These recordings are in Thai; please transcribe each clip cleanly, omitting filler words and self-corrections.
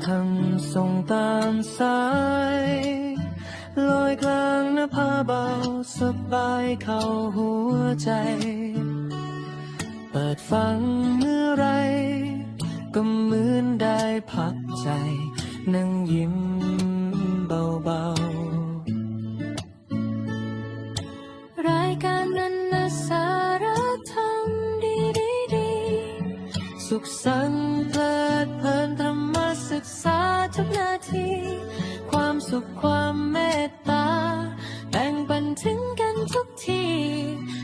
ทำส่งตามสายลอยกลางนภาเบาสบายเข้าหัวใจเปิดฟังเมื่อไรก็เหมือนได้พักใจนั่งยิ้มเบาๆรายการนั้นนะสาระธรรมดีสุขสันต์เพลิดเพลินธรรมศึกษาทุกนาทีความสุขความเมตตาแบ่งปันถึงกันทุกที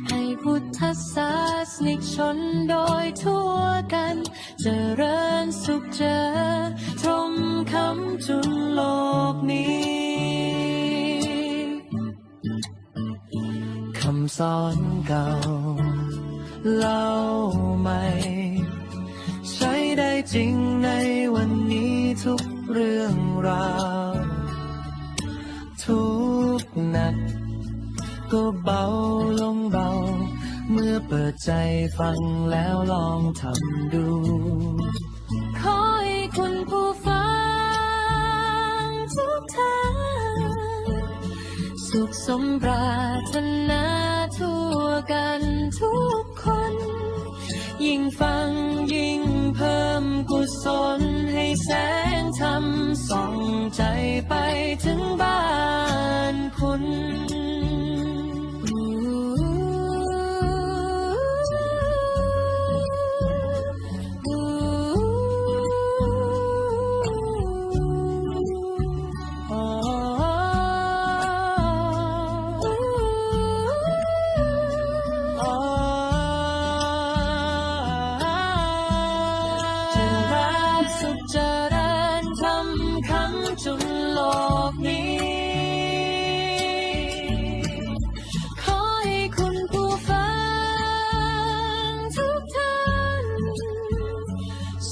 ให้พุทธศาสนิกชนโดยทั่วกันเจริญสุขเจอตรงคำจุนโลกนี้คำสอนเก่าเล่าใหม่ใช้ได้จริงในวันนี้ทุกเรื่องราวทุกหนักก็เบาลงเบาเมื่อเปิดใจฟังแล้วลองทำดูขอให้คุณผู้ฟังทุกท่านสุขสมปรารถนาทั่วกันทุกคนยิ่งฟังยิ่งเพิ่มกุศลให้แสงธรรมส่องใจไปถึงบ้านคุณจุนโลกนี้ขอให้คุณผู้ฟังทุกท่าน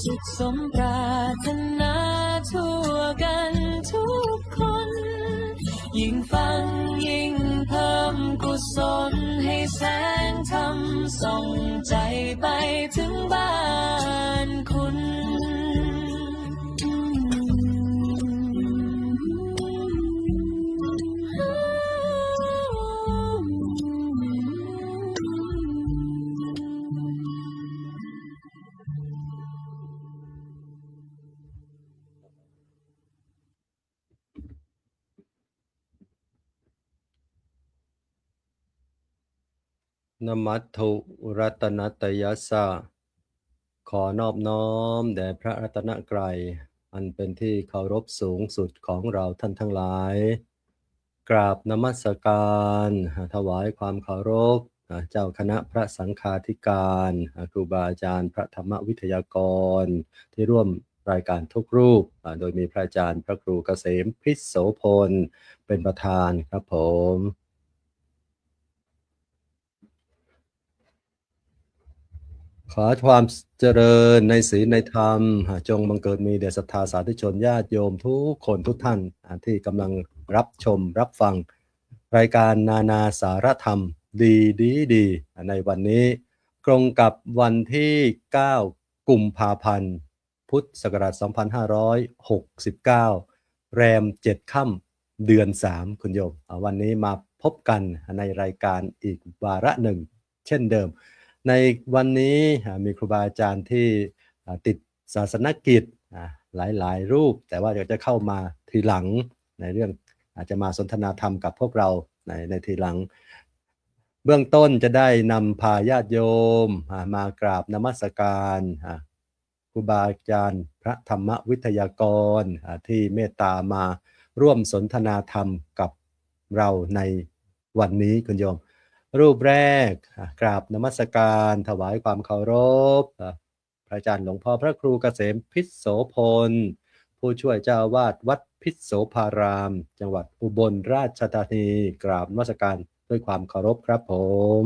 สุขสมปรารถนาทั่วกันทุกคนยิ่งฟังยิ่งเพิ่มกุศลให้แสงธรรมส่องใจไปถึงบ้านคุณนมัตถุรัตนัตยัสสะขอนอบน้อมแด่พระรัตนตรัยอันเป็นที่เคารพสูงสุดของเราท่านทั้งหลายกราบนมัสการถวายความเคารพเจ้าคณะพระสังฆาธิการครูบาอาจารย์พระธรรมวิทยากรที่ร่วมรายการทุกรูปโดยมีพระอาจารย์พระครูเกษมพิษโสพลเป็นประธานครับผมขอความเจริญในศีลในธรรมจงบังเกิดมีแด่ศรัทธาสาธุชนญาติโยมทุกคนทุกท่านที่กำลังรับชมรับฟังรายการนานาสารธรรมดีในวันนี้ตรงกับวันที่9กุมภาพันธ์พุทธศักราช2569แรม7ค่ำเดือน3คุณโยมวันนี้มาพบกันในรายการอีกวาระหนึ่งเช่นเดิมในวันนี้มีครูบาอาจารย์ที่ติดศาสนกิจหลายรูปแต่ว่าเดี๋ยวจะเข้ามาทีหลังในเรื่องอาจจะมาสนทนาธรรมกับพวกเราในทีหลังเบื้องต้นจะได้นำพาญาติโยมมากราบนมัสการครูบาอาจารย์พระธรรมวิทยากรที่เมตตามาร่วมสนทนาธรรมกับเราในวันนี้คุณโยมรูปแรกกราบนมัสการถวายความเคารพพระอาจารย์หลวงพ่อพระครูเกษมพิษโสพลผู้ช่วยเจ้าอาวาสวัดพิษโสภารามจังหวัดอุบลราชธานีกราบนมัสการด้วยความเคารพครับผม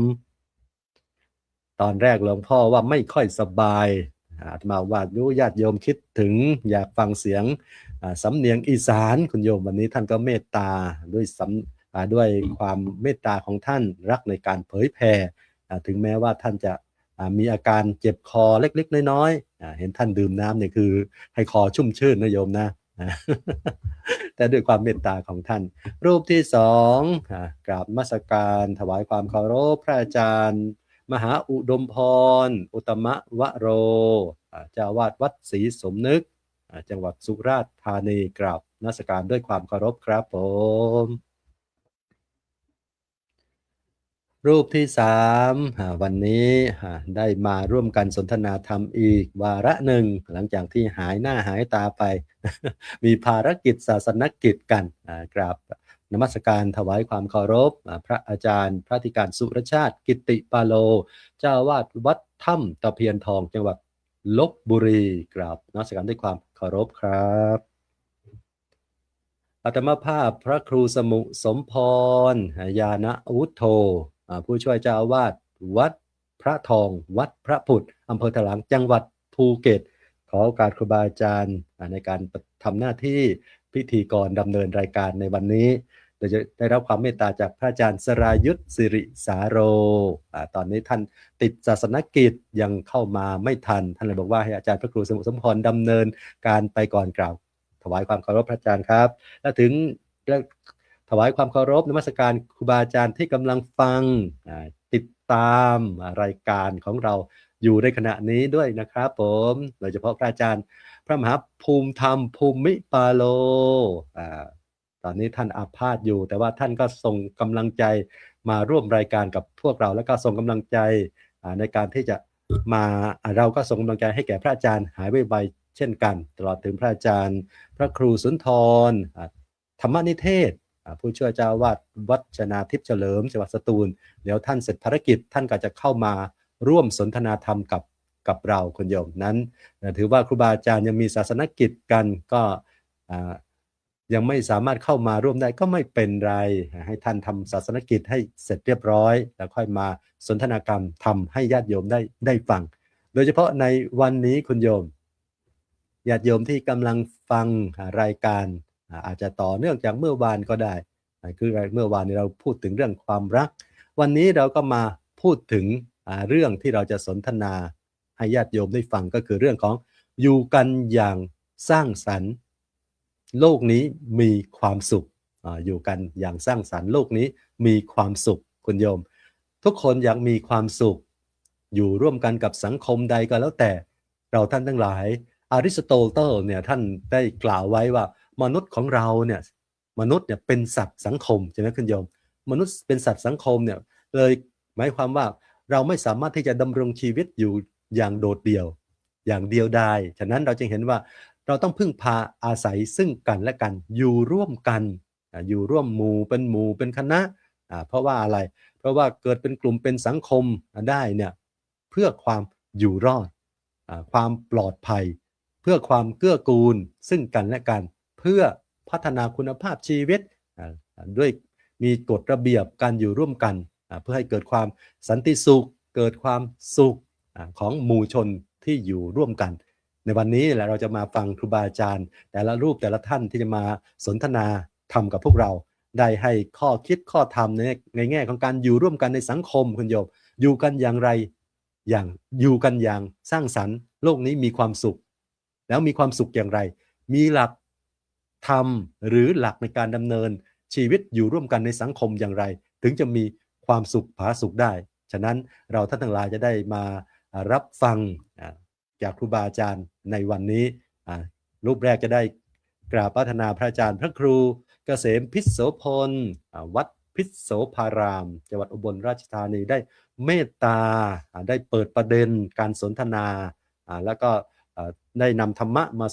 ตอนแรกหลวงพ่อว่าไม่ค่อยสบายอาตมาว่าญาติโยมคิดถึงอยากฟังเสียงสำเนียงอีสานคุณโยมวันนี้ท่านก็เมตตาด้วยความเมตตาของท่านรักในการเผยแผ่ถึงแม้ว่าท่านจะมีอาการเจ็บคอเล็กๆน้อย เห็นท่านดื่มน้ำเนี่ยคือให้คอชุ่มชื่นนะโยมนะ แต่ด้วยความเมตตาของท่านรูปที่สองกราบนมัสการถวายความเคารพพระอาจารย์มหาอุดมพรอุตมะวโรเจ้าวาดวัดศรีสมนึกจังหวัดสุราษฎร์ธานีกราบนมัสการด้วยความเคารพครับผมรูปที่สามวันนี้ได้มาร่วมกันสนทนาธรรมอีกวาระหนึ่งหลังจากที่หายหน้าหายตาไป มีภารกิจศาสนกิจกันกราบนมัสการถวายความเคารพพระอาจารย์พระธิการสุรชาติกิตติปาโลเจ้าวาดวัดถ้ำตะเพียนทองจังหวัดลพบุรีกราบนมัสการด้วยความเคารพครับอาตมาภาพพระครูสมุสมพรญาณวุฒโธผู้ช่วยเจ้าอาวาสวัดพระทองวัดพระผุดอำเภอถลางจังหวัดภูเก็ตขอโอกาสครูบาอาจารย์ในการทำหน้าที่พิธีกรดำเนินรายการในวันนี้โดยจะได้รับความเมตตาจากพระอาจารย์สรายุทธสิริสาโรตอนนี้ท่านติดศาสนกิจยังเข้ามาไม่ทันท่านเลยบอกว่าให้อาจารย์พระครูสมุสมพรดำเนินการไปก่อนกล่าวถวายความเคารพพระอาจารย์ครับและถึงถวายความเคารพนมัสการครูบาอาจารย์ที่กำลังฟังติดตามรายการของเราอยู่ในขณะนี้ด้วยนะครับผมโดยเฉพาะพระอาจารย์พระมหาภูมิธรรมภูมิปาโลตอนนี้ท่านอาพาธอยู่แต่ว่าท่านก็ส่งกำลังใจมาร่วมรายการกับพวกเราแล้วก็ส่งกำลังใจในการที่จะมาเราก็ส่งกำลังใจให้แก่พระอาจารย์หายไวๆเช่นกันตลอดถึงพระอาจารย์พระครูสุนทรธรรมนิเทศผู้ช่วยเจ้าวาดวัดชนาทิพย์เฉลิมจังหวัดสตูลเดี๋ยวท่านเสร็จภารกิจท่านก็จะเข้ามาร่วมสนทนาธรรมกับเราคุณโยมนั้นถือว่าครูบาอาจารย์ยังมีศาสนกิจกันก็ยังไม่สามารถเข้ามาร่วมได้ก็ไม่เป็นไรให้ท่านทำศาสนกิจให้เสร็จเรียบร้อยแล้วค่อยมาสนทนากรรมทำให้ญาติโยมได้ฟังโดยเฉพาะในวันนี้คุณโยมญาติโยมที่กำลังฟังรายการอาจจะต่อเนื่องจากเมื่อวานก็ได้คือเมื่อวานนี้เราพูดถึงเรื่องความรักวันนี้เราก็มาพูดถึงเรื่องที่เราจะสนทนาให้ญาติโยมได้ฟังก็คือเรื่องของอยู่กันอย่างสร้างสรรค์โลกนี้มีความสุขอยู่กันอย่างสร้างสรรค์โลกนี้มีความสุขคุณโยมทุกคนอยากมีความสุขอยู่ร่วมกันกับสังคมใดก็แล้วแต่เราท่านทั้งหลายอริสโตเติลเนี่ยท่านได้กล่าวไว้ว่ามนุษย์ของเราเนี่ยมนุษย์เนี่ยเป็นสัตว์สังคมใช่ไหมคุณโยมมนุษย์เป็นสัตว์สังคมเนี่ยเลยหมายความว่าเราไม่สามารถที่จะดำรงชีวิตอยู่อย่างโดดเดี่ยวอย่างเดียวดายฉะนั้นเราจึงเห็นว่าเราต้องพึ่งพาอาศัยซึ่งกันและกันอยู่ร่วมกันอยู่ร่วมหมู่เป็นคณะเพราะว่าอะไรเพราะว่าเกิดเป็นกลุ่มเป็นสังคมได้เนี่ยเพื่อความอยู่รอดความปลอดภัยเพื่อความเกื้อกูลซึ่งกันและกันเพื่อพัฒนาคุณภาพชีวิตด้วยมีกฎระเบียบการอยู่ร่วมกันเพื่อให้เกิดความสันติสุขเกิดความสุขของหมู่ชนที่อยู่ร่วมกันในวันนี้แหละเราจะมาฟังครูบาอาจารย์แต่ละรูปแต่ละท่านที่จะมาสนทนาธรรมกับพวกเราได้ให้ข้อคิดข้อธรรมในแง่ของการอยู่ร่วมกันในสังคมคุณโยมอยู่กันอย่างไรอยู่กันอย่างสร้างสรรค์โลกนี้มีความสุขแล้วมีความสุขอย่างไรมีหลักธรรมหรือหลักในการดำเนินชีวิตอยู่ร่วมกันในสังคมอย่างไรถึงจะมีความสุขผาสุขได้ฉะนั้นเราท่านทั้งหลายจะได้มารับฟังจากครูบาอาจารย์ในวันนี้รูปแรกจะได้กราบพัฒนาพระอาจารย์พระครูเกษมพิษโสพลวัดพิษโสภารามจังหวัดอุบลราชธานีได้เมตตาได้เปิดประเด็นการสนทนาแล้วก็ได้นำธรรมะมา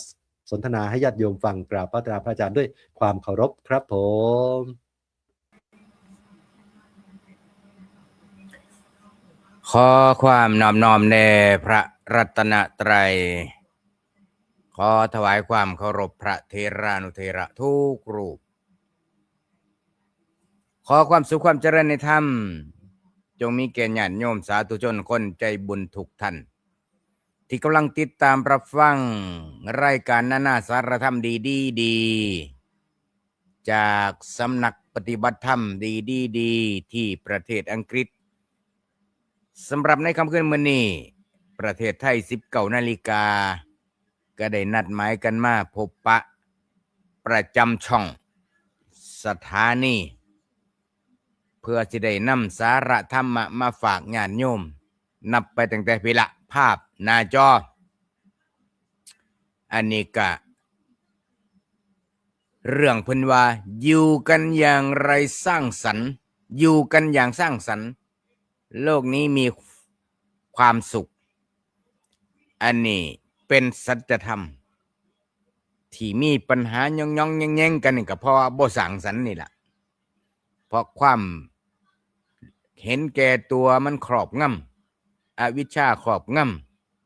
สนทนาให้ญาติโยมฟังกราบพัฒนาพระอาจารย์ด้วยความเคารพครับผมขอความนอบน้อมแด่พระรัตนตรัยขอถวายความเคารพพระเถรานุเถระทุกรูปขอความสุขความเจริญในธรรมจงมีแก่ญาติโยมสาธุชนคนใจบุญทุกท่านที่กำลังติดตามรับฟังรายการนานาสารธรรมดีจากสำนักปฏิบัติธรรมดีที่ประเทศอังกฤษสำหรับในค่ำคืนมื้อนี้ ประเทศไทย19 นาฬิกาก็ได้นัดหมายกันมาพบปะประจำช่องสถานีเพื่อจะได้นำสาระธรรมะมาฝากญาติโยมนับไปตั้งแต่พิละภาพหน้าจออันนี้ก็เรื่องเพิ่นว่าอยู่กันอย่างไรสร้างสรรค์อยู่กันอย่างสร้างสรรค์โลกนี้มีความสุขอันนี้เป็นสัจธรรมที่มีปัญหาย่องๆแย่งๆกันนี่ก็เพราะว่าบ่สร้างสรรค์นี่แหละเพราะความเห็นแก่ตัวมันครอบงำอวิชชาครอบง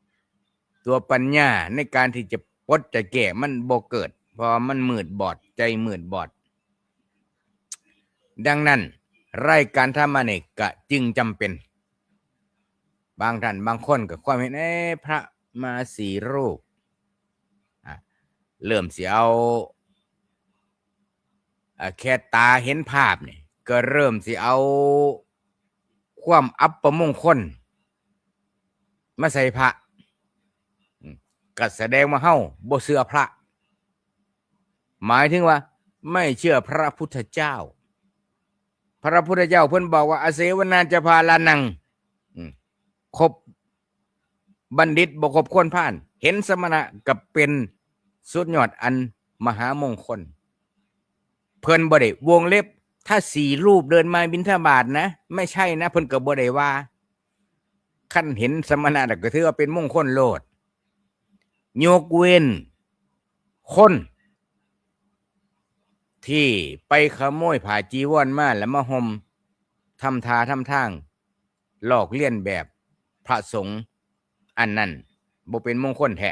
ำตัวปัญญาในการที่จะปลดจะแก้มันบ่เกิดเพราะมันมืดบอดใจมืดบอดดังนั้นรายการธรรมะนี่ก็จึงจำเป็นบางท่านบางคนก็ความเห็นพระมา4 รูปเริ่มสิเอาแค่ตาเห็นภาพนี่ก็เริ่มสิเอาความอัปมงคลมาใส่พระก็แสดงว่าเฮาบ่เชื่อพระหมายถึงว่าไม่เชื่อพระพุทธเจ้าพระพุทธเจ้าเพิ่นบอกว่าอเสวนาจะพาลานังครบบัณฑิตบ่ครบคนผ่านเห็นสมณะกับเป็นสุดยอดอันมหามงคลเพิ่นบ่ได้วงเล็บถ้า4 รูปเดินมาบิณฑบาตนะไม่ใช่นะเพิ่นก็บ่ได้ว่าคันเห็นสมณะก็ถือว่าเป็นมงคลโลดยกเว้นคนที่ไปขโมยผ้าจีวรมาแล้วมาห่มทำทาทำทางหลอกเลียนแบบพระสงฆ์อันนั้นบ่เป็นมงคลแท้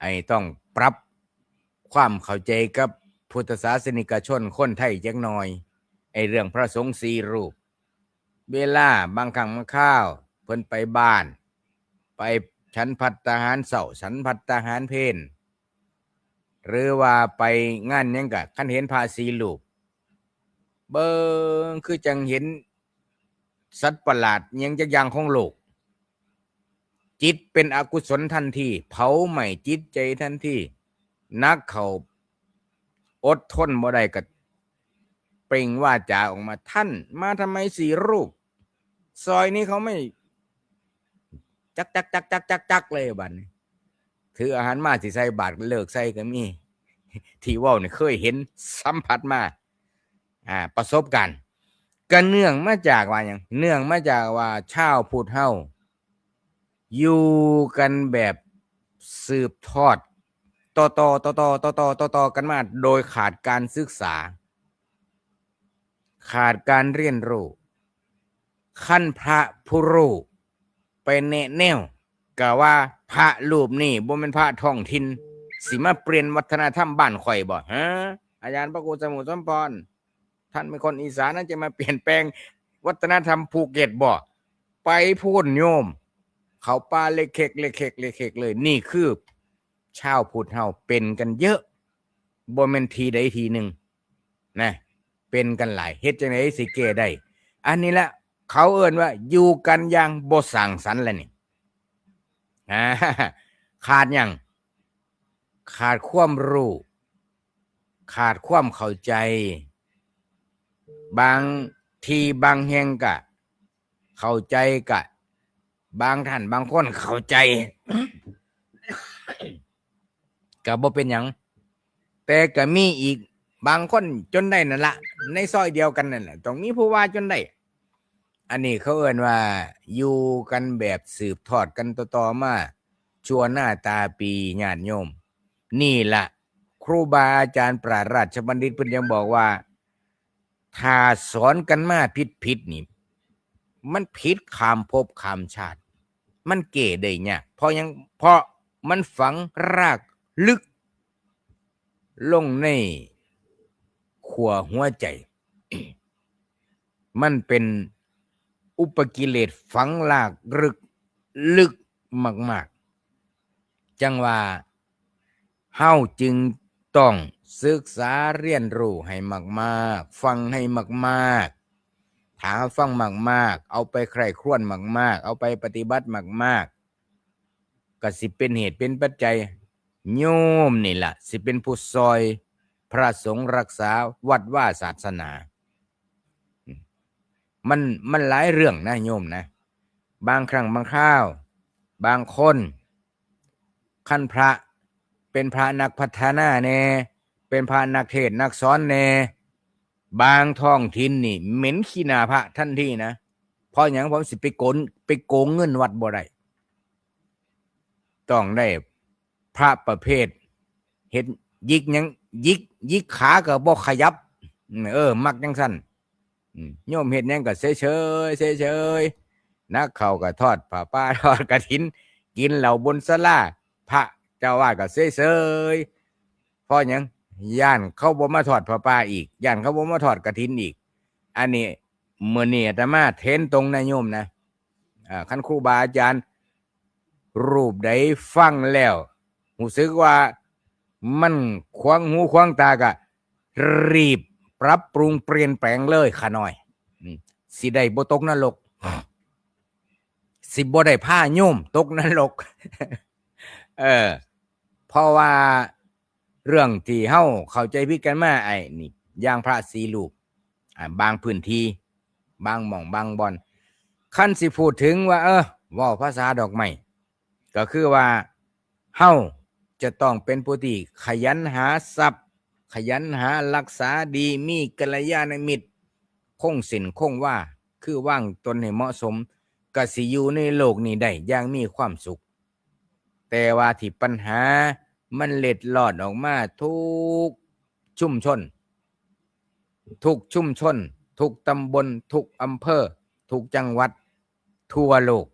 ไอ้ต้องปรับความเข้าใจกับพุทธศาสนิกชนคนไทยจักหน่อยไอ้เรื่องพระสงฆ์4 รูปเวลาบางครั้งบางคราวเพิ่นไปบ้านไปฉันภัตตาหารเช้าฉันภัตตาหารเพลหรือว่าไปงานหยังก็คันเห็นพระ4 รูปเบิ่งคือจังเห็นสัตว์ประหลาดหยังจักอย่างของโลกจิตเป็นอกุศลทันทีเผาไหม้จิตใจทันทีนักเขาอดทนบ่ได้ก็เปล่งวาจาออกมาท่านมาทำไม4 รูปซอยนี้เขาไม่จักเลยบัดนี้ถืออาหารมาสิใส่บาตรเลิกใส่ก็มีที่เว้านี่เคยเห็นสัมผัสมาประสบการณ์ก็เนื่องมาจากว่าหยังเนื่องมาจากว่าชาวพุทธเฮาอยู่กันแบบสืบทอดต่อกันมาโดยขาดการศึกษาขาดการเรียนรู้ขั้นพระผู้รู้ไปแนะแนวก็ว่าพระรูปนี่บ่แม่นพระท้องถิ่นสิมาเปลี่ยนวัฒนธรรมบ้านข่อยบ่ฮะอาจารย์พระครูสมุทรสมพรท่านเป็นคนอีสานน่าจะมาเปลี่ยนแปลงวัฒนธรรมภูเก็ตบ่ไปพูดโยมเขาป่าเล็กเลยนี่คือชาวพุทธเฮาเป็นกันเยอะบ่แม่นทีใดทีหนึ่งนะเป็นกันหลายเฮ็ดจังได๋สิแก้ได้อันนี้แหละเขาเอิ้นว่าอยู่กันอย่างบ่สร้างสรรค์แหละนี่ขาดหยังขาดความรู้ขาดความเข้าใจบางทีบางแห่งก็เข้าใจก็บางท่านบางคนเข้าใจ ก็บ่เป็นหยังแต่ก็มีอีกบางคนจนได้นั่นละในซอยเดียวกันนั่นแหละต้องมีผู้ว่าจนได้อันนี้เขาเอิ้นว่าอยู่กันแบบสืบทอดกันต่อมาชั่วหน้าตาปีญาติโยมนี่ล่ะครูบาอาจารย์ปราชญ์ราชบัณฑิตเพิ่นยังบอกว่าถ้าสอนกันมาผิดนี่มันผิดข้ามภพข้ามชาติมันเก๋ได้ยากเพราะมันฝังรากลึกลงในขั้วหัวใจ มันเป็นอุปกิเลสฝังรากลึกมากๆจังว่าเฮาจึงต้องศึกษาเรียนรู้ให้มากๆฟังให้มากๆ ถามฟังมากๆเอาไปใคร่ครวญมากๆเอาไปปฏิบัติมากๆก็สิเป็นเหตุเป็นปัจจัยโยมนี่ล่ะสิเป็นผู้ซอยพระสงฆ์รักษาวัดว่าศาสนามันหลายเรื่องนะโยมนะบางครั้งบางคราวบางคนขั้นพระเป็นพระนักพัฒนาแน่เป็นพระนักเทศน์นักสอนแน่บางท้องถิ่นนี่เหม็นขี้หน้าพระทันทีนะเพราะหยังผมสิไปโกงเงินวัดบ่ได้ต้องได้พระประเภทเฮ็ดยิกหยังยิกขาก็บ่ขยับมักจังซั่นโยมเฮ็ดหยังก็เฉยนักเข้าก็ทอดผ้าป่าทอดกฐินกินเหล้าบนศาลาพระเจ้าวาดก็เฉยเพราะหยังย่านเขาบ่มาทอดผ้าป่าอีกย่านเขาบ่มาทอดกฐินอีกอันนี้มื้อนี้อาตมาเทนตรงนะโยมนะคันครูบาอาจารย์รูปใดฟังแล้วรู้สึกว่ามันขวางหูขวางตาก็รีบปรับปรุงเปลี่ยนแปลงเลยขาน้อยสิได้บ่ตกนรกสิบ่ได้พาโยมตกนรกเพราะว่าเรื่องที่เฮาเข้าใจผิดกันมาไอ้นี่อย่างพระสีรูปบางพื้นที่บางหม่องบางบ่อนคันสิพูดถึงว่าเว้าภาษาดอกไม้ก็คือว่าเฮาจะต้องเป็นผู้ที่ขยันหาทรัพย์ขยันหารักษาดีมีกัลยาณมิตรคงศีลคงว่าคือว่างตนให้เหมาะสมก็สิอยู่ในโลกนี้ได้อย่างมีความสุขแต่ว่าที่ปัญหามันเล็ดลอดออกมาทุกชุมชนทุกตำบลทุกอำเภอทุกจังหวัดทั่วโลก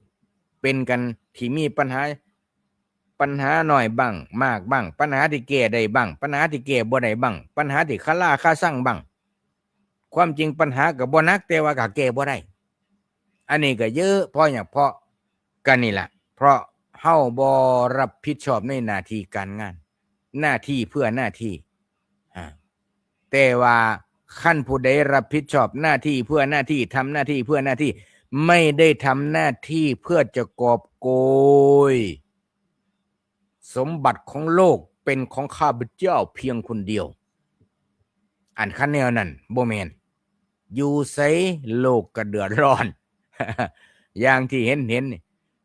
เป็นกันที่มีปัญหาหน่อยบ้างมากบ้างปัญหาที่แก้ได้บ้างปัญหาที่แก้บ่ได้บ้างปัญหาที่คาราคาซังบ้างความจริงปัญหาก็บ่หนักแต่ว่าก็แก้บ่ได้อันนี้ก็เยอะเพราะหยังเพราะกันนี่แหละเพราะเฮาบ่รับผิดชอบในหน้าที่การงานหน้าที่เพื่อหน้าที่แต่ว่าขั้นผู้ใดรับผิดชอบหน้าที่เพื่อหน้าที่ทำหน้าที่เพื่อหน้าที่ไม่ได้ทำหน้าที่เพื่อจะกอบโกยสมบัติของโลกเป็นของข้าพเจ้าเพียงคนเดียวอันคันแนวนั้นบ่แม่นอยู่ไสโลกก็เดือดร้อน อย่างที่เห็น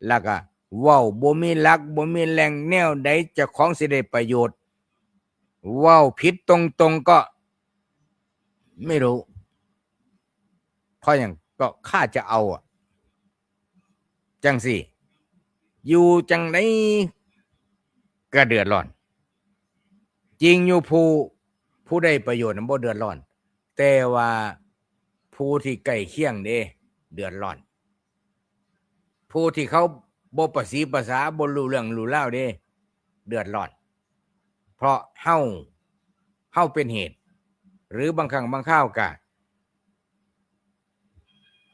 แล้วก็เว้าบ่มีหลักบ่มีแหล่งแนวใดเจ้าของสิได้ประโยชน์เว้าผิดตรงๆก็ไม่รู้เพราะอย่างก็ข้าจะเอาจังสิอยู่จังไดก็เดือดร้อนจริงอยู่ผู้ได้ประโยชน์นั้นบ่เดือดร้อนแต่ว่าผู้ที่ใกล้เคียงเด้เดือดร้อนผู้ที่เขาบ่ประสีภาษาบ่รู้เรื่องรู้ราวเด้เดือดร้อนเพราะเฮาเป็นเหตุหรือบางครั้งบางคราวก็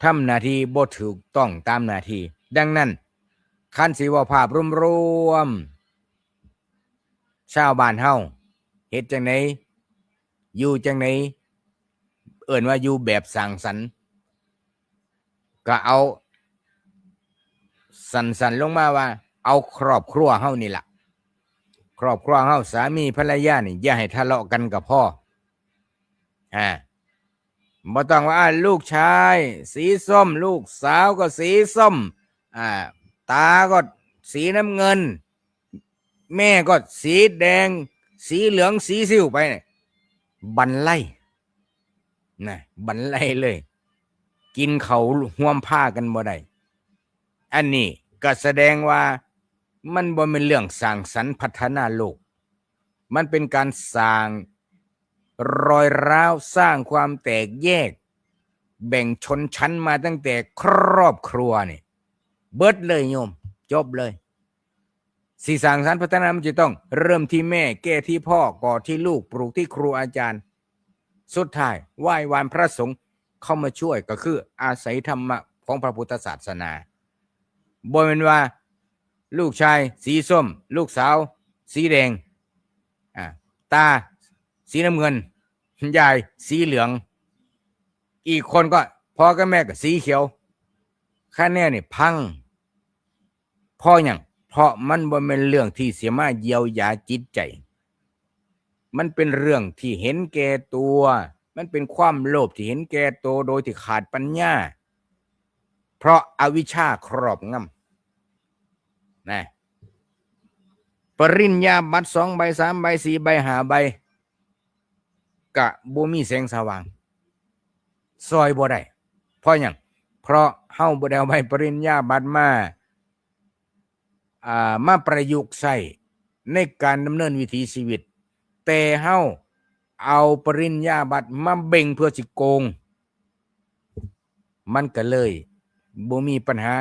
ทำหน้าที่บ่ถูกต้องตามหน้าที่ดังนั้นคันสิเว้าภาพรวมๆชาวบ้านเฮาเฮ็ดจังได๋อยู่จังได๋เอิ้นว่าอยู่แบบสร้างสรรค์ก็เอาสั้นๆลงมาว่าเอาครอบครัวเฮานี่ล่ะครอบครัวเฮาสามีภรรยานี่อย่าให้ทะเลาะกันก็พอบ่ต้องว่าลูกชายสีส้มลูกสาวก็สีส้มตาก็สีน้ำเงินแม่ก็สีแดงสีเหลืองสีสิวไปบันไล่บันไล่เลยกินเขาห่วมผ้ากันบ่ได้อันนี้ก็แสดงว่ามันบ่เป็นเรื่องสร้างสรรค์พัฒนาโลกมันเป็นการสร้างรอยร้าวสร้างความแตกแยกแบ่งชนชั้นมาตั้งแต่ครอบครัวนี่เบิดเลยโยมจบเลยสีสร้างสรรค์พัฒนามันจะต้องเริ่มที่แม่แก้ที่พ่อก่อที่ลูกปลูกที่ครูอาจารย์สุดท้ายไหว้วานพระสงฆ์เข้ามาช่วยก็คืออาศัยธรรมะของพระพุทธศาสนาบ่แม่นว่าลูกชายสีส้มลูกสาวสีแดงตาสีน้ำเงินยายสีเหลืองอีกคนก็ พ่อกับแม่ก็สีเขียวคะแนนนี่พังเพราะหยังเพราะมันบ่เป็นเรื่องที่เสียมาเยียวยาจิตใจมันเป็นเรื่องที่เห็นแก่ตัวมันเป็นความโลภที่เห็นแก่ตัวโดยที่ขาดปัญญาเพราะอวิชชาครอบงำนะปริญญาบัตร2 ใบ 3 ใบ 4 ใบ 5 ใบกะบ่มีแสงสว่างซอยบ่ได้เพราะหยังเพราะเฮาบ่ได้เอาใบปริญญาบัตรมาประยุกต์ใช้ในการดำเนินวิถีชีวิตแต่เฮาเอาปริญญาบัตรมาเบ่งเพื่อสิโกงมันก็เลยบ่มีปัญหา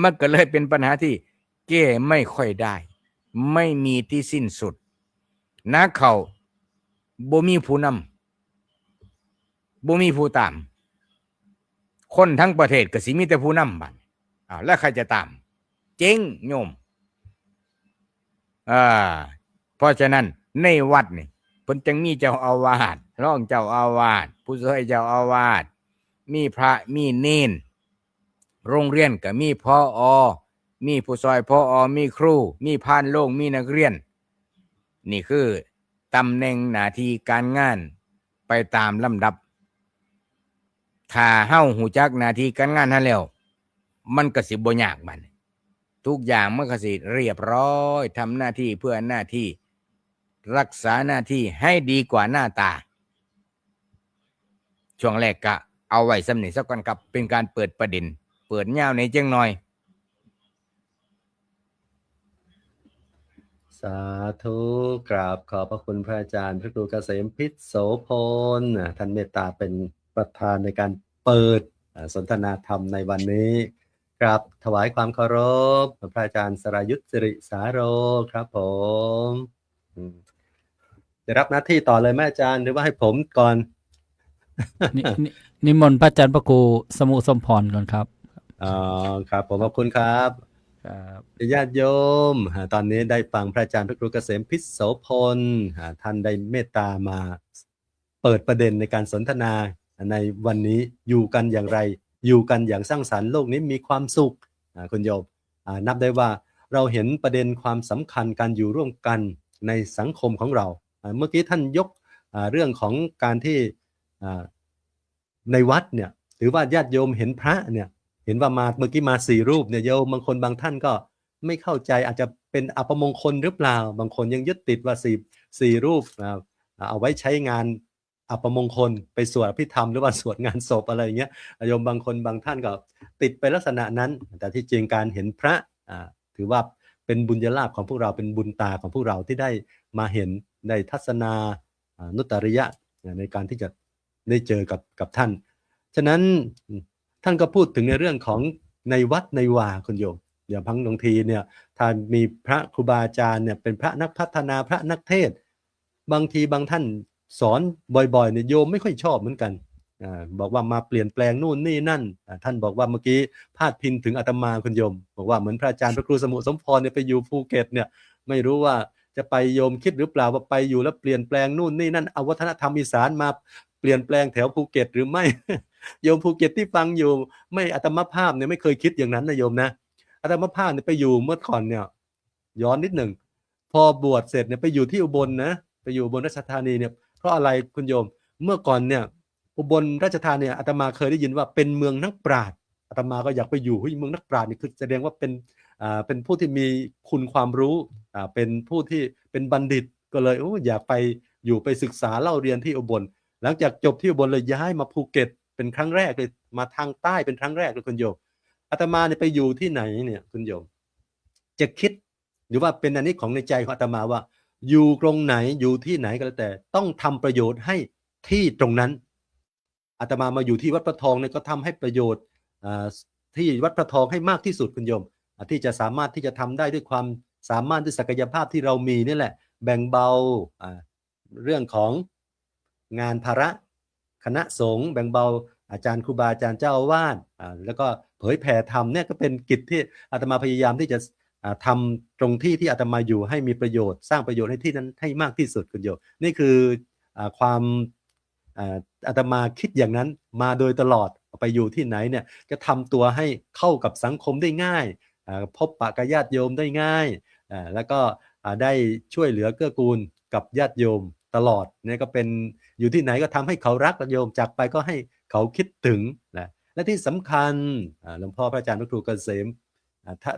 มันก็เลยเป็นปัญหาที่แก้ไม่ค่อยได้ไม่มีที่สิ้นสุดนักเขาบ่มีผู้นำบ่มีผู้ตามคนทั้งประเทศก็สิมีแต่ผู้นำบัดแล้วใครจะตามเจ๊งโยมเพราะฉะนั้นในวัดนี่เพิ่นจึงมีเจ้าอาวาสรองเจ้าอาวาสผู้ช่วยเจ้าอาวาสมีพระมีเณรโรงเรียนก็มีผอ.มีผู้ช่วยผอ.มีครูมีพานโรงมีนักเรียนนี่คือตำแหน่งหน้าที่การงานไปตามลำดับถ้าเฮาหูจักหน้าที่การงานนั้นแล้วมันก็สิบ่ยากบัดทุกอย่างมันก็สิเรียบร้อยทำหน้าที่เพื่อหน้าที่รักษาหน้าที่ให้ดีกว่าหน้าตาช่วงแรกก็เอาไว้สำนึกสักก่อนครับเป็นการเปิดประเด็นเปิดยาวในจังหน่อยสาธุกราบขอบพระคุณพระอาจารย์พระครูเกษมพิษโสพลท่านเมตตาเป็นประธานในการเปิดสนทนาธรรมในวันนี้กราบถวายความเคารพพระอาจารย์สรายุทธสิริสาโรครับผมจะรับหน้าที่ต่อเลยแม่อาจารย์หรือว่าให้ผมก่อน นิมนต์พระอาจารย์พระครูสมุสมพรก่อนครับครับผมขอบคุณครับญาติโยมตอนนี้ได้ฟังพระอาจารย์พระครูเกษมพิษโสพลท่านได้เมตตามาเปิดประเด็นในการสนทนาในวันนี้อยู่กันอย่างไรอยู่กันอย่างสร้างสรรค์โลกนี้มีความสุขคุณโยมนับได้ว่าเราเห็นประเด็นความสำคัญการอยู่ร่วมกันในสังคมของเราเมื่อกี้ท่านยกเรื่องของการที่ในวัดเนี่ยหรือว่าญาติโยมเห็นพระเนี่ยเห็นว่ามาเมื่อกี้มา4 รูปเนี่ยโยมบางคนบางท่านก็ไม่เข้าใจอาจจะเป็นอัปมงคลหรือเปล่าบางคนยังยึดติดว่า4 รูปเอาไว้ใช้งานอัปมงคลไปสวดอภิธรรมหรือว่าสวดงานศพอะไรอย่างเงี้ยโยมบางคนบางท่านก็ติดไปลักษณะนั้นแต่ที่จริงการเห็นพระถือว่าเป็นบุญญาลาภของพวกเราเป็นบุญตาของพวกเราที่ได้มาเห็นได้ทัศนานุตตริยะในการที่จะได้เจอกับท่านฉะนั้นท่านก็พูดถึงในเรื่องของในวัดในวาคุณโยมอย่างบางทีเนี่ยถ้ามีพระครูบาอาจารย์เนี่ยเป็นพระนักพัฒนาพระนักเทศบางทีบางท่านสอนบ่อยๆเนี่ยโยมไม่ค่อยชอบเหมือนกันบอกว่ามาเปลี่ยนแปลงนู่นนี่นั่นท่านบอกว่าเมื่อกี้พาดพิงถึงอาตมาคุณโยมบอกว่าเหมือนพระอาจารย์พระครูสมุสมพรเนี่ยไปอยู่ภูเก็ตเนี่ยไม่รู้ว่าจะไปโยมคิดหรือเปล่าว่าไปอยู่แล้วเปลี่ยนแปลงนู่นนี่นั่นเอาวัฒนธรรมอีสานมาเปลี่ยนแปลงแถวภูเก็ตหรือไม่ โยมภูเก็ตที่ฟังอยู่ไม่อาตมาภาพเนี่ยไม่เคยคิดอย่างนั้นนะโยมนะอาตมาภาพเนี่ยไปอยู่เมื่อก่อนเนี่ยย้อนนิดหนึ่งพอบวชเสร็จเนี่ยไปอยู่ที่อุบลนะไปอยู่อุบลราชธานีเนี่ยเพราะอะไรคุณโยมเมื่อก่อนเนี่ยอุบลราชธานีอาตมาเคยได้ยินว่าเป็นเมืองนักปราชญ์อาตมาก็อยากไปอยู่เมืองนักปราชญ์นี่คือแสดงว่าเป็นผู้ที่มีคุณความรู้เป็นผู้ที่เป็นบัณฑิตก็เลยอยากไปอยู่ไปศึกษาเล่าเรียนที่อุบลหลังจากจบที่อุบลเลยย้ายมาภูเก็ตเป็นครั้งแรกเลยมาทางใต้เป็นครั้งแรกเลยคุณโยมอาตมาเนี่ยไปอยู่ที่ไหนเนี่ยคุณโยมจะคิดหรือว่าเป็นอันนี้ของในใจของอาตมาว่าอยู่ตรงไหนอยู่ที่ไหนก็แล้วแต่ต้องทำประโยชน์ให้ที่ตรงนั้นอาตมาอยู่ที่วัดพระทองเนี่ยก็ทำให้ประโยชน์ที่วัดพระทองให้มากที่สุดคุณโยมที่จะสามารถที่จะทำได้ด้วยความสามารถด้วยศักยภาพที่เรามีนี่แหละแบ่งเบาเรื่องของงานภาระคณะสงฆ์แบ่งเบาอาจารย์ครูบาอาจารย์เจ้าอาวาสแล้วก็เผยแผ่ธรรมเนี่ยก็เป็นกิจที่อาตมาพยายามที่จะทำตรงที่อาตมาอยู่ให้มีประโยชน์สร้างประโยชน์ให้ที่นั้นให้มากที่สุดคุณโยมนี่คือความอาตมาคิดอย่างนั้นมาโดยตลอด ไปอยู่ที่ไหนเนี่ยจะทำตัวให้เข้ากับสังคมได้ง่ายพบปะกับญาติโยมได้ง่ายแล้วก็ได้ช่วยเหลือเกื้อกูลกับญาติโยมตลอดเนี่ยก็เป็นอยู่ที่ไหนก็ทำให้เขารักโยมจากไปก็ให้เขาคิดถึงนะและที่สำคัญหลวงพ่อพระอาจารย์พระครูเกษม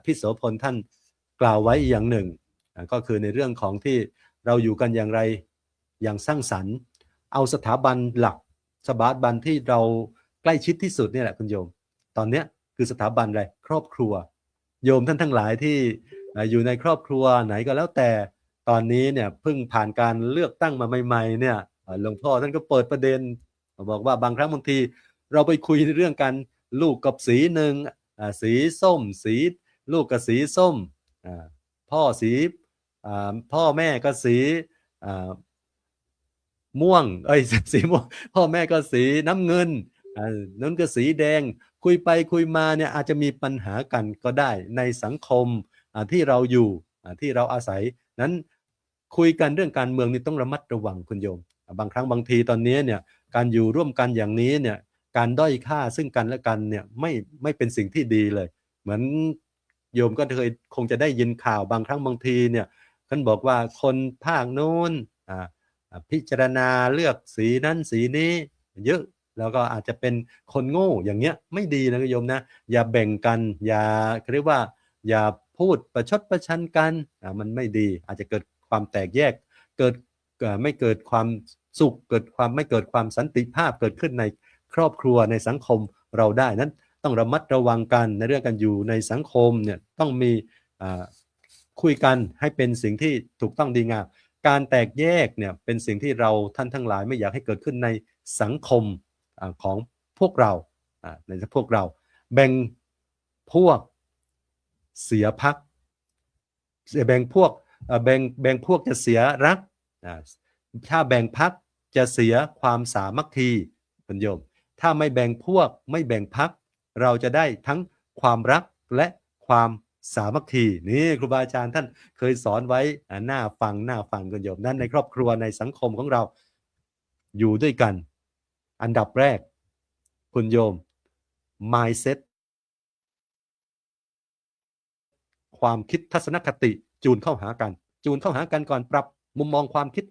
พิโสพลท่านกล่าวไว้อย่างหนึ่งก็คือในเรื่องของที่เราอยู่กันอย่างไรอย่างสร้างสรรค์เอาสถาบันหลักสถาบันที่เราใกล้ชิดที่สุดเนี่ยแหละคุณโยมตอนนี้คือสถาบันอะไรครอบครัวโยมท่านทั้งหลายที่อยู่ในครอบครัวไหนก็แล้วแต่ตอนนี้เนี่ยเพิ่งผ่านการเลือกตั้งมาใหม่ๆเนี่ยหลวงพ่อท่านก็เปิดประเด็นบอกว่าบางครั้งบางทีเราไปคุยเรื่องกันลูกกับสีหนึ่งสีส้มสีลูกกับสีส้มพ่อสีพ่อแม่ก็สีม่วงสีม่วงพ่อแม่ก็สีน้ำเงินนั้นก็สีแดงคุยไปคุยมาเนี่ยอาจจะมีปัญหากันก็ได้ในสังคมที่เราอยู่ที่เราอาศัยนั้นคุยกันเรื่องการเมืองนี่ต้องระมัดระวังคุณโยมบางครั้งบางทีตอนนี้เนี่ยการอยู่ร่วมกันอย่างนี้เนี่ยการด้อยค่าซึ่งกันและกันเนี่ยไม่เป็นสิ่งที่ดีเลยเหมือนโยมก็คงจะได้ยินข่าวบางครั้งบางทีเนี่ยท่านบอกว่าคนภาคโน้นพิจารณาเลือกสีนั้นสีนี้เยอะแล้วก็อาจจะเป็นคนโง่อย่างเงี้ยไม่ดีนะโยมนะอย่าแบ่งกันอย่าเรียกว่าอย่าพูดประชดประชันกันมันไม่ดีอาจจะเกิดความแตกแยกไม่เกิดความสุขไม่เกิดความสันติภาพเกิดขึ้นในครอบครัวในสังคมเราได้นั้นต้องระมัดระวังกันในเรื่องการอยู่ในสังคมเนี่ยต้องมีคุยกันให้เป็นสิ่งที่ถูกต้องดีงามการแตกแยกเนี่ยเป็นสิ่งที่เราท่านทั้งหลายไม่อยากให้เกิดขึ้นในสังคมของพวกเราในพวกเราแบ่งพวกเสียพรรคแบ่งพวกจะเสียรักถ้าแบ่งพรรคจะเสียความสามัคคีคุณโยมถ้าไม่แบ่งพวกไม่แบ่งพรรคเราจะได้ทั้งความรักและความสามัคคีนี่ครูบาอาจารย์ท่านเคยสอนไว้น่าฟังคุณโยมนั้นในครอบครัวในสังคมของเราอยู่ด้วยกันอันดับแรกคุณโยม mindset ความคิดทัศนคติจูนเข้าหากันก่อนปรับมุมมองความคิด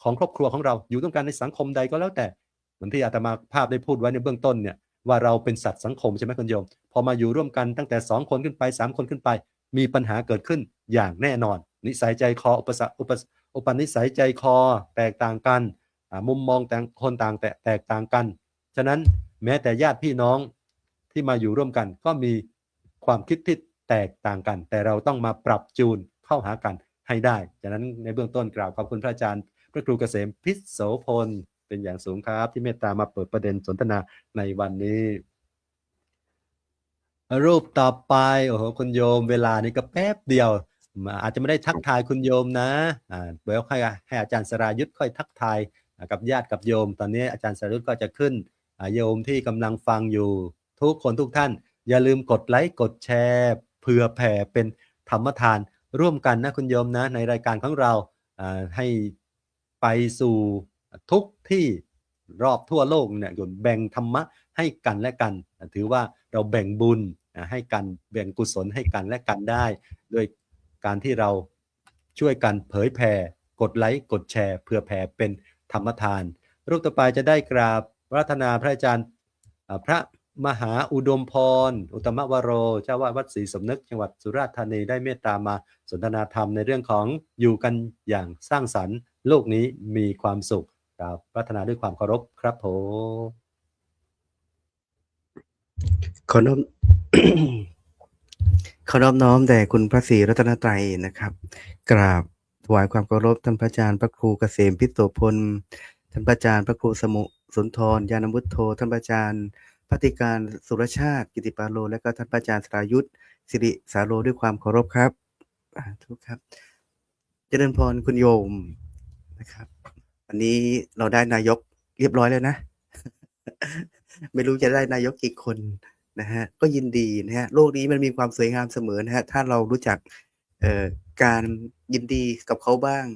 ของครอบครัวของเราอยู่ต้องการในสังคมใดก็แล้วแต่เหมือนที่อาตมาภาพได้พูดไว้ในเบื้องต้นเนี่ยว่าเราเป็นสัตว์สังคมใช่ไหมคุณโยมพอมาอยู่ร่วมกันตั้งแต่2คนขึ้นไป3คนขึ้นไปมีปัญหาเกิดขึ้นอย่างแน่นอนนิสัยใจคออุปนิสัยใจคอแตกต่างกันมุมมองแต่คนต่างแตกต่างกันฉะนั้นแม้แต่ญาติพี่น้องที่มาอยู่ร่วมกันก็มีความคิดที่แตกต่างกันแต่เราต้องมาปรับจูนเข้าหากันให้ได้ฉะนั้นในเบื้องต้นกล่าวขอบคุณพระอาจารย์พระครูเกษมพิโสพลเป็นอย่างสูงครับที่เมตตามาเปิดประเด็นสนทนาในวันนี้รูปต่อไปโอ้โหคุณโยมเวลานี้ก็แป๊บเดียวอาจจะไม่ได้ทักทายคุณโยมนะเดี๋ยวให้อาจารย์สรายุทธค่อยทักทายกับญาติกับโยมตอนนี้อาจารย์สรายุทธก็จะขึ้นโยมที่กำลังฟังอยู่ทุกคนทุกท่านอย่าลืมกดไลค์กดแชร์เผื่อแผ่เป็นธรรมทานร่วมกันนะคุณโยมนะในรายการของเราให้ไปสู่ทุกที่รอบทั่วโลกเนี่ยแบ่งธรรมะให้กันและกันถือว่าเราแบ่งบุญให้กันแบ่งกุศลให้กันและกันได้ด้วยการที่เราช่วยกันเผยแผ่กดไลค์กดแชร์เพื่อแผ่เป็นธรรมทานรูปต่อไปจะได้กราบรัตนาพระอาจารย์พระมหาอุดมพรอุตตมวโรเจ้าวาดวัดศรีสมนึกจังหวัดสุราษฎร์ธานีได้เมตตามาสนทนาธรรมในเรื่องของอยู่กันอย่างสร้างสรรค์โลกนี้มีความสุขกราบรัตนาด้วยความเคารพครับผมขอน้อม ขอน้อมน้อมแด่คุณพระศรีรัตนตรัยนะครับกราบถวายความเคารพท่านพระอาจารย์พระครูเกษมพิโสพลท่านพระอาจารย์พระครูสมุสุนทรญาณวุฒโธท่านพระอาจารย์ภัติการสุรชาติกิติปาโลและก็ท่านพระอาจารย์สรายุทธสิริสาโรด้วยความเคารพครับทุกครับเจริญพรคุณโยมนะครับวันนี้เราได้นายกเรียบร้อยแล้วนะ ไม่รู้จะได้นายกกี่คนนะฮะก็ยินดีนะฮะโลกนี้มันมีความสวยงามเสมอนะฮะถ้าเรารู้จักการยินดีกับเขาบ้าง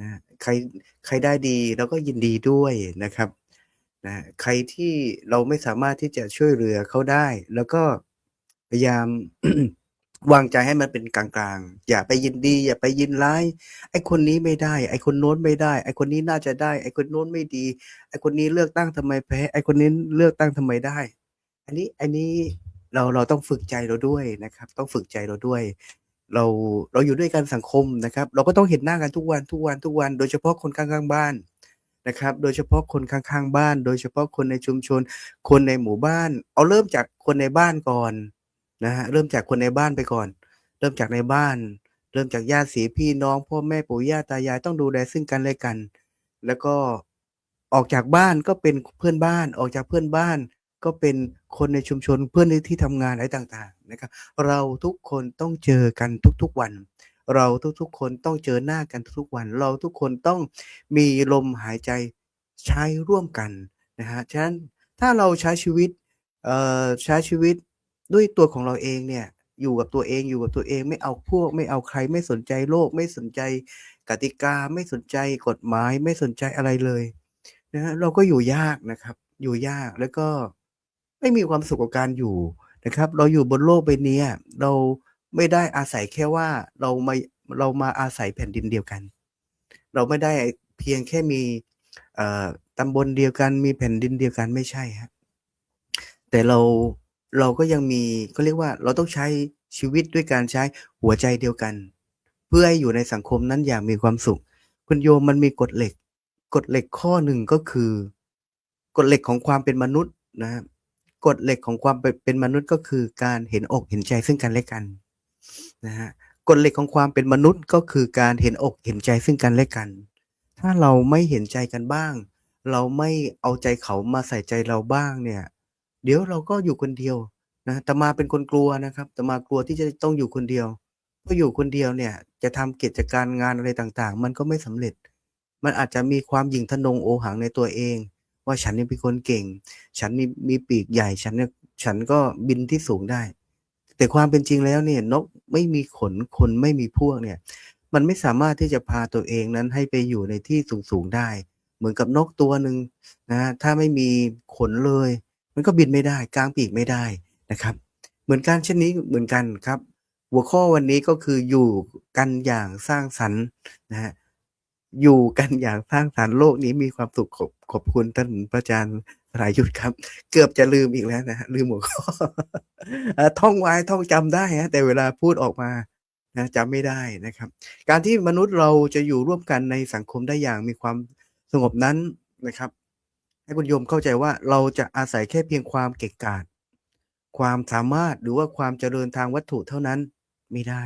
นะใครได้ดีเราก็ยินดีด้วยนะครับ นะใครที่เราไม่สามารถที่จะช่วยเหลือเขาได้ แล้วก็พยายาม วางใจให้มันเป็นกลางๆอย่าไปยินดีอย่าไปยินร้ายไอ้คนนี้ไม่ได้ไอ้คนโน้นไม่ได้ไอ้คนนี้น่าจะได้ไอ้คนโน้นไม่ดีไอ้คนนี้เลือกตั้งทำไมแพ้ไอ้คนนี้เลือกตั้งทำไมได้ อันนี้เราต้องฝึกใจเราด้วยนะครับต้องฝึกใจเราด้วยเราเราอยู่ด้วยกันสังคมนะครับเราก็ต้องเห็นหน้ากันทุกวันทุกวันทุกวันโดยเฉพาะคนข้างๆบ้านนะครับโดยเฉพาะคนข้างๆบ้านโดยเฉพาะคนในชุมชนคนในหมู่บ้านเอาเริ่มจากคนในบ้านก่อนนะฮะเริ่มจากคนในบ้านไปก่อนเริ่มจากในบ้านเริ่มจากญาติสีพี่น้องพ่อแม่ปู่ย่าตายายต้องดูแลซึ่งกันและกันแล้วก็ออกจากบ้านก็เป็นเพื่อนบ้านออกจากเพื่อนบ้าน ก็เป็นคนในชุมชนเพื่อนในที่ทำงานอะไรต่างๆนะครับเราทุกคนต้องเจอกันทุกๆวันเราทุกๆคนต้องเจอหน้ากันทุกๆวันเราทุกคนต้องมีลมหายใจใช้ร่วมกันนะฮะฉะนั้นถ้าเราใช้ชีวิตใช้ชีวิตด้วยตัวของเราเองเนี่ยอยู่กับตัวเองอยู่กับตัวเองไม่เอาพวกไม่เอาใครไม่สนใจโลกไม่สนใจกติกาไม่สนใจกฎหมายไม่สนใจอะไรเลยนะฮะเราก็อยู่ยากนะครับอยู่ยากแล้วก็ ไม่มีความสุขกับการอยู่นะครับเราอยู่บนโลกใบเนี้ยเราไม่ได้อาศัยแค่ว่าเรามาอาศัยแผ่นดินเดียวกันเราไม่ได้เพียงแค่มีเอ่อตำบลเดียวกันมีแผ่นดินเดียวกันไม่ใช่ครับแต่เราก็ยังมีเขาเรียกว่าเราต้องใช้ชีวิตด้วยการใช้หัวใจเดียวกันเพื่อให้อยู่ในสังคมนั้นอย่างมีความสุขคุณโยมมันมีกฎเหล็กข้อหนึ่งก็คือกฎเหล็กของความเป็นมนุษย์นะครับ กฎเหล็กของความเป็นมนุษย์ก็คือการเห็นอกเห็นใจซึ่งกันและกันนะฮะกฎเหล็กของความเป็นมนุษย์ก็คือการเห็นอกเห็นใจซึ่งกันและกันถ้าเราไม่เห็นใจกันบ้างเราไม่เอาใจเขามาใส่ใจเราบ้างเนี่ยเดี๋ยวเราก็อยู่คนเดียวนะอาตมาเป็นคนกลัวนะครับอาตมากลัวที่จะต้องอยู่คนเดียวเพราะอยู่คนเดียวเนี่ยจะทำกิจการงานอะไรต่างๆมันก็ไม่สำเร็จมันอาจจะมีความหยิ่งทะนงโอหังในตัวเองว่าฉันเนี่ยเป็นคนเก่ง ฉันมีปีกใหญ่ฉันก็บินที่สูงได้แต่ความเป็นจริงแล้วเนี่ยนกไม่มีขนคนไม่มีพวกเนี่ยมันไม่สามารถที่จะพาตัวเองนั้นให้ไปอยู่ในที่สูงๆได้เหมือนกับนกตัวหนึ่งนะถ้าไม่มีขนเลยมันก็บินไม่ได้กางปีกไม่ได้นะครับเหมือนกันเช่นนี้เหมือนกันครับหัวข้อวันนี้ก็คืออยู่กันอย่างสร้างสรรค์นะฮะอยู่กันอย่างสร้างสรรค์โลกนี้มีความสุขขอบคุณท่านพระอาจารย์ สรายุทธครับเกือบจะลืมอีกแล้วนะลืมหัวข้อท่องไว้ท่องจำได้ฮะแต่เวลาพูดออกมานะจำไม่ได้นะครับการที่มนุษย์เราจะอยู่ร่วมกันในสังคมได้อย่างมีความสงบนั้นนะครับให้คุณโยมเข้าใจว่าเราจะอาศัยแค่เพียงความเก่งกาจความสามารถหรือว่าความเจริญทางวัตถุเท่านั้นไม่ได้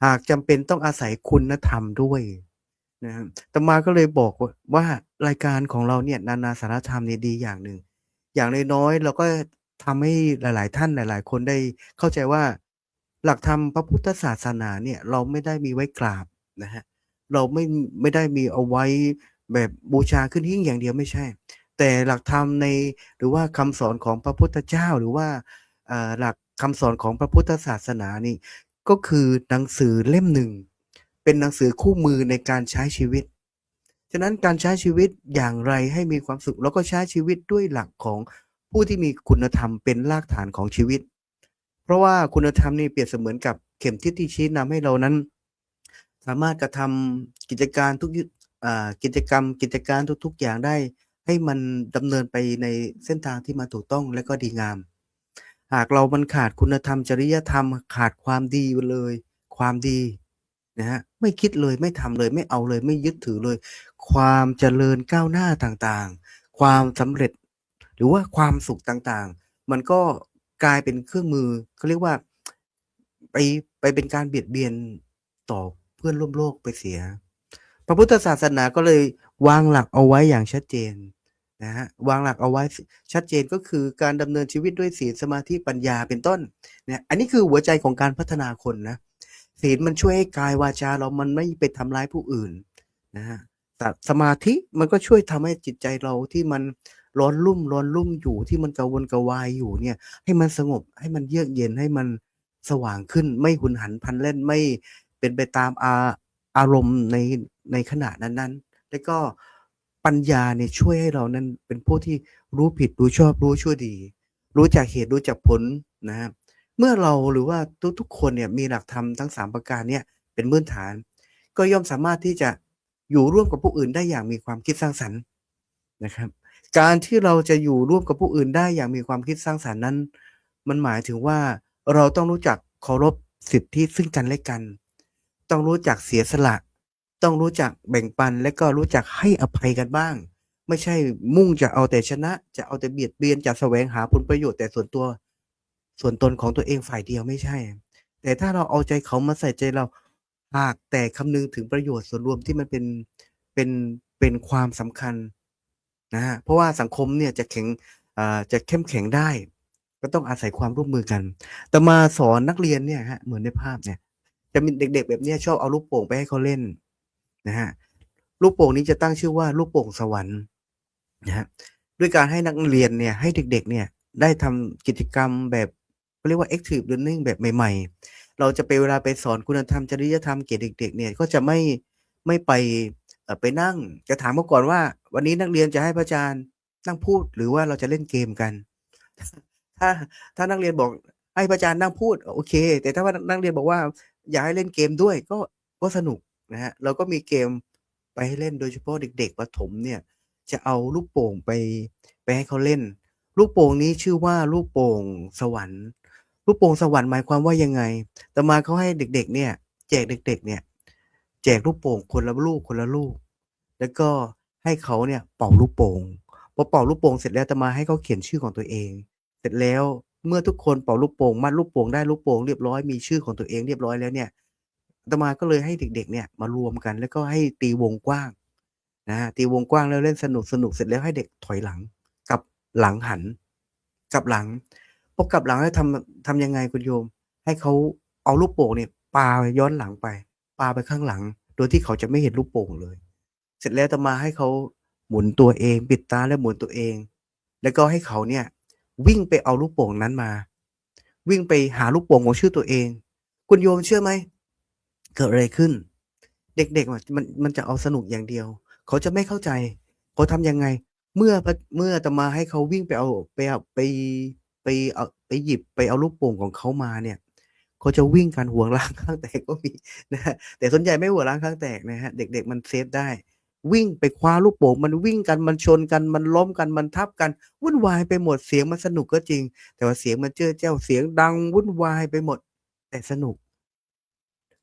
หากจำเป็นต้องอาศัยคุณธรรมด้วย นะครับอาตมาก็เลยบอกว่ารายการของเราเนี่ยนานาสารธรรมเนี่ยดีอย่างหนึ่งอย่างน้อยๆเราก็ทำให้หลายๆท่านหลายๆคนได้เข้าใจว่าหลักธรรมพระพุทธศาสนาเนี่ยเราไม่ได้มีไว้กราบนะฮะเราไม่ได้มีเอาไว้แบบบูชาขึ้นหิ้งอย่างเดียวไม่ใช่แต่หลักธรรมในหรือว่าคำสอนของพระพุทธเจ้าหรือว่าหลักคำสอนของพระพุทธศาสนานี่ก็คือหนังสือเล่มหนึ่ง เป็นหนังสือคู่มือในการใช้ชีวิต ฉะนั้นการใช้ชีวิตอย่างไรให้มีความสุขแล้วก็ใช้ชีวิตด้วยหลักของผู้ที่มีคุณธรรมเป็นรากฐานของชีวิต เพราะว่าคุณธรรมนี่เปรียบเสมือนกับเข็มทิศที่ชี้นำให้เรานั้น สามารถกระทำกิจการกิจการทุกๆอย่างได้ให้มันดำเนินไปในเส้นทางที่มันถูกต้องและก็ดีงาม หากเรามันขาดคุณธรรมจริยธรรมขาดความดีไปเลยความดีนะฮะไม่คิดเลยไม่ทำเลยไม่เอาเลยไม่ยึดถือเลย ความเจริญก้าวหน้าต่างๆความสำเร็จหรือว่าความสุขต่างๆมันก็กลายเป็นเครื่องมือเขาเรียกว่าไปไปเป็นการเบียดเบียนต่อเพื่อนร่วมโลกไปเสีย พระพุทธศาสนาก็เลยวางหลักเอาไว้อย่างชัดเจนนะฮะวางหลักเอาไว้ชัดเจนก็คือการดำเนินชีวิตด้วยศีลสมาธิปัญญาเป็นต้นเนี่ยอันนี้คือหัวใจของการพัฒนาคนนะศีลมันช่วยให้กายวาจาเรามันไม่ไปทำร้ายผู้อื่นนะฮะแต่สมาธิมันก็ช่วยทำให้จิตใจเราที่มันร้อนรุ่มอยู่ที่มันกระวนกระวายอยู่เนี่ยให้มันสงบให้มันเยือกเย็นให้มันสว่างขึ้นไม่หุนหันพลันแล่นไม่เป็นไปตามอารมณ์ในขณะนั้นๆแล้วก็ ปัญญาเนี่ยช่วยให้เรานั้นเป็นผู้ที่รู้ผิดรู้ชอบรู้ชั่วดี รู้จักเหตุรู้จักผลนะครับเมื่อเราหรือว่าทุกๆคนเนี่ยมีหลักธรรมทั้ง3ประการเนี่ยเป็นพื้นฐาน ก็ย่อมสามารถที่จะอยู่ร่วมกับผู้อื่นได้อย่างมีความคิดสร้างสรรค์นะครับการที่เราจะอยู่ร่วมกับผู้อื่นได้อย่างมีความคิดสร้างสรรค์นั้น มันหมายถึงว่าเราต้องรู้จักเคารพสิทธิซึ่งกันและกัน ต้องรู้จักเสียสละ ต้องรู้จักแบ่งปันและก็รู้จักให้อภัยกันบ้าง ไม่ใช่มุ่งจะเอาแต่ชนะ จะเอาแต่เบียดเบียนจะแสวงหาผลประโยชน์แต่ส่วนตัวส่วนตนของตัวเองฝ่ายเดียวไม่ใช่ แต่ถ้าเราเอาใจเขามาใส่ใจเราหากแต่คำนึงถึงประโยชน์ส่วนรวมที่มันเป็นความสำคัญนะฮะเพราะว่าสังคมเนี่ยจะเข้มแข็งได้ ก็ต้องอาศัยความร่วมมือกันแต่มาสอนนักเรียนเนี่ยฮะเหมือนในภาพเนี่ยจะมีเด็กๆแบบเนี้ยชอบเอาลูกโป่งไปให้เขาเล่นนะฮะลูกโป่งนี้จะตั้งชื่อว่าลูกโป่งสวรรค์นะฮะด้วยการให้นักเรียนเนี่ยให้เด็กๆเนี่ยได้ทำกิจกรรมแบบเขาเรียกว่า active learning แบบใหม่ๆเราจะไปเวลาไปสอนคุณธรรมจริยธรรมเกี่ยวกับเด็กๆเนี่ยก็จะไม่ไปนั่งจะถามเขาก่อนว่าวันนี้นักเรียนจะให้พระอาจารย์นั่งพูดหรือว่าเราจะเล่นเกมกัน ถ้าถ้านักเรียนบอกให้พระอาจารย์นั่งพูดโอเคแต่ถ้าว่านักเรียนบอกว่าอยากให้เล่นเกมด้วยก็สนุกนะฮะเราก็มีเกมไปให้เล่นโดยเฉพาะเด็กๆประถมเนี่ยจะเอาลูกโป่งไปให้เขาเล่น ลูกโป่งนี้ชื่อว่าลูกโป่งสวรรค์ลูกโป่งสวรรค์หมายความว่ายังไงแต่มาเขาให้เด็กๆเนี่ยแจกเด็กๆเนี่ยแจกลูกโป่งคนละลูกคนละลูกแล้วก็ให้เขาเนี่ยเป่าลูกโป่งพอเป่าลูกโป่งเสร็จแล้วอาตมาให้เขาเขียนชื่อของตัวเองเสร็จแล้วเมื่อทุกคนเป่าลูกโป่งมัดลูกโป่งได้ลูกโป่งเรียบร้อยมีชื่อของตัวเองเรียบร้อยแล้วเนี่ยอาตมาก็เลยให้เด็กๆเนี่ยมารวมกันแล้วก็ให้ตีวงกว้างนะตีวงกว้างแล้วเล่นสนุกเสร็จแล้วให้เด็กถอยหลังกลับหลังหันกลับหลังพอกลับหลังแล้วทำยังไงคุณโยมให้เขาเอาลูกโป่งเนี่ยปาย้อนหลังไปปาไปข้างหลังโดยที่เขาจะไม่เห็นลูกโป่งเลยเสร็จแล้วอาตมาให้เขาหมุนตัวเองปิดตาแล้วหมุนตัวเองแล้วก็ให้เขาเนี่ยวิ่งไปเอาลูกโป่งนั้นมาวิ่งไปหาลูกโป่งของชื่อตัวเองคุณโยมเชื่อไหมเกิดอะไรขึ้นเด็กๆอะมันจะเอาสนุกอย่างเดียวเขาจะไม่เข้าใจเขาทำยังไงเมื่ออาตมาให้เขาวิ่งไปเอาไปหยิบไปเอาลูกโป่งของเขามาเนี่ยเขาจะวิ่งกันหัวร้างข้างแตกก็มีนะฮะแต่ส่วนใหญ่ไม่หัวร้างข้างแตกนะฮะเด็กๆมันเซฟได้วิ่งไปคว้าลูกโป่งมันวิ่งกันมันชนกันมันล้มกันมันทับกันวุ่นวายไปหมดเสียงมันสนุกก็จริงแต่ว่าเสียงมันเจ้อแจ้วเสียงดังวุ่นวายไปหมดแต่สนุก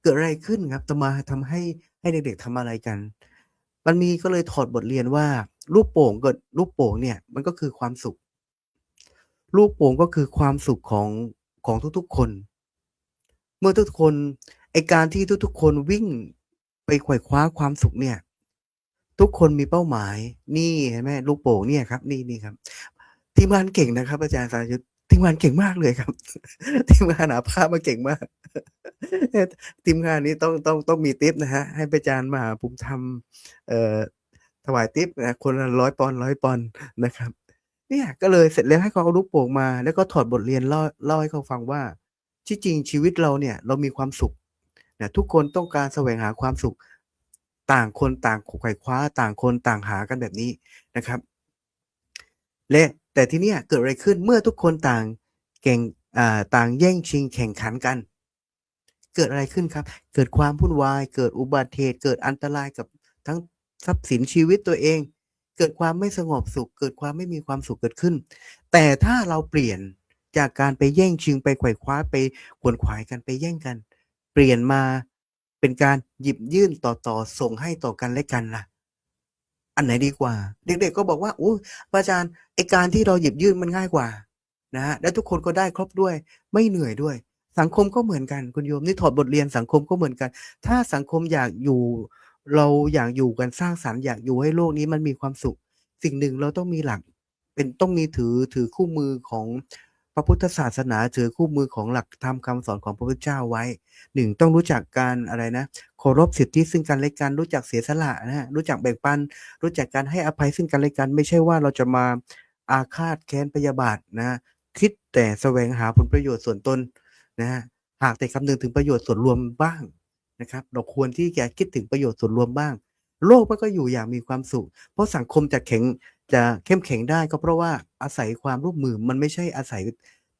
เกิดอะไรขึ้นครับอาตมาทำให้เด็กๆทำอะไรกันมันมีก็เลยถอดบทเรียนว่าลูกโป่งเนี่ยมันก็คือความสุขลูกโป่งก็คือความสุขของทุกๆคนเมื่อทุกคนไอ้การที่ทุกๆคนวิ่งไปไขว่คว้าความสุขเนี่ยทุกคนมีเป้าหมายนี่เห็นไหมลูกโป่งเนี่ยครับนี่ครับทีมงานเก่งนะครับอาจารย์สรายุทธทีมงานเก่งมากเลยครับ ทีมงานหาภาพมาเก่งมาก ทีมงานนี้ต้องมีทิปนะฮะให้อาจารย์มหาภูมิธรรมถวายทิปนะคนละ100 ปอนด์100 ปอนด์นะครับเนี่ยก็เลยเสร็จแล้วให้เขาเอาลูกโป่งมาแล้วก็ถอดบทเรียนเล่าให้เขาฟังว่าที่จริงชีวิตเราเนี่ยเรามีความสุขนะทุกคนต้องการแสวงหาความสุขต่างคนต่างไขว่คว้าต่างคนต่างหากันแบบนี้นะครับและแต่ทีเนี้ยเกิดอะไรขึ้นเมื่อทุกคนต่างเก่งต่างแย่งชิงแข่งขันกันเกิดอะไรขึ้นครับเกิดความวุ่นวายเกิดอุบัติเหตุเกิดอันตรายกับทั้งทรัพย์สินชีวิตตัวเองเกิดความไม่สงบสุขเกิดความไม่มีความสุขเกิดขึ้นแต่ถ้าเราเปลี่ยนจากการไปแย่งชิงไปไขว่คว้าไปขวนขวายกันไปแย่งกันเปลี่ยนมาเป็นการหยิบยื่นต่อส่งให้ต่อกันและกันล่ะอันไหนดีกว่าเด็กๆก็บอกว่าโอ้พระอาจารย์ไอ้การที่เราหยิบยื่นมันง่ายกว่านะฮะและทุกคนก็ได้ครบด้วยไม่เหนื่อยด้วยสังคมก็เหมือนกันคุณโยมนี่ถอดบทเรียนสังคมก็เหมือนกันถ้าสังคมอยากอยู่เราอยากอยู่กันสร้างสรรค์อยากอยู่ให้โลกนี้มันมีความสุขสิ่งหนึ่งเราต้องมีหลักต้องมีถือคู่มือของพระพุทธศาสนาถือคู่มือของหลักธรรมคำสอนของพระพุทธเจ้าไว้1ต้องรู้จักการอะไรนะเคารพสิทธิซึ่งกันและกันรู้จักเสียสละนะฮะรู้จักแบ่งปันรู้จักการให้อภัยซึ่งกันและกันไม่ใช่ว่าเราจะมาอาฆาตแค้นพยาบาทนะคิดแต่แสวงหาผลประโยชน์ส่วนตนนะฮะหากแต่คำนึงถึงประโยชน์ส่วนรวมบ้างนะครับเราควรที่จะคิดถึงประโยชน์ส่วนรวมบ้าง โลกมันก็อยู่อย่างมีความสุขเพราะสังคมจะเข้มแข็งได้ก็เพราะว่าอาศัยความร่วมมือมันไม่ใช่อาศัย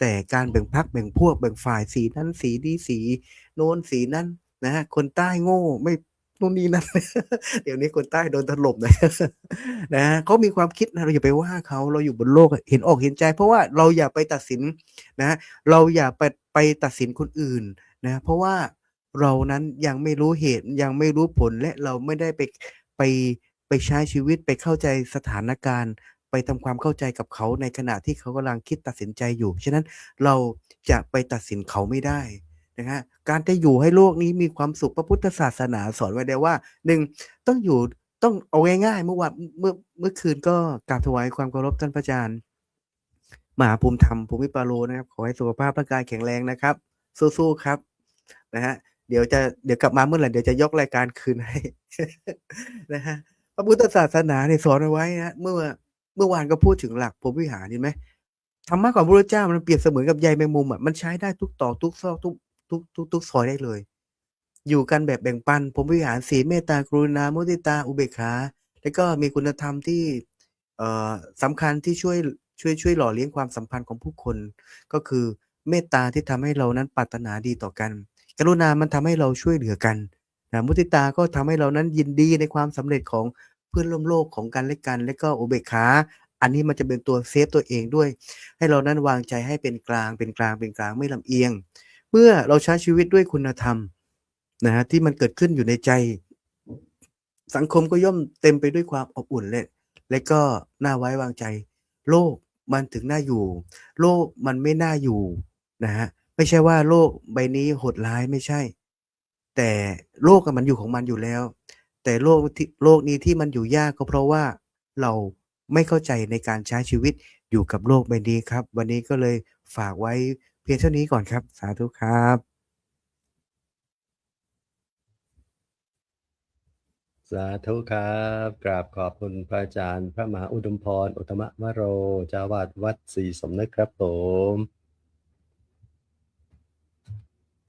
แต่การแบ่งพรรคแบ่งพวกแบ่งฝ่ายสีนั้นสีนี้สีโน้นสีนั้นนะคนใต้โง่ไม่นู่นนี่นั่น เดี๋ยวนี้คนใต้โดนถล่มนะ นะเขามีความคิดนะเราอย่าไปว่าเขาเราอยู่บนโลกเห็นอกเห็นใจ เพราะว่าเราอย่าไปตัดสินนะเราอย่าไปตัดสินคนอื่นนะเพราะว่าเรานั้นยังไม่รู้เหตุยังไม่รู้ผลและเราไม่ได้ไปไปใช้ชีวิตไปเข้าใจสถานการณ์ไปทำความเข้าใจกับเขาในขณะที่เขากำลังคิดตัดสินใจอยู่ฉะนั้นเราจะไปตัดสินเขาไม่ได้นะฮะการจะอยู่ให้โลกนี้มีความสุขพระพุทธศาสนาสอนไว้แล้วว่า1ต้องอยู่ต้องเอาง่ายๆเมื่อคืนก็กราบถวายความเคารพท่านพระอาจารย์มหาภูมิธรรมภูมิปาโลนะครับขอให้สุขภาพร่างกายแข็งแรงนะครับสู้ๆครับนะฮะเดี๋ยวกลับมาเมื่อไหร่เดี๋ยวจะยกรายการคืนให้ นะฮะพระพุทธศาสนาเนี่ยสอนเอาไว้นะเมื่อวานก็พูดถึงหลักพรหมวิหารเห็นไหมธรรมะของพระพุทธเจ้ามันเปรียบเสมือนกับใยแมงมุมมันใช้ได้ทุกตอกทุกซอกทุกซอยได้เลยอยู่กันแบบแบ่งปันพรหมวิหารศีลเมตตากรุณามุทิตาอุเบกขาแล้วก็มีคุณธรรมที่สำคัญที่ช่วยหล่อเลี้ยงความสัมพันธ์ของผู้คนก็คือเมตตาที่ทำให้เรานั้นปรารถนาดีต่อกันกรุณามันทำให้เราช่วยเหลือกันมุทิตาก็ทำให้เรานั้นยินดีในความสำเร็จของเพื่อนร่วมโลกของกันและกันและก็อุเบกขาอันนี้มันจะเป็นตัวเซฟตัวเองด้วยให้เรานั้นวางใจให้เป็นกลางไม่ลำเอียงเมื่อเราใช้ชีวิตด้วยคุณธรรมนะฮะที่มันเกิดขึ้นอยู่ในใจสังคมก็ย่อมเต็มไปด้วยความอบอุ่นและก็น่าไว้วางใจโลกมันถึงน่าอยู่โลกมันไม่น่าอยู่นะฮะไม่ใช่ว่าโลกใบนี้โหดร้ายไม่ใช่แต่โลกมันอยู่ของมันอยู่แล้วแต่โลกนี้ที่มันอยู่ยากก็เพราะว่าเราไม่เข้าใจในการใช้ชีวิตอยู่กับโลกใบนี้ครับวันนี้ก็เลยฝากไว้เพียงเท่านี้ก่อนครับสาธุครับ สาธุครับกราบขอบคุณพระอาจารย์พระมหาอุดมพรอุตตมวโรเจ้าวาดวัดศรีสมนึกครับผม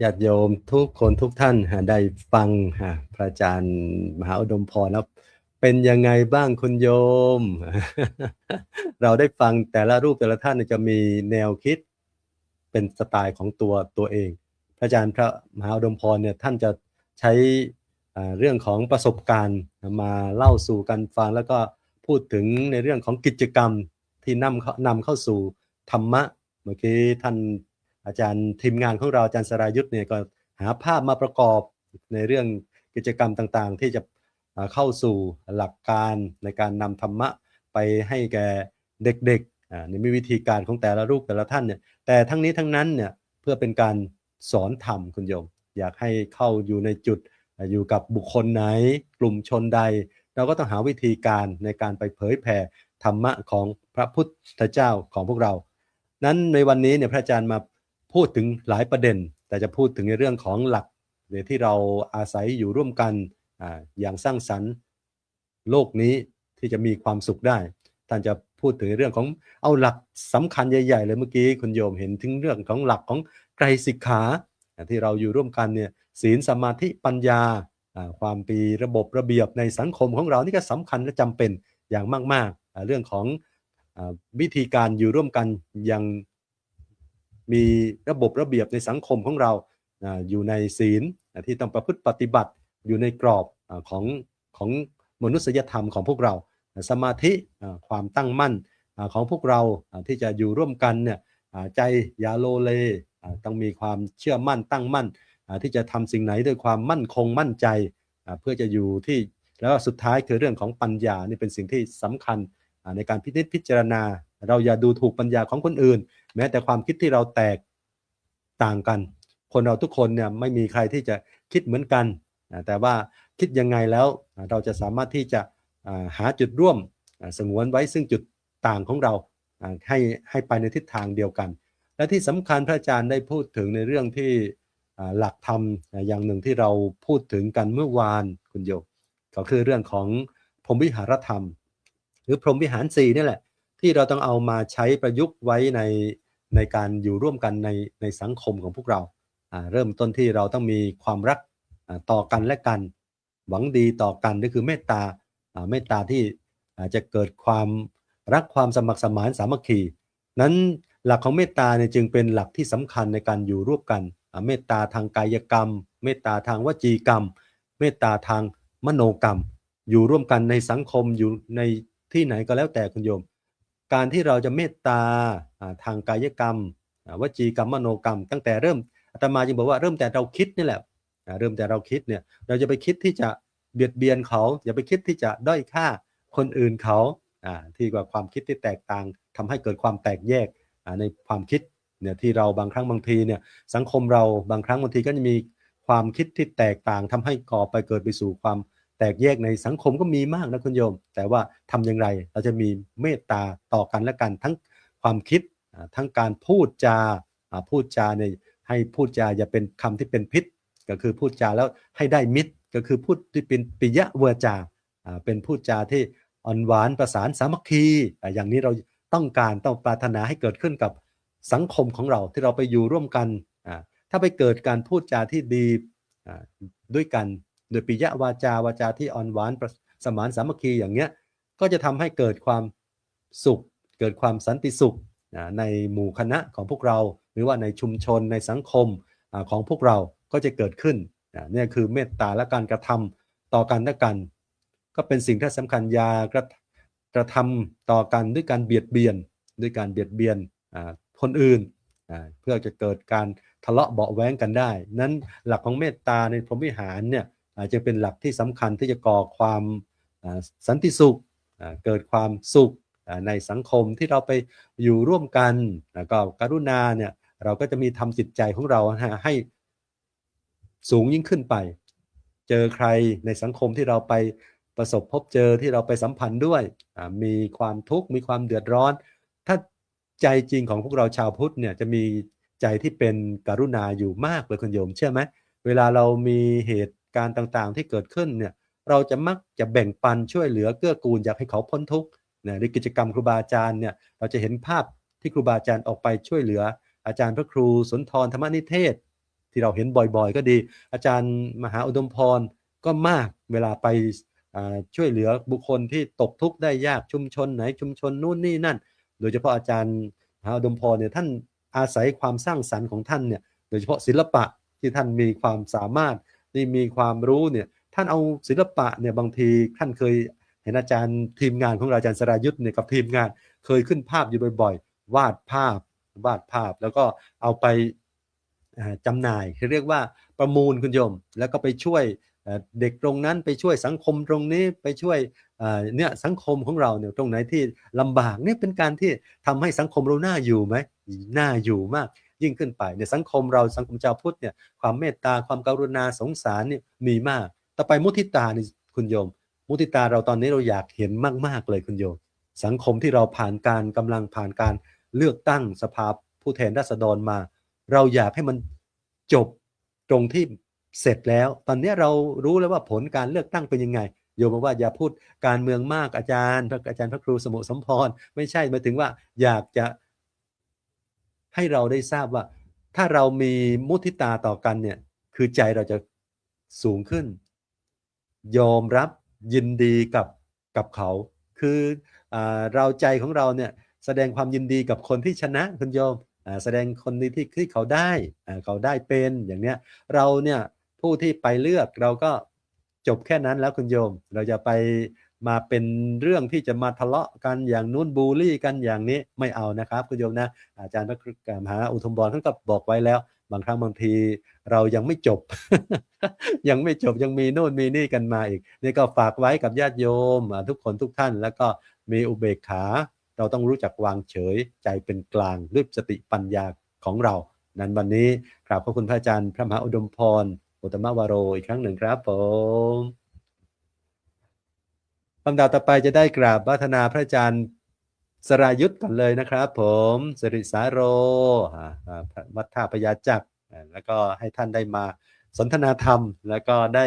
ญาติโยมทุกคนทุกท่านได้ฟังพระอาจารย์มหาอุดมพรแล้วเป็นยังไงบ้างคุณโยม เราได้ฟังแต่ละรูปแต่ละท่านจะมีแนวคิดเป็นสไตล์ของตัวเองพระอาจารย์พระมหาอุดมพรเนี่ยท่านจะใช้เรื่องของประสบการณ์มาเล่าสู่กันฟังแล้วก็พูดถึงในเรื่องของกิจกรรมที่นำเข้าสู่ธรรมะเมื่อกี้ท่านอาจารย์ทีมงานของเราอาจารย์สรายุทธเนี่ยก็หาภาพมาประกอบในเรื่องกิจกรรมต่างๆที่จะเข้าสู่หลักการในการนำธรรมะไปให้แก่เด็กๆในวิธีการของแต่ละรูปแต่ละท่านเนี่ยแต่ทั้งนี้ทั้งนั้นเนี่ยเพื่อเป็นการสอนธรรมคุณโยมอยากให้เข้าอยู่ในจุดอยู่กับบุคคลไหนกลุ่มชนใดเราก็ต้องหาวิธีการในการไปเผยแผ่ธรรมะของพระพุทธเจ้าของพวกเรานั้นในวันนี้เนี่ยพระอาจารย์มาพูดถึงหลายประเด็นแต่จะพูดถึงในเรื่องของหลักที่เราอาศัยอยู่ร่วมกันอย่างสร้างสรรค์โลกนี้ที่จะมีความสุขได้ท่านจะพูดถึงเรื่องของเอาหลักสำคัญใหญ่ๆเลยเมื่อกี้คุณโยมเห็นถึงเรื่องของหลักของไตรสิกขาที่เราอยู่ร่วมกันเนี่ยศีลสมาธิปัญญาความปีระบบระเบียบในสังคมของเรานี่ก็สำคัญและจำเป็นอย่างมากๆเรื่องของวิธีการอยู่ร่วมกันยังมีระบบระเบียบในสังคมของเราอยู่ในศีลที่ต้องประพฤติปฏิบัติอยู่ในกรอบของมนุษยธรรมของพวกเราสมาธิความตั้งมั่นของพวกเราที่จะอยู่ร่วมกันเนี่ยใจอย่าโลเลต้องมีความเชื่อมั่นตั้งมั่นที่จะทำสิ่งไหนด้วยความมั่นคงมั่นใจเพื่อจะอยู่ที่แล้วสุดท้ายคือเรื่องของปัญญานี่เป็นสิ่งที่สำคัญในการพิจารณาเราอย่าดูถูกปัญญาของคนอื่นแม้แต่ความคิดที่เราแตกต่างกันคนเราทุกคนเนี่ยไม่มีใครที่จะคิดเหมือนกันแต่ว่าคิดยังไงแล้วเราจะสามารถที่จะหาจุดร่วมสงวนไว้ซึ่งจุดต่างของเราให้ไปในทิศทางเดียวกันและที่สำคัญพระอาจารย์ได้พูดถึงในเรื่องที่หลักธรรมอย่างหนึ่งที่เราพูดถึงกันเมื่อวานคุณโยมก็คือเรื่องของพรหมวิหารธรรมหรือพรหมวิหาร4นี่แหละที่เราต้องเอามาใช้ประยุกต์ไว้ในการอยู่ร่วมกันในสังคมของพวกเราเริ่มต้นที่เราต้องมีความรักต่อกันและกัน หวังดีต่อกันก็คือเมตตาเมตตาที่จะเกิดความรักความสมัครสมานสามัคคีนั้นหลักของเมตตาเนี่ยจึงเป็นหลักที่สำคัญในการอยู่ร่วมกันเมตตาทางกายกรรมเมตตาทางวจีกรรมเมตตาทางมโนกรรมอยู่ร่วมกันในสังคมอยู่ในที่ไหนก็แล้วแต่คุณโยมการที่เราจะเมตตาทางกายกรรมวจีกรรมมโนกรรมตั้งแต่เริ่มอาตมาจึงบอกว่าเริ่มแต่เราคิดนี่แหละเริ่มแต่เราคิดเนี่ยเราจะไปคิดที่จะเบียดเบียนเขาอย่าไปคิดที่จะด้อยค่าคนอื่นเขาที่กว่าความคิดที่แตกต่างทำให้เกิดความแตกแยกในความคิดเนี่ยที่เราบางครั้งบางทีเนี่ยสังคมเราบางครั้งบางทีก็จะมีความคิดที่แตกต่างทำให้ก่อไปเกิดไปสู่ความแตกแยกในสังคมก็มีมากนะคุณโยมแต่ว่าทำอย่างไรเราจะมีเมตตาต่อกันและกันทั้งความคิดทั้งการพูดจาเนี่ยให้พูดจาอย่าเป็นคำที่เป็นพิษก็คือพูดจาแล้วให้ได้มิตรก็คือพูดที่เป็นปิยวาจาเป็นพูดจาที่อ่อนหวานประสานสามัคคีอย่างนี้เราต้องปรารถนาให้เกิดขึ้นกับสังคมของเราที่เราไปอยู่ร่วมกันถ้าไปเกิดการพูดจาที่ดีด้วยกันโดยปิยวาจาที่อ่อนหวานสมานสามัคคีอย่างเงี้ยก็จะทำให้เกิดความสุขเกิดความสันติสุขในหมู่คณะของพวกเราหรือว่าในชุมชนในสังคมของพวกเราก็จะเกิดขึ้นนี่คือเมตตาและการกระทำต่อกันและกันก็เป็นสิ่งที่สำคัญอย่ากระทำต่อกันด้วยการเบียดเบียนคนอื่นเพื่อจะเกิดการทะเลาะเบาะแว้งกันได้นั้นหลักของเมตตาในพรหมวิหารเนี่ยจะเป็นหลักที่สำคัญที่จะก่อความสันติสุขเกิดความสุขในสังคมที่เราไปอยู่ร่วมกันแล้วก็กรุณาเนี่ยเราก็จะมีทำจิตใจของเราให้สูงยิ่งขึ้นไปเจอใครในสังคมที่เราไปประสบพบเจอที่เราไปสัมพันธ์ด้วยมีความทุกข์มีความเดือดร้อนถ้าใจจริงของพวกเราชาวพุทธเนี่ยจะมีใจที่เป็นกรุณาอยู่มากเลยคุณโยมเชื่อไหมเวลาเรามีเหตุการณ์ต่างๆที่เกิดขึ้นเนี่ยเราจะมักจะแบ่งปันช่วยเหลือเกื้อกูลอยากให้เขาพ้นทุกข์ในกิจกรรมครูบาอาจารย์เนี่ยเราจะเห็นภาพที่ครูบาอาจารย์ออกไปช่วยเหลืออาจารย์พระครูสุนทรธรรมนิเทศที่เราเห็นบ่อยๆก็ดีอาจารย์มหาอุดมพรก็มากเวลาไปช่วยเหลือบุคคลที่ตกทุกข์ได้ยากชุมชนไหนชุมชนนู่นนี่นั่นโดยเฉพาะอาจารย์มหาอุดมพรเนี่ยท่านอาศัยความสร้างสรรค์ของท่านเนี่ยโดยเฉพาะศิลปะที่ท่านมีความสามารถที่มีความรู้เนี่ยท่านเอาศิลปะเนี่ยบางทีท่านเคยเห็นอาจารย์ทีมงานของเราอาจารย์สรายุทธเนี่ยกับทีมงานเคยขึ้นภาพอยู่บ่อยๆวาดภาพแล้วก็เอาไปจำหน่ายคือเรียกว่าประมูลคุณโยมแล้วก็ไปช่วยเด็กตรงนั้นไปช่วยสังคมตรงนี้ไปช่วยเนี่ยสังคมของเราเนี่ยตรงไหนที่ลำบากเนี่ยเป็นการที่ทำให้สังคมเราน่าอยู่ไหมน่าอยู่มากยิ่งขึ้นไปในสังคมเราสังคมชาวพุทธเนี่ยความเมตตาความกรุณาสงสารเนี่ยมีมากต่อไปมุทิตานี่คุณโยมมุทิตาเราตอนนี้เราอยากเห็นมากๆเลยคุณโยมสังคมที่เรากำลังผ่านการเลือกตั้งสภาผู้แทนราษฎรมาเราอยากให้มันจบตรงที่เสร็จแล้วตอนนี้เรารู้แล้วว่าผลการเลือกตั้งเป็นยังไงโยมบอกว่าอย่าพูดการเมืองมากอาจารย์พระครูสมุสมพรไม่ใช่หมายถึงว่าอยากจะให้เราได้ทราบว่าถ้าเรามีมุทิตาต่อกันเนี่ยคือใจเราจะสูงขึ้นยอมรับยินดีกับเขาคือเราใจของเราเนี่ยแสดงความยินดีกับคนที่ชนะคุณโยมแสดงคนที่เขาได้เป็นอย่างเนี้ยเราเนี่ยผู้ที่ไปเลือกเราก็จบแค่นั้นแล้วคุณโยมเราจะไปมาเป็นเรื่องที่จะมาทะเลาะกันอย่างนู้นบูลลี่กันอย่างนี้ไม่เอานะครับคุณโยมนะอาจารย์พระมหาอุทุมพรท่านก็บอกไว้แล้วบางครั้งบางทีเรายังไม่จบ ยังไม่จบยังมีโน่นมีนี่กันมาอีกนี่ก็ฝากไว้กับญาติโยมทุกคนทุกท่านแล้วก็มีอุเบกขาเราต้องรู้จักวางเฉยใจเป็นกลางด้วยสติปัญญาของเรานั้นวันนี้กราบขอบคุณพระอาจารย์พระมหาอุดมพรอุตตมวโรอีกครั้งหนึ่งครับผมลำดับต่อไปจะได้กราบวัฒนาพระอาจารย์สรายุทธกันเลยนะครับผมสิริสาโรวัดท่าพญาจักรแล้วก็ให้ท่านได้มาสนทนาธรรมแล้วก็ได้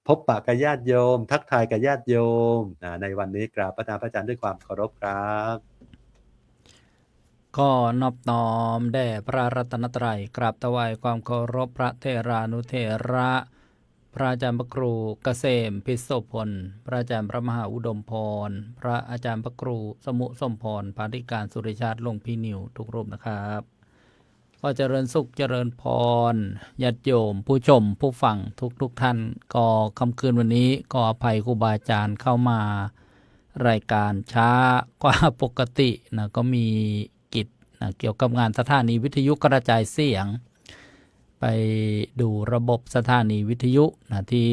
พบปะกับญาติโยมทักทายกับญาติโยมในวันนี้กราบพระอาจารย์ด้วยความเคารพครับก็นอบน้อมแด่พระรัตนตรัยกราบถวายความเคารพพระเถรานุเถระ พระอาจารย์พระครูเกษมพิโสพลพระอาจารย์พระมหาอุดมพรพระอาจารย์พระครูสมุสมพรปาริการสุริชาติหลวงพี่นิวทุกรูปนะครับก็เจริญสุขเจริญพรญาติโยมผู้ชมผู้ฟังทุกท่านก็ค่ำคืนวันนี้ก็อภัยครูบาอาจารย์เข้ามารายการช้ากว่าปกตินะก็มีกิจนะเกี่ยวกับงานสถานีวิทยุกระจายเสียงไปดูระบบสถานีวิทยุนะที่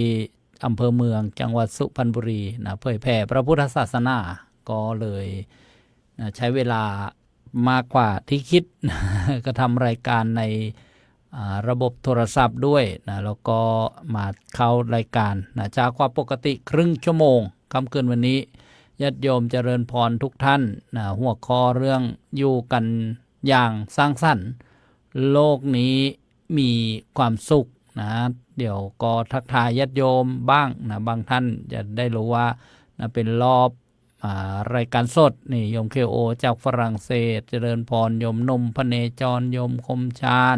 อำเภอเมืองจังหวัดสุพรรณบุรีนะเผยแผ่พระพุทธศาสนาก็เลยนะใช้เวลามากกว่าที่คิด ก็ทำรายการในระบบโทรศัพท์ด้วยนะแล้วก็มาเข้ารายการนะจากกว่าปกติครึ่งชั่วโมงค่ำคืนวันนี้ญาติโยมเจริญพรทุกท่านนะหัวข้อเรื่องอยู่กันอย่างสร้างสรรค์โลกนี้มีความสุขนะเดี๋ยวก็ทักทายญาติโยมบ้างนะบางท่านจะได้รู้ว่านะเป็นรอบรายการสดนี่โยมเคโอจากฝรั่งเศสเจริญพรโยมนมพเนจรโยมคมชาญ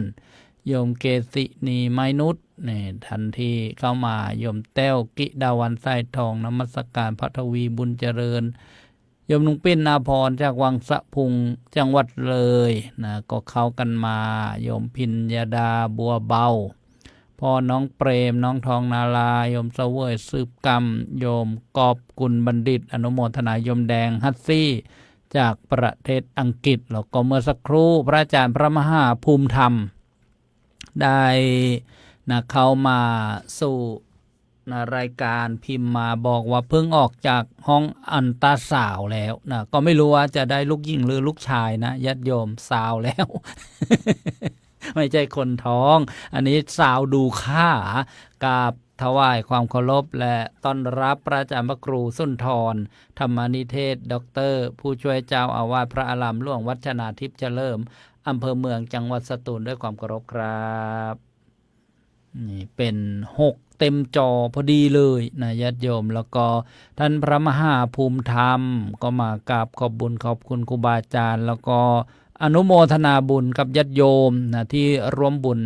โยมเกสินีไมนุษย์นี่ทันทีเข้ามาโยมแต้วกิดาวันไส้ทองนมัสการพระทวีบุญเจริญโยมลุงปิ้นนาพรจากวังสะพุงจังหวัดเลยนะก็เข้ากันมาโยมพิญญาดาบัวเบาพ่อน้องเปรมน้องทองนาลาโยมเสวยสืบกรรมโยมกอบกุลบัณฑิตอนุโมทนาโยมแดงฮัตซี่จากประเทศอังกฤษแล้วก็เมื่อสักครู่พระอาจารย์พระมหาภูมิธรรมได้นะเข้ามาสู่นะรายการพิมพ์มาบอกว่าเพิ่งออกจากห้องอันตราสาวแล้วนะก็ไม่รู้ว่าจะได้ลูกหญิงหรือลูกชายนะญาติโยมสาวแล้ว ไม่ใช่คนท้องอันนี้สาวดูค่ากับถวายความเคารพและต้อนรับพระอาจารย์พระครูสุนทรธรรมนิเทศด็อกเตอร์ผู้ช่วยเจ้าอาวาสพระอารามหลวงวัดชนาทิพย์เฉลิมอำเภอเมืองจังหวัดสตูลด้วยความเคารพครับนี่เป็น6เต็มจอพอดีเลยนะญาติโยมแล้วก็ท่านพระมหาภูมิธรรมก็มากราบขอบบุญขอบคุณครูบาอาจารย์แล้วก็อนุโมทนาบุญกับญาติโยมนะที่ร่วมบุญ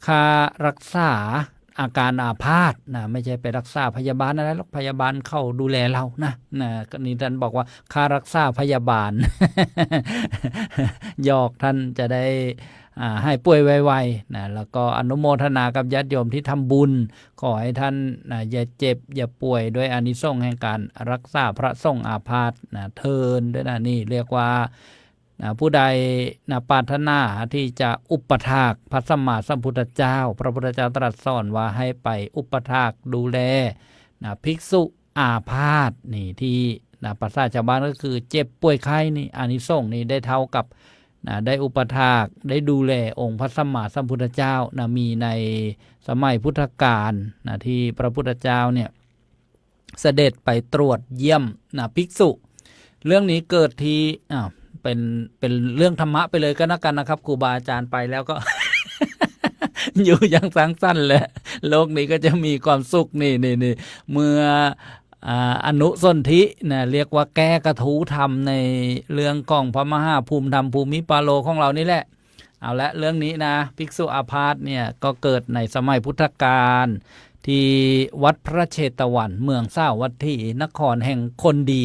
ค่ารักษาอาการอาพาธนะไม่ใช่ไปรักษาพยาบาลอะไรหรอกพยาบาลเข้าดูแลเรานะนี่ท่านบอกว่าค่ารักษาพยาบาล ยอกท่านจะได้ให้ป่วยไวๆนะแล้วก็อนุโมทนากับญาติโยมที่ทำบุญขอให้ท่านอย่าเจ็บอย่าป่วยด้วยอานิสงส์แห่งการรักษาพระทรงอาพาธนะเทินด้วยนะนี่เรียกว่าผู้ใดปรารถนาที่จะอุปถากพระสัมมาสัมพุทธเจ้าพระพุทธเจ้าตรัสสอนว่าให้ไปอุปถากดูแลภิกษุอาพาธนี่ที่ภาษาชาวบ้านก็คือเจ็บป่วยไข้นี่อานิสงส์นี่ได้เท่ากับได้อุปถากได้ดูแลองค์พระสัมมาสัมพุทธเจ้ามีในสมัยพุทธกาลที่พระพุทธเจ้าเนี่ยเสด็จไปตรวจเยี่ยมภิกษุเรื่องนี้เกิดที่เป็นเรื่องธรรมะไปเลยก็แล้วกันนะครับครูบาอาจารย์ไปแล้วก็ อยู่อย่างสั้นๆเลยโลกนี้ก็จะมีความสุขนี่เมื่ออนุสนธินะเรียกว่าแก้กระทู้ธรรมในเรื่องของพระมหาภูมิธรรมภูมิปาโลของเรานี่แหละเอาละเรื่องนี้นะภิกษุอาพาธเนี่ยก็เกิดในสมัยพุทธกาลที่วัดพระเชตวันเมืองสาวัตถีนครแห่งคนดี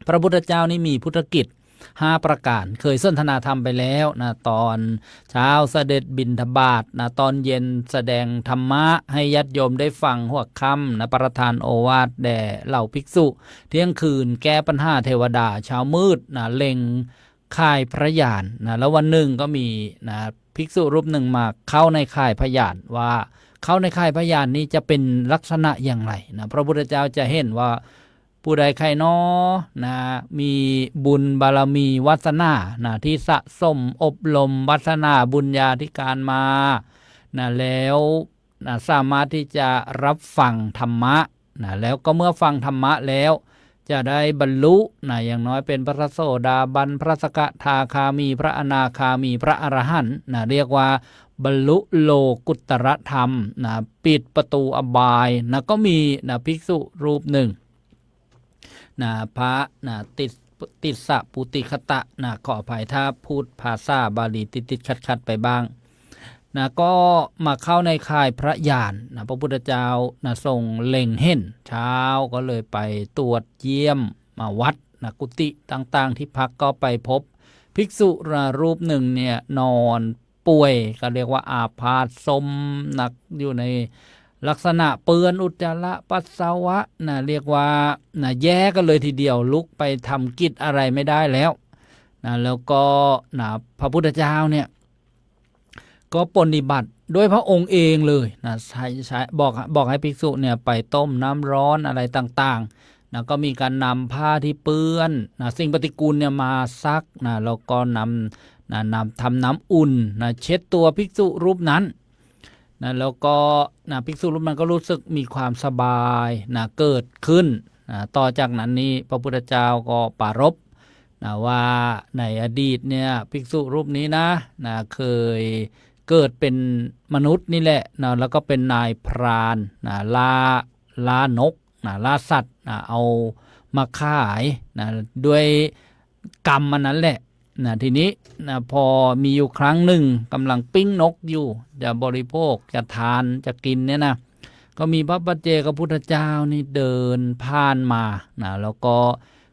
พระพุทธเจ้านี่มีพุทธกิจ5ประการเคยสนทนาธรรมไปแล้วนะตอนเช้าเสด็จบิณฑบาตนะตอนเย็นแสดงธรรมะให้ญาติโยมได้ฟังหัวค่ำนะประทานโอวาทแด่เหล่าภิกษุเที่ยงคืนแก้ปัญหาเทวดาเช้ามืดนะเล็งค่ายพระยานนะแล้ววันหนึ่งก็มีนะภิกษุรูปหนึ่งมาเข้าในค่ายพระยานว่าเข้าในค่ายพระยานนี้จะเป็นลักษณะอย่างไรนะพระพุทธเจ้าจะเห็นว่าผู้ใดใครน้อนะมีบุญบารมีวาสนานะที่สะสมอบรมวาสนาบุญญาธิการมานะแล้วนะสามารถที่จะรับฟังธรรมะนะแล้วก็เมื่อฟังธรรมะแล้วจะได้บรรลุนะอย่างน้อยเป็นพระโสดาบันพระสกทาคามีพระอนาคามีพระอรหันต์นะเรียกว่าบรรลุโลกุตตรธรรมนะปิดประตูอบายนะก็มีนะภิกษุรูปหนึ่งพระติสสะปุติคตะขออภัยถ้าพูดภาษาบาลีติดขัดไปบ้าง นะก็มาเข้าในค่ายพระญาณนะพระพุทธเจ้านะทรงเล็งเห็นเช้าก็เลยไปตรวจเยี่ยมมาวัดนะกุฏิต่างๆที่พักก็ไปพบภิกษุรูปหนึ่งเนี่ยนอนป่วยก็เรียกว่าอาพาธสมหนักอยู่ในลักษณะเปื้อนอุจจาระปัสสาวะนะเรียกว่านะแย่กันเลยทีเดียวลุกไปทำกิจอะไรไม่ได้แล้วนะแล้วก็นะพระพุทธเจ้าเนี่ยก็ปฏิบัติด้วยพระองค์เองเลยนะใช้บอกให้ภิกษุเนี่ยไปต้มน้ำร้อนอะไรต่างๆนะก็มีการนำผ้าที่เปื้อนนะสิ่งปฏิกูลเนี่ยมาซักนะแล้วก็นำทำน้ำอุ่นนะเช็ดตัวภิกษุรูปนั้นนะแล้วก็นะภิกษุรูปนั้นก็รู้สึกมีความสบายนะเกิดขึ้นนะต่อจากนั้นนี้พระพุทธเจ้าก็ปรารภนะว่าในอดีตเนี่ยภิกษุรูปนี้นะเคยเกิดเป็นมนุษย์นี่แหละนะแล้วก็เป็นนายพรานนะล่านกนะล่าสัตว์นะเอามาขายนะด้วยกรรมมันนั้นแหละนะทีนี้นะพอมีอยู่ครั้งหนึ่งกำลังปิ้งนกอยู่จะบริโภคจะทานจะกินเนี่ยนะก็มีพระปัจเจกพุทธเจ้านี่เดินผ่านมานะแล้วก็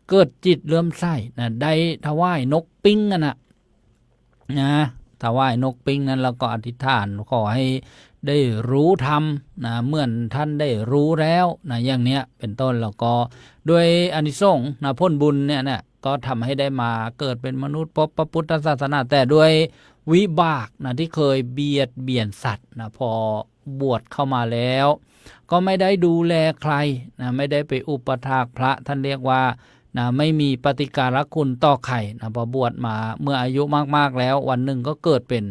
เกิดจิตเลื่อมใสนะได้ถวายนกปิ้งนะถวายนกปิ้งนั้นแล้วก็อธิษฐานขอให้ได้รู้ธรรมนะเหมือนท่านได้รู้แล้วนะอย่างเนี้ยเป็นต้นแล้วก็ด้วยอานิสงส์นะพ้นบุญเนี่ยก็ทำให้ได้มาเกิดเป็นมนุษย์พบพระพุทธศาสนาแต่ด้วยวิบากนะที่เคยเบียดเบียนสัตว์นะพอบวชเข้ามาแล้วก็ไม่ได้ดูแลใครนะไม่ได้ไปอุปถากพระท่านเรียกว่านะไม่มีปฏิการะคุณต่อใครนะพอบวชมาเมื่ออายุมากๆแล้ววันหนึ่งก็เกิดเป็น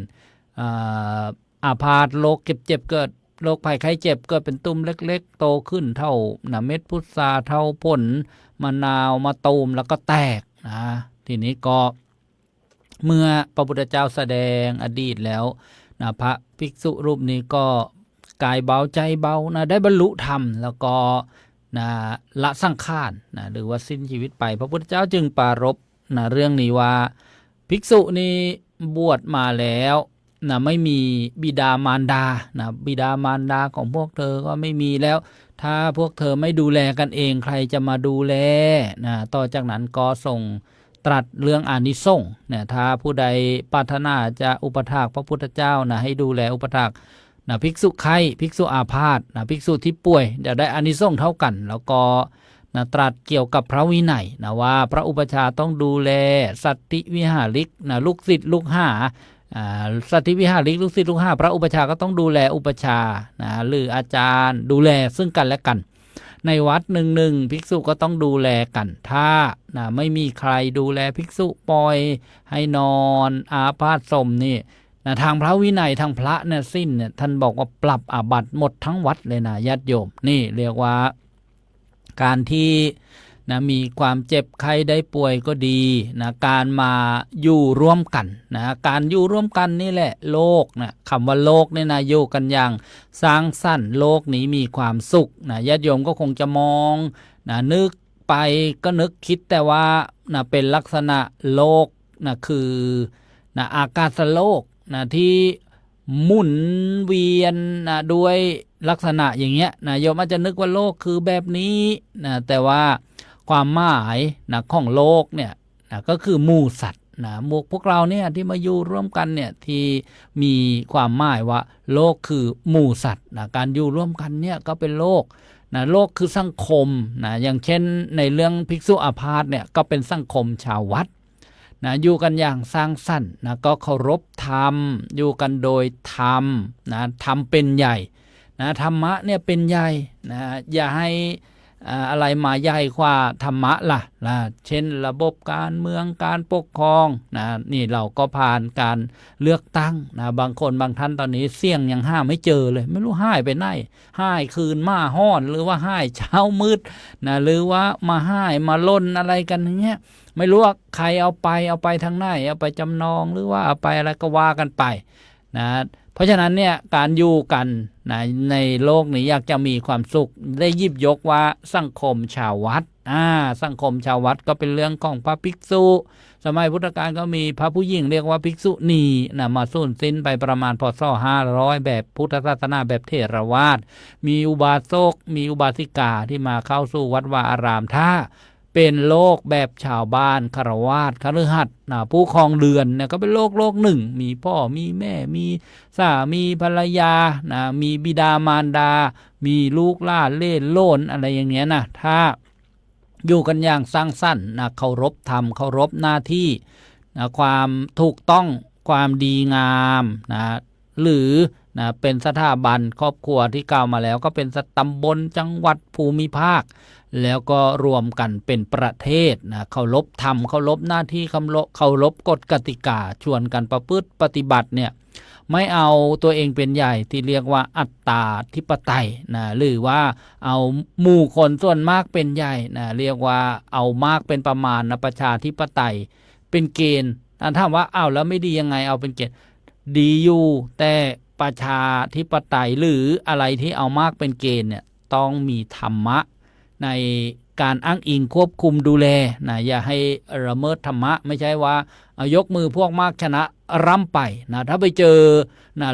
อาพาธโรคเจ็บเกิดโรคภัยไข้เจ็บเกิดเป็นตุ่มเล็กๆโตขึ้นเท่านะเม็ดพุทราเท่าผลมะนาวมาตูมแล้วก็แตกนะทีนี้ก็เมื่อพระพุทธเจ้าแสดงอดีตแล้วนะพระภิกษุรูปนี้ก็กายเบาใจเบานะได้บรรลุธรรมแล้วก็นะละสังขารนะหรือว่าสิ้นชีวิตไปพระพุทธเจ้าจึงปรารภนะเรื่องนี้ว่าภิกษุนี้บวชมาแล้วนะไม่มีบิดามารดานะบิดามารดาของพวกเธอก็ไม่มีแล้วถ้าพวกเธอไม่ดูแลกันเองใครจะมาดูแลนะต่อจากนั้นก็ส่งตรัสเรื่องอานิสงส์เนี่ยถ้าผู้ใดปรารถนาจะอุปถากพระพุทธเจ้านะให้ดูแลอุปถากนะภิกษุไข้ภิกษุอาพาธนะภิกษุที่ป่วยจะได้อานิสงส์เท่ากันแล้วก็นะตรัสเกี่ยวกับพระวินัยนะว่าพระอุปชาต้องดูแลสัตติวิหาริกนะลูกศิษย์ลูกหาสัตติวิหาริกลูกศิษย์ลูกหาพระอุปชาก็ต้องดูแลอุปชานะหรืออาจารย์ดูแลซึ่งกันและกันในวัดหนึ่งภิกษุก็ต้องดูแลกันถ้านะไม่มีใครดูแลภิกษุปล่อยให้นอนอาพาธสมนี่นะทางพระวินัยทางพระเนี่ยสิ้นเนี่ยท่านบอกว่าปรับอาบัติหมดทั้งวัดเลยนะญาติโยมนี่เรียกว่าการที่นะมีความเจ็บไข้ได้ป่วยก็ดีนะการมาอยู่ร่วมกันนะการอยู่ร่วมกันนี่แหละโลกนะคำว่าโลกเนี่ยนะอยู่กันอย่างสร้างสรรค์โลกนี้มีความสุขนะญาติโยมก็คงจะมองนะนึกไปก็นึกคิดแต่ว่านะเป็นลักษณะโลกนะคือนะอากาศโลกนะที่หมุนเวียนนะด้วยลักษณะอย่างเงี้ยนะโยมอาจจะนึกว่าโลกคือแบบนี้นะแต่ว่าความหมายนะของโลกเนี่ยนะก็คือหมู่สัตว์นะพวกเราเนี่ยที่มาอยู่ร่วมกันเนี่ยที่มีความหมายว่าโลกคือหมู่สัตว์นะการอยู่ร่วมกันเนี่ยก็เป็นโลกนะโลกคือสังคมนะอย่างเช่นในเรื่องภิกษุอาพาธเนี่ยก็เป็นสังคมชาววัดนะอยู่กันอย่างสร้างสรรค์นะก็เคารพธรรมอยู่กันโดยธรรมนะธรรมเป็นใหญ่นะธรรมะเนี่ยเป็นใหญ่นะอย่าให้อะไรมาใหญ่กว่าธรรมะล่ะนะเช่นระบบการเมืองการปกครองนะนี่เราก็ผ่านการเลือกตั้งนะบางคนบางท่านตอนนี้เสี่ยงยังห้าไม่เจอเลยไม่รู้ห้ายไปไหนห้ายคืนมาห้อนหรือว่าห้ายเช้ามืดนะหรือว่ามาห้ายมาล่นอะไรกันอย่างเงี้ยไม่รู้ว่าใครเอาไปทางไหนเอาไปจำนองหรือว่าเอาไปอะไรก็ว่ากันไปนะเพราะฉะนั้นเนี่ยการอยู่กันนะในโลกนี้อยากจะมีความสุขได้ยิบยกว่าสังคมชาววัด สังคมชาววัดก็เป็นเรื่องของพระภิกษุสมัยพุทธกาลก็มีพระผู้หญิงเรียกว่าภิกษุณีมาสูญสิ้นไปประมาณพศ500แบบพุทธศาสนาแบบเถรวาทมีอุบาสกมีอุบาสิกาที่มาเข้าสู่วัดวาอารามถ้าเป็นโลกแบบชาวบ้านคฤหัสถ์ผู้ครองเรือนก็เป็นโลกหนึ่งมีพ่อมีแม่มีสามีภรรยามีบิดามารดามีลูกหลานเล่นโล่นอะไรอย่างเงี้ยนะถ้าอยู่กันอย่างสร้างสรรค์เคารพธรรมเคารพหน้าที่ความถูกต้องความดีงามหรือเป็นสถาบันครอบครัวที่กล่าวมาแล้วก็เป็นตำบลจังหวัดภูมิภาคแล้วก็รวมกันเป็นประเทศเคารพธรรมเคารพหน้าที่เคารพกฎกติกาชวนกันประพฤติปฏิบัติเนี่ยไม่เอาตัวเองเป็นใหญ่ที่เรียกว่าอัตตาธิปไตยหรือว่าเอาหมู่คนส่วนมากเป็นใหญ่เรียกว่าเอามากเป็นประมาณประชาธิปไตยเป็นเกณฑ์ถามว่าเอาแล้วไม่ดียังไงเอาเป็นเกณฑ์ดีอยู่แต่ประชาธิปไตยหรืออะไรที่เอามากเป็นเกณฑ์เนี่ยต้องมีธรรมะในการอ้างอิงควบคุมดูแลอย่าให้ละเมิดธรรมะไม่ใช่ว่ายกมือพวกมากชนะร่ำไปถ้าไปเจอ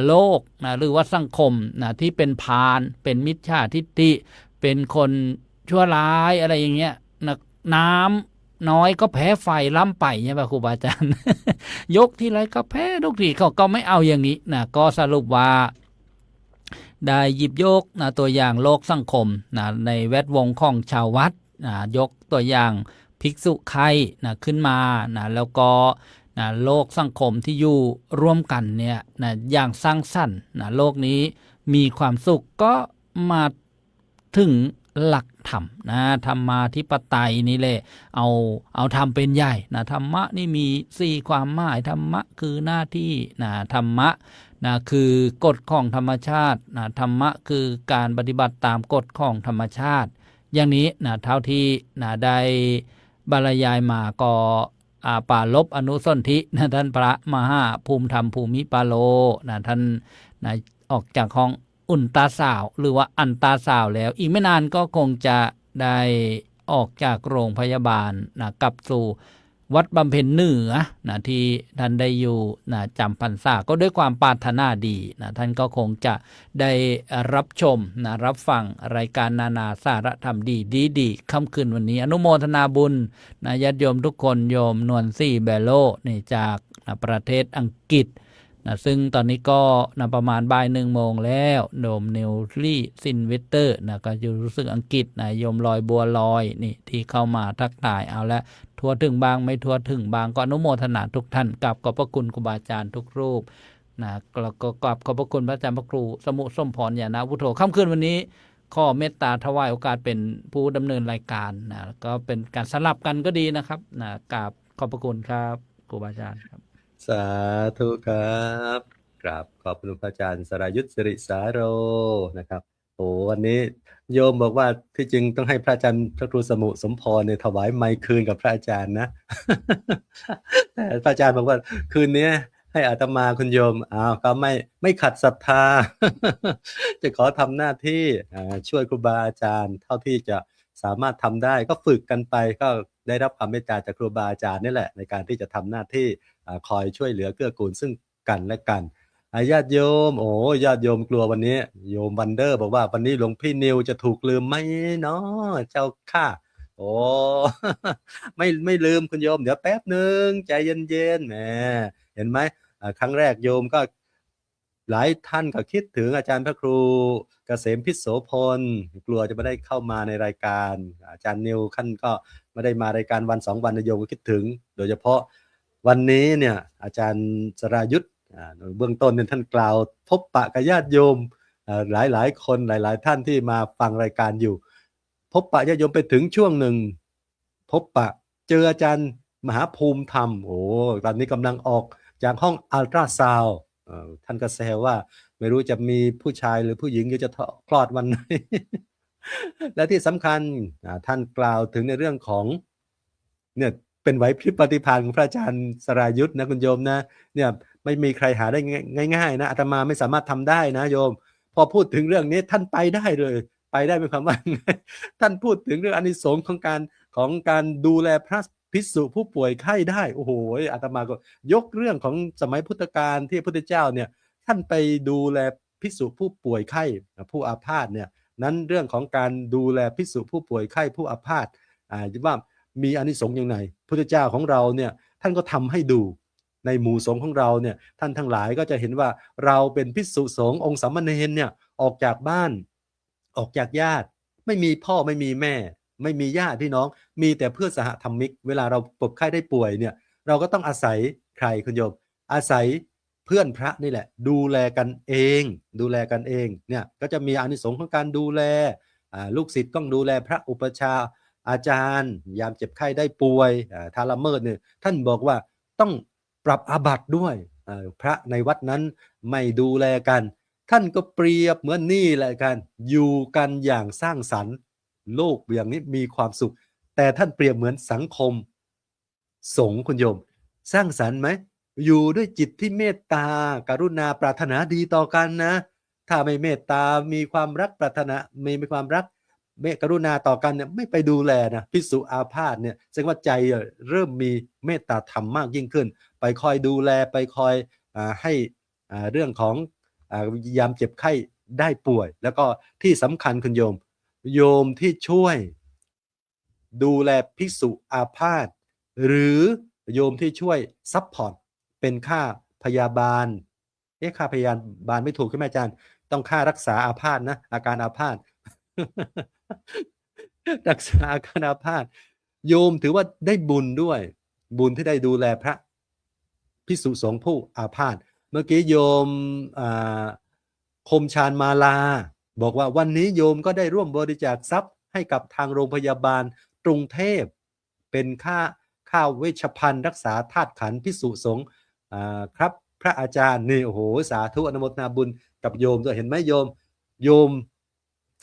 โลกหรือว่าสังคมที่เป็นพาลเป็นมิจฉาทิฏฐิเป็นคนชั่วร้ายอะไรอย่างเงี้ยน้ำน้อยก็แพ้ไฟล่ำไปใช่ป่ะครูบาอาจารย์ ยกทีไรก็แพ้ทุกทีเขาก็ไม่เอาอย่างนี้ก็สรุปว่าได้หยิบยกตัวอย่างโลกสังคมในแวดวงของชาววัดยกตัวอย่างภิกษุไข่ขึ้นมาแล้วก็โลกสังคมที่อยู่ร่วมกันเนี่ยอย่างสร้างสรรค์โลกนี้มีความสุขก็มาถึงหลักธรรมธรรมาธิปไตยนี่แหละเอาธรรมเป็นใหญ่ธรรมะนี่มี4ความหมายธรรมะคือหน้าที่ธรรมะคือกฎของธรรมชาติธรรมะคือการปฏิบัติตามกฎของธรรมชาติอย่างนี้เท่าที่ได้บรรยายมาก็ปาลบอนุสนธิท่านพระมหาภูมิธรรมภูมิปาโลท่านออกจากห้องอุ่นตาสาวหรือว่าอันตาสาวแล้วอีกไม่นานก็คงจะได้ออกจากโรงพยาบาลกลับสู่วัดบำเพ็ญเหนือที่ท่านได้อยู่จำพรรษาก็ด้วยความปรารถนาดีท่านก็คงจะได้รับชมรับฟังรายการนานาสาระธรรมดีค่ำคืนวันนี้อนุโมทนาบุญญาติโยมทุกคนโยมนวลซี่แบโลนี่จากประเทศอังกฤษซึ่งตอนนี้ก็ประมาณบ่าย1 โมงแล้วโดมเนลลี่ซินเวเตอร์ก็อยู่รู้สึกอังกฤษโยมลอยบัวลอยนี่ที่เข้ามาทักทายเอาละทั่วถึงบางไม่ทั่วถึงบางก็อนุโมทนาทุกท่านกับขอบพระคุณครูบาอาจารย์ทุกรูปแล้วก็กับขอบพระคุณพระอาจารย์พระครูสมุสมพรญาณวุฒโธค่ำคืนวันนี้ขอเมตตาถวายโอกาสเป็นผู้ดำเนินรายการก็เป็นการสลับกันก็ดีนะครับกับขอบพระคุณครับครูบาอาจารย์ครับสาธุครับกราบขอบคุณพระอาจารย์สรายุทธสิริสาโรนะครับโอ้วันนี้โยมบอกว่าที่จริงต้องให้พระอาจารย์พระครูสมุสมพรเนี่ยถวายไมค์คืนกับพระอาจารย์นะ แต่พระอาจารย์บอกว่าคืนนี้ให้อาตมาคุณโยมก็ไม่ขัดศรัทธา จะขอทำหน้าที่ช่วยครูบาอาจารย์เท่าที่จะสามารถทำได้ก็ฝึกกันไปก็ได้รับความเมตตาจากครูบาอาจารย์นี่แหละในการที่จะทำหน้าที่คอยช่วยเหลือเกื้อกูลซึ่งกันและกันญาติโยมญาติโยมกลัววันนี้โยมวันเดอร์บอกว่าวันนี้หลวงพี่นิวจะถูกลืมไหมเนาะเจ้าค่ะ ไม่ลืมคุณโยมเดี๋ยวแป๊บนึงใจเย็นๆแหมเห็นไหมครั้งแรกโยมก็หลายท่านก็คิดถึงอาจารย์พระครูเกษมพิษโสพลกลัวจะไม่ได้เข้ามาในรายการอาจารย์นิวท่านก็ไม่ได้มารายการวัน2 วันโยมก็คิดถึงโดยเฉพาะวันนี้เนี่ยอาจารย์สรายุทธเบื้องต้นเนี่ยท่านกล่าวพบปะกับญาติโยมหลายคนหลายท่านที่มาฟังรายการอยู่พบปะญาติโยมไปถึงช่วงหนึ่งพบปะเจออาจารย์มหาภูมิธรรมตอนนี้กำลังออกจากห้องอัลตราซาวด์ท่านก็แซวว่าไม่รู้จะมีผู้ชายหรือผู้หญิงจะคลอดวันไหน และที่สำคัญท่านกล่าวถึงในเรื่องของเนี่ยเป็นไหวพริบปฏิภาณของพระอาจารย์สรายุทธนะคุณโยมนะเนี่ยไม่มีใครหาได้ง่ายๆนะอาตมาไม่สามารถทำได้นะโยมพอพูดถึงเรื่องนี้ท่านไปได้เลยไปได้เป็นความว่าท่านพูดถึงเรื่องอานิสงส์ของการ ของการดูแลพระภิกษุผู้ป่วยไข้ได้โอ้โหอาตมาก็ยกเรื่องของสมัยพุทธกาลที่พระพุทธเจ้าเนี่ยท่านไปดูแลภิกษุผู้ป่วยไข้ผู้อาพาธเนี่ยนั้นเรื่องของการดูแลภิกษุผู้ป่วยไข้ผู้อาพาธว่ามีอานิสงส์อย่างไรพุทธเจ้าของเราเนี่ยท่านก็ทำให้ดูในหมู่สงฆ์ของเราเนี่ยท่านทั้งหลายก็จะเห็นว่าเราเป็นภิกษุสงฆ์องค์สามเณรเนี่ยออกจากบ้านออกจากญาติไม่มีพ่อไม่มีแม่ไม่มีญาติพี่น้องมีแต่เพื่อนสหธรรมิกเวลาเราป่วยไข้ได้ป่วยเนี่ยเราก็ต้องอาศัยใครคุณโยมอาศัยเพื่อนพระนี่แหละดูแลกันเองเนี่ยก็จะมีอานิสงส์ของการดูแลลูกศิษย์ต้องดูแลพระอุปชาอาจารย์ยามเจ็บไข้ได้ป่วยถ้าละเมิดเนี่ยท่านบอกว่าต้องปรับอาบัติด้วยพระในวัดนั้นไม่ดูแลกันท่านก็เปรียบเหมือนนี่แหละกันอยู่กันอย่างสร้างสรรค์โลกอย่างนี้มีความสุขแต่ท่านเปรียบเหมือนสังคมสงฆ์คุณโยมสร้างสรรค์ไหมอยู่ด้วยจิตที่เมตตากรุณาปรารถนาดีต่อกันนะถ้าไม่เมตตามีความรักปรารถนามีความรักกรุณาต่อกันเนี่ยไม่ไปดูแลนะภิกษุอาพาธเนี่ยแสดงว่าใจเริ่มมีเมตตาธรรมมากยิ่งขึ้นไปคอยดูแลไปคอยให้เรื่องของยามเจ็บไข้ได้ป่วยแล้วก็ที่สำคัญคุณโยมที่ช่วยดูแลภิกษุอาพาธหรือโยมที่ช่วยซัพพอร์ตเป็นค่าพยาบาลค่าพยาบาลไม่ถูกใช่ไหมอาจารย์ต้องค่ารักษาอาพาธนะอาการอาพาธ รักษาอาการอาพาธโยมถือว่าได้บุญด้วยบุญที่ได้ดูแลพระภิกษุสงฆ์ผู้อาพาธเมื่อกี้โยมคมชาญมาลาบอกว่าวันนี้โยมก็ได้ร่วมบริจาคทรัพย์ให้กับทางโรงพยาบาลกรุงเทพเป็นค่าเวชภัณฑ์รักษาธาตุขันธ์ภิกษุสงฆ์ครับพระอาจารย์นี่โอ้โหสาธุอนุโมทนาบุญกับโยมด้วยเห็นไหมโยม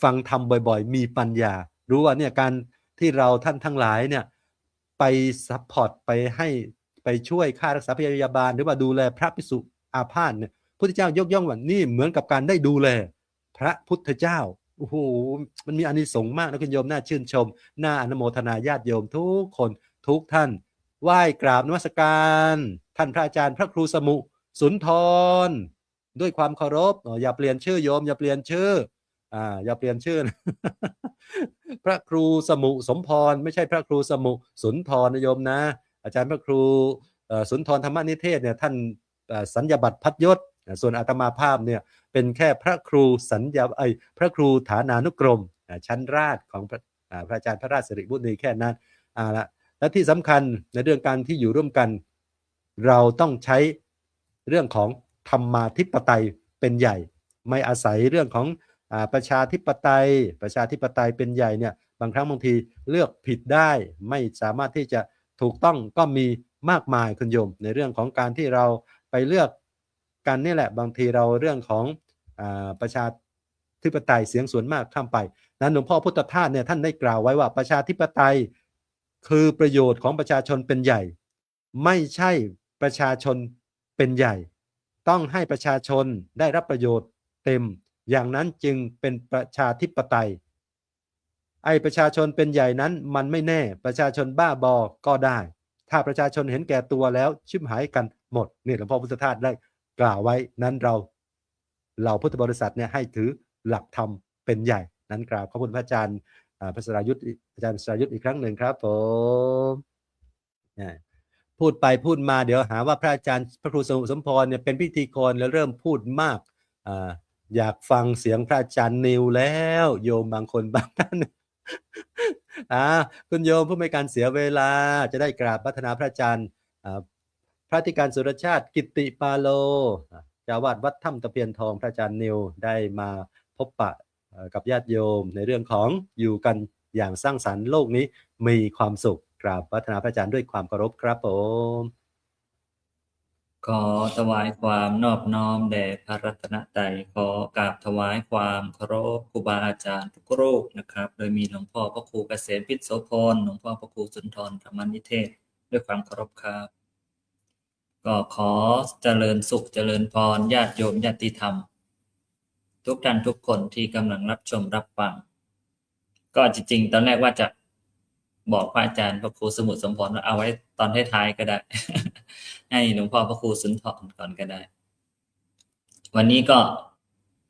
ฟังธรรมบ่อยๆมีปัญญารู้ว่าเนี่ยการที่เราท่านทั้งหลายเนี่ยไปซัพพอร์ตไปช่วยค่ารักษาพยาบาลหรือว่าดูแลพระภิกษุอาพาธเนี่ยพุทธเจ้ายกย่องว่านี่เหมือนกับการได้ดูแลพระพุทธเจ้าโอ้โหมันมีอานิสงส์มากนะคุณโยมน่าชื่นชมน่าอนุโมทนาญาติโยมทุกคนทุกท่านไหว้กราบนมัสการท่านพระอาจารย์พระครูสมุสุนทรด้วยความเคารพอย่าเปลี่ยนชื่อโยมอย่าเปลี่ยนชื่ออย่าเปลี่ยนชื่อนะ พระครูสมุสมพรไม่ใช่พระครูสมุสุนทรนะโยมนะอาจารย์พระครูสุนทรธรรมนิเทศเนี่ยท่านสัญญาบัตรพัดยศส่วนอาตมาภาพเนี่ยเป็นแค่พระครูพระครูฐานานุกรมชั้นราชของพระอาจารย์พระราชสิริบุตรีแค่นั้นและที่สำคัญในเรื่องการที่อยู่ร่วมกันเราต้องใช้เรื่องของธรรมาธิปไตยเป็นใหญ่ไม่อาศัยเรื่องของประชาธิปไตยเป็นใหญ่เนี่ยบางครั้งบางทีเลือกผิดได้ไม่สามารถที่จะถูกต้องก็มีมากมายคุณโยมในเรื่องของการที่เราไปเลือกกันนี่แหละบางทีเราเรื่องของประชาธิปไตยเสียงส่วนมากข้ามไปนั้นหลวงพ่อพุทธทาสเนี่ยท่านได้กล่าวไว้ว่าประชาธิปไตยคือประโยชน์ของประชาชนเป็นใหญ่ไม่ใช่ประชาชนเป็นใหญ่ต้องให้ประชาชนได้รับประโยชน์เต็มอย่างนั้นจึงเป็นประชาธิปไตยประชาชนเป็นใหญ่นั้นมันไม่แน่ประชาชนบ้าบอก็ได้ถ้าประชาชนเห็นแก่ตัวแล้วชิบหายกันหมดนี่หลวงพ่อพุทธทาสได้กล่าวไว้นั้นเราพุทธบริษัทเนี่ยให้ถือหลักธรรมเป็นใหญ่นั้นกราบขอบคุณพระอาจารย์พระสรายุทธอาจารย์สรายุทธอีกครั้งหนึ่งครับผมพูดไปพูดมาเดี๋ยวหาว่าพระอาจารย์พระครูสมพรเนี่ยเป็นพิธีกรแล้วเริ่มพูดมากอยากฟังเสียงพระอาจารย์นิวแล้วโยมบางคนบางท่านคุณโยมผู้ไม่การเสียเวลาจะได้กราบพัฒนาพระอาจารย์พระอธิการสุรชาติกิตติปาโลเจ้าวาดวัดถ้ำตะเพียนทองพระอาจารย์นิวได้มาพบปะกับญาติโยมในเรื่องของอยู่กันอย่างสร้างสรรค์โลกนี้มีความสุขกราบพัฒนาพระอาจารย์ด้วยความเคารพครับผมขอถวายความนอบน้อมแด่พระรัตนตรัยขอกราบถวายความเคารพครูบาอาจารย์ทุกรูปนะครับโดยมีหลวงพ่อพระครูเกษมพิษโสพลหลวงพ่อพระครูสุนทรธรรมนิเทศด้วยความเคารพครับก็ขอเจริญสุขเจริญพรญาติโยมญาติธรรมทุกท่านทุกคนที่กำลังรับชมรับฟังก็จริงๆตอนแรกว่าจะ บอกพระอาจารย์พระครูสมุทรสมพรว่าเอาไว้ตอนท้ายๆก็ได้ ให้หลวงพ่อพระครูสุนทรก่อนก็ได้ วันนี้ก็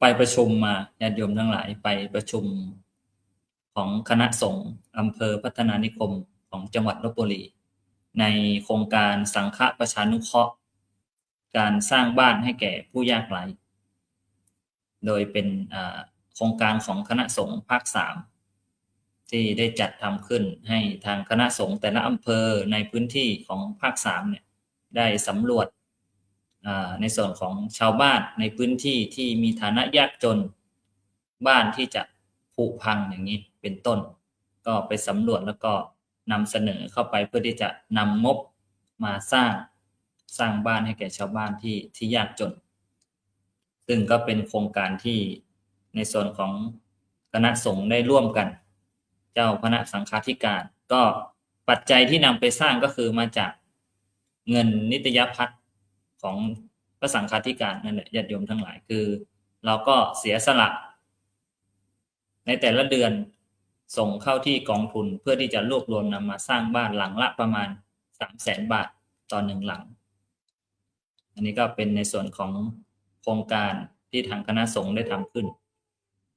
ไปประชุมมาญาติโยมทั้งหลายไปประชุมของคณะสงฆ์อำเภอพัฒนานิคมของจังหวัดลพบุรีในโครงการสังฆประชานุเคราะห์การสร้างบ้านให้แก่ผู้ยากไร้โดยเป็นโครงการของคณะสงฆ์ภาค 3ที่ได้จัดทำขึ้นให้ทางคณะสงฆ์แต่ละอำเภอในพื้นที่ของภาค 3เนี่ยได้สำรวจในส่วนของชาวบ้านในพื้นที่ที่มีฐานะยากจนบ้านที่จะผุพังอย่างนี้เป็นต้นก็ไปสำรวจแล้วก็นำเสนอเข้าไปเพื่อที่จะนำงบมาสร้างบ้านให้แก่ชาวบ้านที่ยากจนซึ่งก็เป็นโครงการที่ในส่วนของคณะสงฆ์ได้ร่วมกันเจ้าคณะสังฆาธิการก็ปัจจัยที่นำไปสร้างก็คือมาจากเงินนิตยพัฒน์ของพระสังฆาธิการนั่นแหละญาติโยมทั้งหลายคือเราก็เสียสละในแต่ละเดือนส่งเข้าที่กองทุนเพื่อที่จะรวบรวมนำมาสร้างบ้านหลังละประมาณ 300,000 บาทต่อ1หลังอันนี้ก็เป็นในส่วนของโครงการที่ทางคณะสงฆ์ได้ทำขึ้น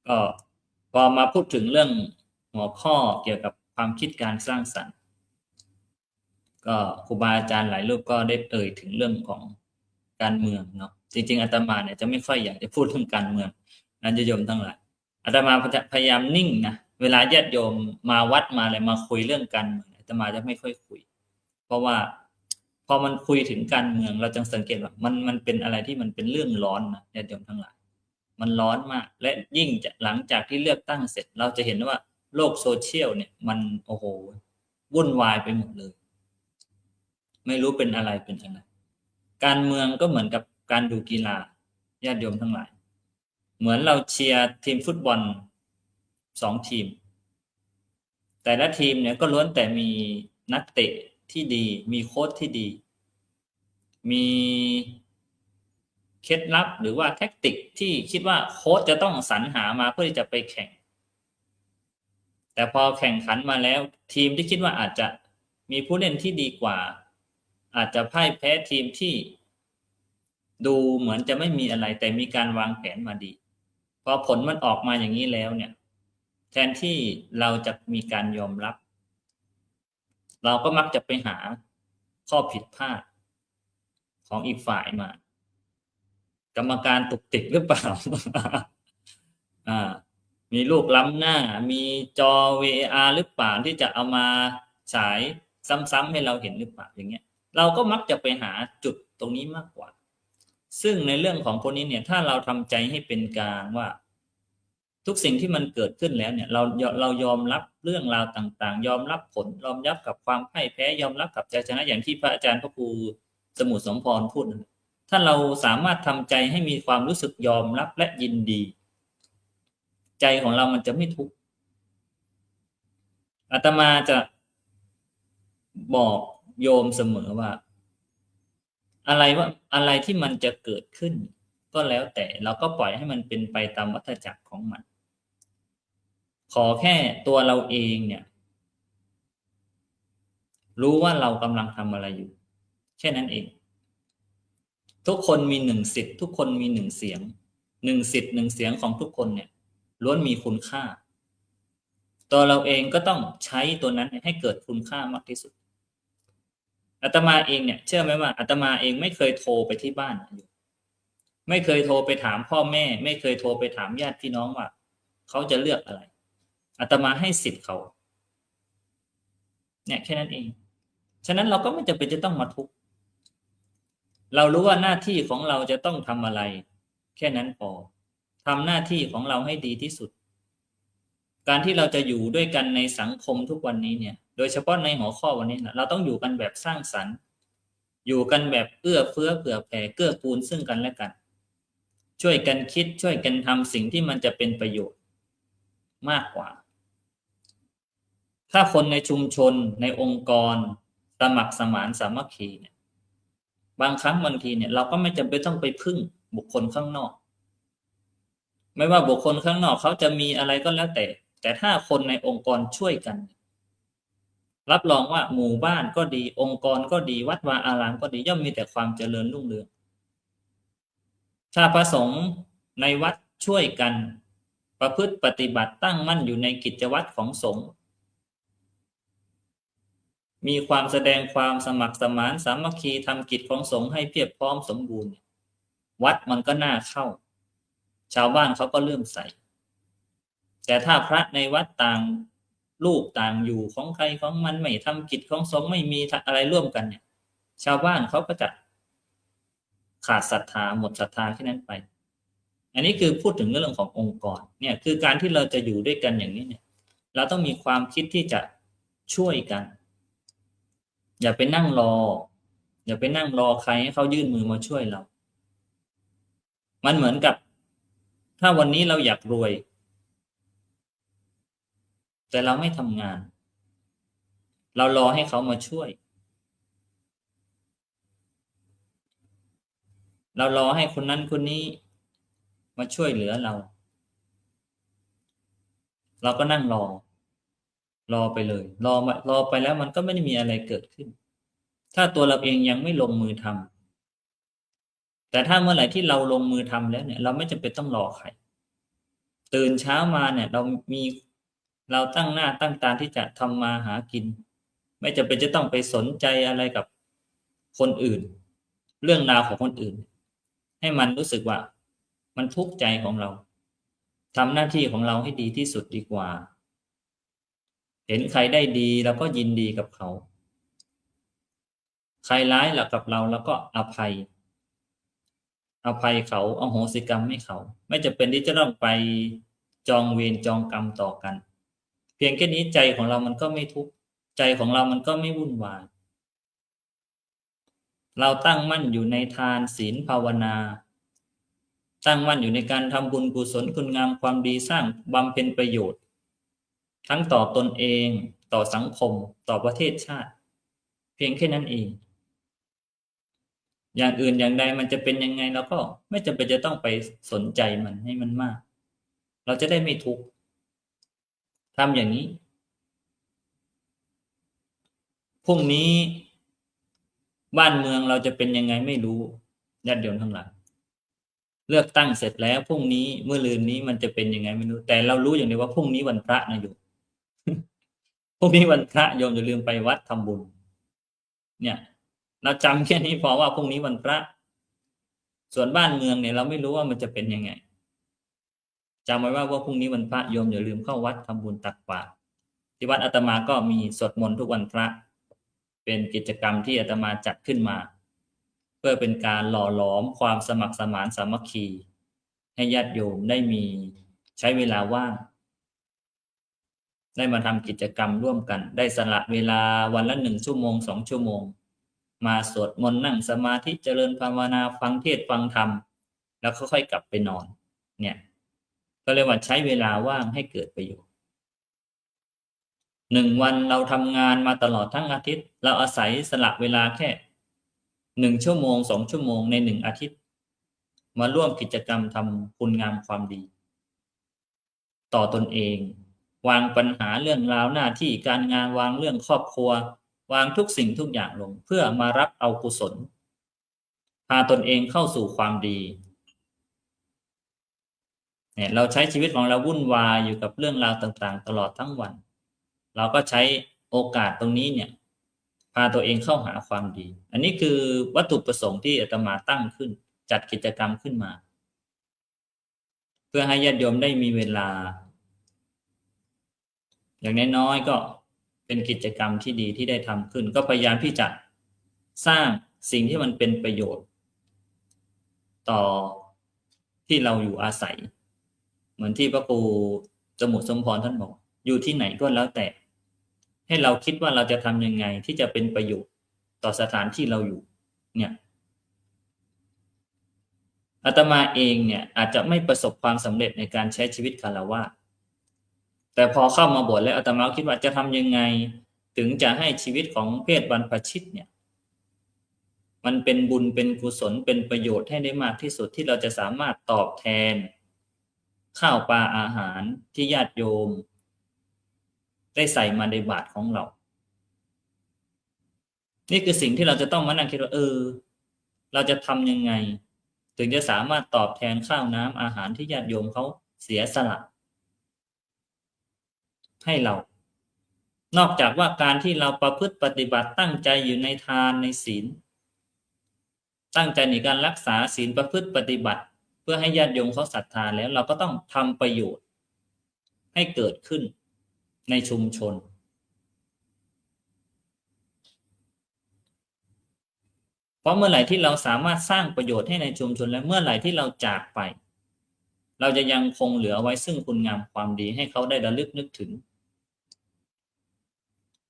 ก็พอมาพูดถึงเรื่องหัวข้อเกี่ยวกับความคิดการสร้างสรรค์ก็ครูบาอาจารย์หลายรูปก็ได้เอ่ยถึงเรื่องของการเมืองเนาะจริงๆอาตมาเนี่ยจะไม่ค่อยอยากจะพูดเรื่องการเมืองนะญาติโยมทั้งหลายอาตมาพยายามนิ่งนะเวลาญาติโยมมาวัดมาอะไรมาคุยเรื่องการเมืองอาตมาจะไม่ค่อยคุยเพราะว่าพอมันคุยถึงการเมืองเราจะสังเกตว่ามันเป็นอะไรที่มันเป็นเรื่องร้อนนะญาติโยมทั้งหลายมันร้อนมากและยิ่งหลังจากที่เลือกตั้งเสร็จเราจะเห็นว่าโลกโซเชียลเนี่ยมันโอ้โหวุ่นวายไปหมดเลยไม่รู้เป็นอะไรการเมืองก็เหมือนกับการดูกีฬาญาติโยมทั้งหลายเหมือนเราเชียร์ทีมฟุตบอล2 ทีมแต่ละทีมเนี่ยก็ล้วนแต่มีนักเตะที่ดีมีโค้ชที่ดีมีเคล็ดลับหรือว่าแทคติกที่คิดว่าโค้ชจะต้องสรรหามาเพื่อที่จะไปแข่งแต่พอแข่งขันมาแล้วทีมที่คิดว่าอาจจะมีผู้เล่นที่ดีกว่าอาจจะพ่ายแพ้ทีมที่ดูเหมือนจะไม่มีอะไรแต่มีการวางแผนมาดีพอผลมันออกมาอย่างนี้แล้วเนี่ยแทนที่เราจะมีการยอมรับเราก็มักจะไปหาข้อผิดพลาดของอีกฝ่ายมากรรมการตุกติกหรือเปล่า มีลูกล้ำหน้ามีจอ VAR หรือเปล่าที่จะเอามาฉายซ้ำๆให้เราเห็นหรือเปล่าอย่างเงี้ยเราก็มักจะไปหาจุดตรงนี้มากกว่าซึ่งในเรื่องของพวกนี้เนี่ยถ้าเราทำใจให้เป็นกลางว่าทุกสิ่งที่มันเกิดขึ้นแล้วเนี่ยเรายอมรับเรื่องราวต่างๆยอมรับผลยอมรับกับความพ่ายแพ้ยอมรับกับชัยชนะอย่างที่พระอาจารย์พระครูสมุทรสมพรพูดถ้าเราสามารถทำใจให้มีความรู้สึกยอมรับและยินดีใจของเรามันจะไม่ทุกข์อาตมาจะบอกโยมเสมอว่าอะไรที่มันจะเกิดขึ้นก็แล้วแต่เราก็ปล่อยให้มันเป็นไปตามวัฏจักรของมันขอแค่ตัวเราเองเนี่ยรู้ว่าเรากำลังทำอะไรอยู่แค่นั้นเองทุกคนมี1 สิทธิ์ทุกคนมี1 เสียง1 สิทธิ์1 เสียงของทุกคนเนี่ยล้วนมีคุณค่าตัวเราเองก็ต้องใช้ตัวนั้นให้เกิดคุณค่ามากที่สุดอาตมาเองเนี่ยเชื่อไหมว่าอาตมาเองไม่เคยโทรไปที่บ้านไม่เคยโทรไปถามพ่อแม่ไม่เคยโทรไปถามญาติพี่น้องว่าเขาจะเลือกอะไรอาตมาให้สิทธิ์เขาเนี่ยแค่นั้นเองฉะนั้นเราก็ไม่จำเป็นจะต้องมาทุกข์เรารู้ว่าหน้าที่ของเราจะต้องทำอะไรแค่นั้นพอทำหน้าที่ของเราให้ดีที่สุดการที่เราจะอยู่ด้วยกันในสังคมทุกวันนี้เนี่ยโดยเฉพาะในหัวข้อวันนี้นะเราต้องอยู่กันแบบสร้างสรรค์อยู่กันแบบเอื้อเฟื้อเผื่อแผ่เกื้อกูลซึ่งกันและกันช่วยกันคิดช่วยกันทำสิ่งที่มันจะเป็นประโยชน์มากกว่าถ้าคนในชุมชนในองค์กรสมัครสมานสามัคคีเนี่ยบางครั้งบางทีเนี่ยเราก็ไม่จำเป็นต้องไปพึ่งบุคคลข้างนอกไม่ว่าบุคคลข้างนอกเขาจะมีอะไรก็แล้วแต่ถ้าคนในองค์กรช่วยกัน รับรองว่าหมู่บ้านก็ดีองค์กรก็ดีวัดวาอารามก็ดีย่อมมีแต่ความเจริญรุ่งเรืองถ้าพระสงฆ์ในวัดช่วยกันประพฤติปฏิบัติตั้งมั่นอยู่ในกิจวัตรของสงฆ์มีความแสดงความสมัครสมานสามัคคีทำกิจของสงฆ์ให้เพียบพร้อมสมบูรณ์วัดมันก็น่าเข้าชาวบ้านเขาก็เริ่มใส่แต่ถ้าพระในวัดต่างลูกต่างอยู่ของใครของมันไม่ทำกิจของสงฆ์ไม่มีอะไรร่วมกันเนี่ยชาวบ้านเขาก็จะขาดศรัทธาหมดศรัทธาแค่นั้นไปอันนี้คือพูดถึงเรื่องขององค์กรเนี่ยคือการที่เราจะอยู่ด้วยกันอย่างนี้เนี่ยเราต้องมีความคิดที่จะช่วยกันอย่าไปนั่งรอใครให้เขายื่นมือมาช่วยเรามันเหมือนกับถ้าวันนี้เราอยากรวยแต่เราไม่ทำงานเรารอให้เขามาช่วยเรารอให้คนนั้นคนนี้มาช่วยเหลือเราก็นั่งรอไปเลยรอไปแล้วมันก็ไม่ได้มีอะไรเกิดขึ้นถ้าตัวเราเองยังไม่ลงมือทำแต่ถ้าเมื่อไหร่ที่เราลงมือทำแล้วเนี่ยเราไม่จำเป็นต้องรอใครตื่นเช้ามาเนี่ยเราตั้งหน้าตั้งตาที่จะทำมาหากินไม่จำเป็นจะต้องไปสนใจอะไรกับคนอื่นเรื่องราวของคนอื่นให้มันรู้สึกว่ามันทุกข์ใจของเราทำหน้าที่ของเราให้ดีที่สุดดีกว่าเห็นใครได้ดีเราก็ยินดีกับเขาใครร้ายกับเราแล้วก็อภัยเขาอโหสิกรรมให้เขาไม่จำเป็นที่จะต้องไปจองเวรจองกรรมต่อกันเพียงแค่นี้ใจของเรามันก็ไม่ทุกข์ใจของเรามันก็ไม่วุ่นวายเราตั้งมั่นอยู่ในทานศีลภาวนาตั้งมั่นอยู่ในการทำบุญกุศลคุณงามความดีสร้างบำเพ็ญประโยชน์ทั้งต่อตนเองต่อสังคมต่อประเทศชาติเพียงแค่นั้นเองอย่างอื่นอย่างใดมันจะเป็นยังไงเราก็ไม่จำเป็นจะต้องไปสนใจมันให้มันมากเราจะได้ไม่ทุกข์ทำอย่างนี้พรุ่งนี้บ้านเมืองเราจะเป็นยังไงไม่รู้ญาติโยมทั้งหลายเลือกตั้งเสร็จแล้วพรุ่งนี้เมื่อลืนนี้มันจะเป็นยังไงไม่รู้แต่เรารู้อย่างเดียวว่าพรุ่งนี้วันพระนะโยม พรุ่งนี้วันพระโยมอย่าลืมไปวัดทำบุญเนี่ยเราจำแค่นี้พอว่าพรุ่งนี้วันพระส่วนบ้านเมืองเนี่ยเราไม่รู้ว่ามันจะเป็นยังไงจำไว้ว่าพรุ่งนี้วันพระโยมอย่าลืมเข้าวัดทำบุญตักบาตรที่วัดอาตมาก็มีสวดมนต์ทุกวันพระเป็นกิจกรรมที่อาตมาจัดขึ้นมาเพื่อเป็นการหล่อหลอมความสมัครสมานสามัคคีให้ญาติโยมได้มีใช้เวลาว่างได้มาทำกิจกรรมร่วมกันได้สละเวลาวันละ1 ชั่วโมง 2 ชั่วโมงมาสวดมนต์นั่งสมาธิเจริญภาวนาฟังเทศน์ฟังธรรมแล้วค่อยๆกลับไปนอนเนี่ยก็เรียกว่าใช้เวลาว่างให้เกิดประโยชน์1 วันเราทำงานมาตลอดทั้งอาทิตย์เราอาศัยสละเวลาแค่1 ชั่วโมง 2 ชั่วโมงใน1 อาทิตย์มาร่วมกิจกรรมทำคุณงามความดีต่อตนเองวางปัญหาเรื่องราวหน้าที่การงานวางเรื่องครอบครัววางทุกสิ่งทุกอย่างลงเพื่อมารับเอากุศลพาตนเองเข้าสู่ความดีเนี่ยเราใช้ชีวิตของเราวุ่นวายอยู่กับเรื่องราวต่างๆตลอดทั้งวันเราก็ใช้โอกาสตรงนี้เนี่ยพาตัวเองเข้าหาความดีอันนี้คือวัตถุประสงค์ที่อาตมาตั้งขึ้นจัดกิจกรรมขึ้นมาเพื่อให้ญาติโยมได้มีเวลาอย่างน้อยๆก็เป็นกิจกรรมที่ดีที่ได้ทำขึ้นก็พยายามที่จะสร้างสิ่งที่มันเป็นประโยชน์ต่อที่เราอยู่อาศัยเหมือนที่พระครูสมุสมพรท่านบอกอยู่ที่ไหนก็แล้วแต่ให้เราคิดว่าเราจะทำยังไงที่จะเป็นประโยชน์ต่อสถานที่เราอยู่เนี่ยอาตมาเองเนี่ยอาจจะไม่ประสบความสำเร็จในการใช้ชีวิตฆราวาสแต่พอเข้ามาบวชแล้วอาตมาคิดว่าจะทำยังไงถึงจะให้ชีวิตของเพศบรรพชิตเนี่ยมันเป็นบุญเป็นกุศลเป็นประโยชน์ให้ได้มากที่สุดที่เราจะสามารถตอบแทนข้าวปลาอาหารที่ญาติโยมได้ใส่มาในบาตรของเรา นี่คือสิ่งที่เราจะต้องมานั่งคิดว่าเราจะทำยังไง ถึงจะสามารถตอบแทนข้าวน้ำอาหารที่ญาติโยมเขาเสียสละให้เรา นอกจากว่าการที่เราประพฤติปฏิบัติตั้งใจอยู่ในทานในศีลตั้งใจในการรักษาศีลประพฤติปฏิบัติ เพื่อให้ญาติโยมเขาศรัทธาแล้วเราก็ต้องทำประโยชน์ให้เกิดขึ้นในชุมชน เพราะเมื่อไหร่ที่เราสามารถสร้างประโยชน์ให้ในชุมชนและเมื่อไหร่ที่เราจากไป เราจะยังคงเหลือไว้ซึ่งคุณงามความดีให้เขาได้ระลึกนึกถึง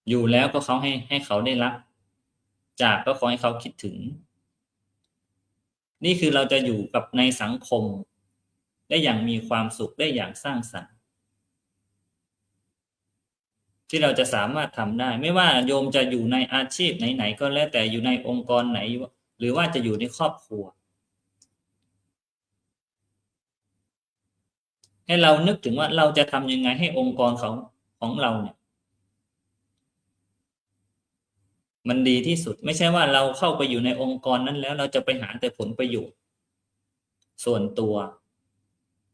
อยู่แล้วก็เขาให้เขาได้รับจากก็ขอให้เขาคิดถึง นี่คือเราจะอยู่กับในสังคมได้อย่างมีความสุขได้อย่างสร้างสรรค์ที่เราจะสามารถทำได้ ไม่ว่าโยมจะอยู่ในอาชีพไหนๆก็แล้วแต่อยู่ในองค์กรไหน หรือว่าจะอยู่ในครอบครัว ให้เรานึกถึงว่าเราจะทำยังไงให้องค์กรของเราเนี่ยมันดีที่สุดไม่ใช่ว่าเราเข้าไปอยู่ในองค์กรนั้นแล้วเราจะไปหาแต่ผลประโยชน์ส่วนตัว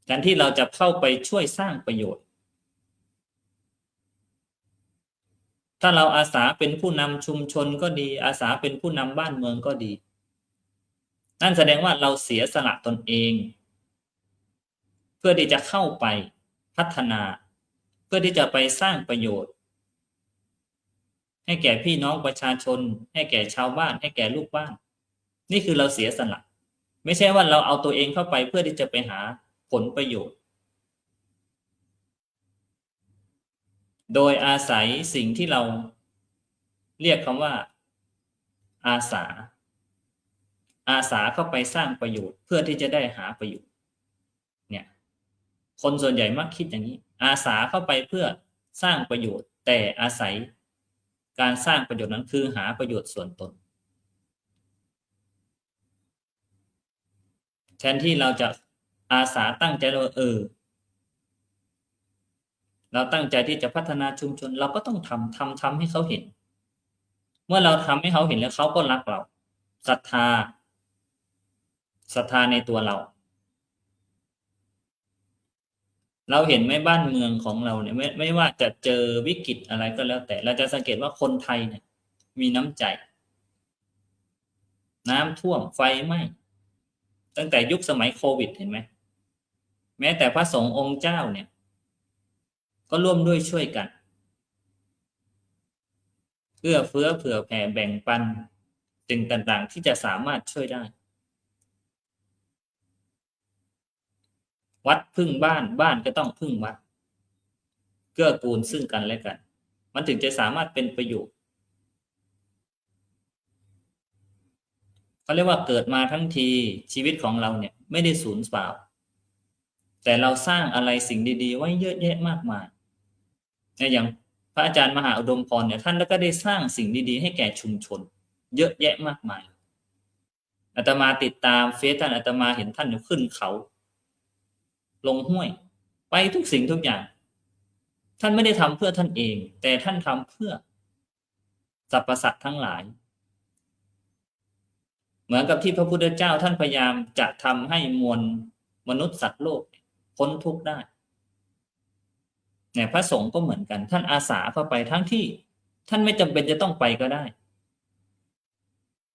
แทนที่เราจะเข้าไปช่วยสร้างประโยชน์ถ้าเราอาสาเป็นผู้นำชุมชนก็ดีอาสาเป็นผู้นำบ้านเมืองก็ดีนั่นแสดงว่าเราเสียสละตนเองเพื่อที่จะเข้าไปพัฒนาเพื่อที่จะไปสร้างประโยชน์ให้แก่พี่น้องประชาชนให้แก่ชาวบ้านให้แก่ลูกบ้านนี่คือเราเสียสละไม่ใช่ว่าเราเอาตัวเองเข้าไปเพื่อที่จะไปหาผลประโยชน์โดยอาศัยสิ่งที่เราเรียกคำว่าอาสาเข้าไปสร้างประโยชน์เพื่อที่จะได้หาประโยชน์เนี่ยคนส่วนใหญ่มักคิดอย่างนี้อาสาเข้าไปเพื่อสร้างประโยชน์แต่อาศัยการสร้างประโยชน์นั้นคือหาประโยชน์ส่วนตนแทนที่เราจะอาสาตั้งใจเราตั้งใจที่จะพัฒนาชุมชนเราก็ต้องทำให้เขาเห็นเมื่อเราทำให้เขาเห็นแล้วเขาก็รักเราศรัทธาในตัวเราเห็นไหมบ้านเมืองของเราเนี่ยไม่ว่าจะเจอวิกฤตอะไรก็แล้วแต่เราจะสังเกตว่าคนไทยเนี่ยมีน้ำใจน้ำท่วมไฟไหม้ตั้งแต่ยุคสมัยโควิดเห็นไหมแม้แต่พระสงฆ์องค์เจ้าเนี่ยก็ร่วมด้วยช่วยกันเอื้อเฟื้อเผื่อแผ่แบ่งปันสิ่งต่างๆที่จะสามารถช่วยได้วัดพึ่งบ้านก็ต้องพึ่งวัดเกื้อกูลซึ่งกันและกันมันถึงจะสามารถเป็นประโยชน์เขาเรียกว่าเกิดมาทั้งทีชีวิตของเราเนี่ยไม่ได้สูญเปล่าแต่เราสร้างอะไรสิ่งดีๆไว้เยอะแยะมากมายอย่างพระอาจารย์มหาอุดมพรเนี่ยท่านก็ได้สร้างสิ่งดีๆให้แก่ชุมชนเยอะแยะมากมายอาตมาติดตามเฟซท่านอาตมาเห็นท่านขึ้นเขาลงห้วยไปทุกสิ่งทุกอย่างท่านไม่ได้ทำเพื่อท่านเองแต่ท่านทำเพื่อสรรพสัตว์ทั้งหลายเหมือนกับที่พระพุทธเจ้าท่านพยายามจะทำให้มวลมนุษย์สัตว์โลกพ้นทุกข์ได้เนี่ยพระสงฆ์ก็เหมือนกันท่านอาสาเข้าไปทั้งที่ท่านไม่จำเป็นจะต้องไปก็ได้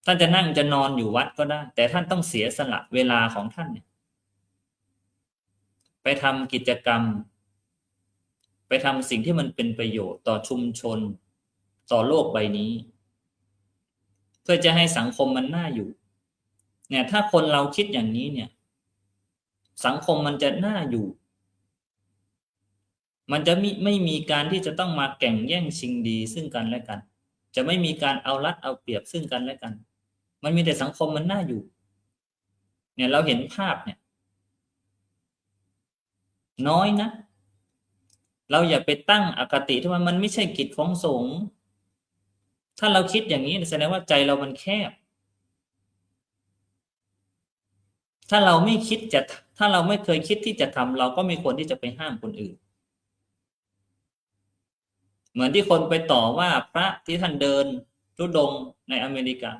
ท่านจะนั่งจะนอนอยู่วัดก็ได้แต่ท่านต้องเสียสละเวลาของท่านเนี่ยไปทำกิจกรรมไปทำสิ่งที่มันเป็นประโยชน์ต่อชุมชนต่อโลกใบนี้เพื่อจะให้สังคมมันน่าอยู่เนี่ยถ้าคนเราคิดอย่างนี้เนี่ยสังคมมันจะน่าอยู่มันจะไม่มีการที่จะต้องมาแข่งแย่งชิงดีซึ่งกันและกันจะไม่มีการเอารัดเอาเปรียบซึ่งกันและกันมันมีแต่สังคมมันน่าอยู่เนี่ยเราเห็นภาพเนี่ยน้อยนะเราอย่าไปตั้งอคติที่ว่ามันไม่ใช่กิจของสงฆ์ถ้าเราคิดอย่างนี้แสดงว่าใจเรามันแคบถ้าเราไม่เคยคิดที่จะทำเราก็ไม่ควรที่จะไปห้ามคนอื่นเหมือนที่คนไปต่อว่าพระที่ท่านเดิน ธุดงค์ในอเมริกา